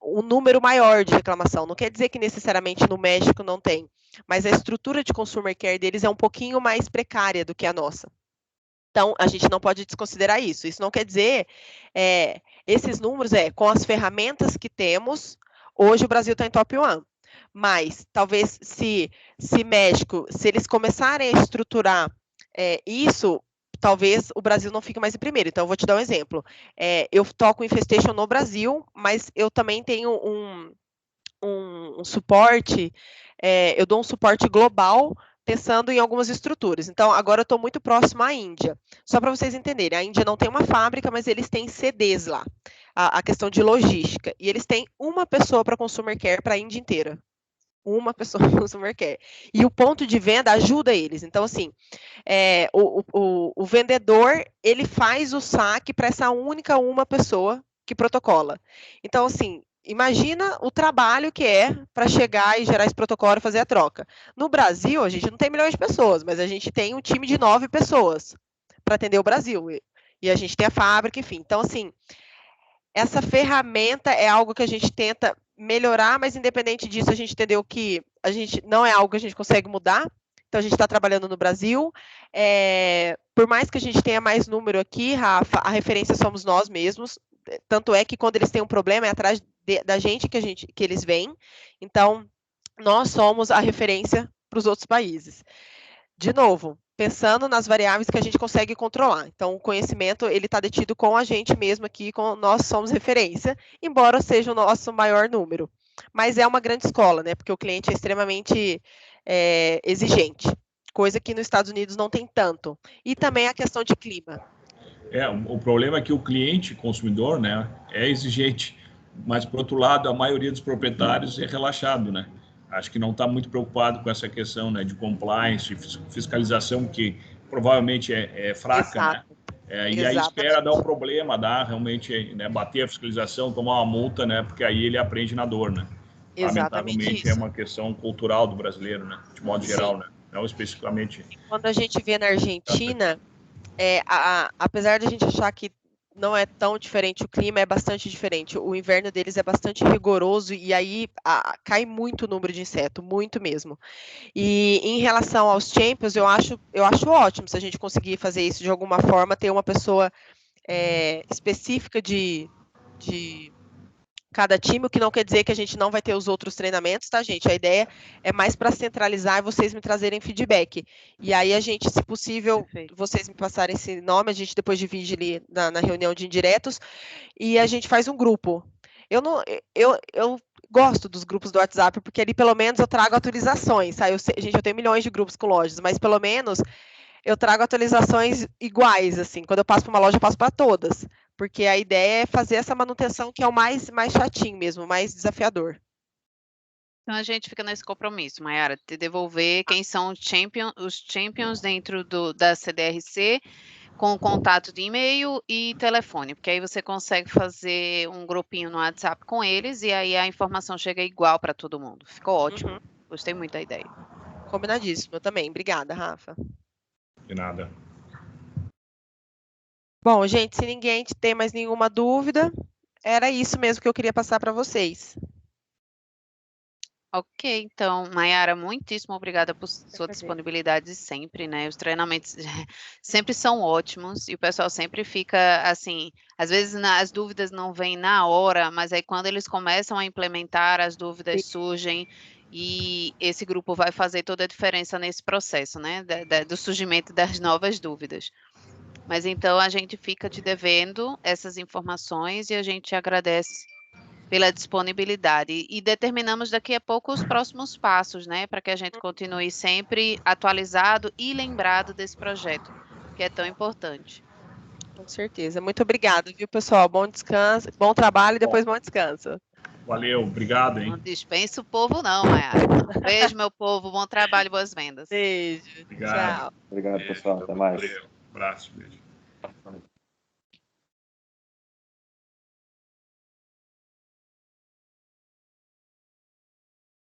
Speaker 1: um número maior de reclamação. Não quer dizer que necessariamente no México não tem, mas a estrutura de consumer care deles é um pouquinho mais precária do que a nossa. Então, a gente não pode desconsiderar isso. Isso não quer dizer, esses números, com as ferramentas que temos, hoje o Brasil está em top 1. Mas, talvez, se México, se eles começarem a estruturar isso, talvez o Brasil não fique mais em primeiro. Então, eu vou te dar um exemplo. Eu toco infestation no Brasil, mas eu também tenho um suporte, eu dou um suporte global, pensando em algumas estruturas. Então, agora eu estou muito próximo à Índia. Só para vocês entenderem, a Índia não tem uma fábrica, mas eles têm CDs lá. A questão de logística. E eles têm uma pessoa para consumer care para a Índia inteira. Uma pessoa no consumer care. E o ponto de venda ajuda eles. Então, assim, o vendedor, ele faz o saque para essa única uma pessoa que protocola. Então, assim, imagina o trabalho que é para chegar e gerar esse protocolo e fazer a troca. No Brasil, a gente não tem milhões de pessoas, mas a gente tem um time de 9 pessoas para atender o Brasil. E a gente tem a fábrica, enfim. Então, assim, essa ferramenta é algo que a gente tenta melhorar, mas independente disso, a gente entendeu que a gente não é algo que a gente consegue mudar. Então, a gente está trabalhando no Brasil. Por mais que a gente tenha mais número aqui, Rafa, a referência somos nós mesmos. Tanto é que quando eles têm um problema, é atrás da gente que eles vêm. Então, nós somos a referência para os outros países. De novo, pensando nas variáveis que a gente consegue controlar. Então, o conhecimento ele está detido com a gente mesmo aqui, nós somos referência, embora seja o nosso maior número. Mas é uma grande escola, né? Porque o cliente é extremamente exigente, coisa que nos Estados Unidos não tem tanto. E também a questão de clima.
Speaker 8: O problema é que o cliente, consumidor, né, é exigente, mas, por outro lado, a maioria dos proprietários é relaxado, né? Acho que não está muito preocupado com essa questão, né, de compliance, de fiscalização, que provavelmente é fraca, né? E aí espera dar um problema, realmente, né, bater a fiscalização, tomar uma multa, né? Porque aí ele aprende na dor, né? Lamentavelmente, é uma questão cultural do brasileiro, né? De modo geral, né? Não especificamente.
Speaker 1: Quando a gente vê na Argentina, apesar de a gente achar que não é tão diferente, o clima é bastante diferente. O inverno deles é bastante rigoroso e aí cai muito o número de inseto, muito mesmo. E em relação aos champions, eu acho ótimo se a gente conseguir fazer isso de alguma forma, ter uma pessoa específica de cada time, o que não quer dizer que a gente não vai ter os outros treinamentos, tá, gente? A ideia é mais para centralizar e vocês me trazerem feedback. E aí a gente, se possível, vocês me passarem esse nome, a gente depois divide ali na reunião de indiretos e a gente faz um grupo. Eu gosto dos grupos do WhatsApp, porque ali pelo menos eu trago atualizações, tá? Gente, eu tenho milhões de grupos com lojas, mas pelo menos eu trago atualizações iguais, assim. Quando eu passo para uma loja, eu passo para todas. Porque a ideia é fazer essa manutenção que é o mais chatinho mesmo, mais desafiador.
Speaker 2: Então, a gente fica nesse compromisso, Mayara, de devolver quem são os champions dentro da CDRC, com contato de e-mail e telefone, porque aí você consegue fazer um grupinho no WhatsApp com eles e aí a informação chega igual para todo mundo. Ficou ótimo. Gostei muito da ideia.
Speaker 1: Combinadíssimo, eu também. Obrigada, Rafa.
Speaker 8: De nada.
Speaker 1: Bom, gente, se ninguém tem mais nenhuma dúvida, era isso mesmo que eu queria passar para vocês.
Speaker 2: Ok, então, Mayara, muitíssimo obrigada por sua disponibilidade sempre, né? Os treinamentos sempre são ótimos e o pessoal sempre fica assim, às vezes as dúvidas não vêm na hora, mas aí quando eles começam a implementar, as dúvidas surgem e esse grupo vai fazer toda a diferença nesse processo, né? Do surgimento das novas dúvidas. Mas então a gente fica te devendo essas informações e a gente agradece pela disponibilidade e determinamos daqui a pouco os próximos passos, né, para que a gente continue sempre atualizado e lembrado desse projeto, que é tão importante.
Speaker 1: Com certeza. Muito obrigada, viu, pessoal? Bom descanso, bom trabalho e depois bom descanso.
Speaker 8: Valeu, obrigado, hein?
Speaker 2: Não dispensa o povo não, Mayara. Beijo, meu povo, bom trabalho, boas vendas.
Speaker 1: Beijo.
Speaker 8: Obrigado.
Speaker 1: Tchau.
Speaker 3: Obrigado, pessoal. Até mais.
Speaker 8: Valeu. Abraço, beijo.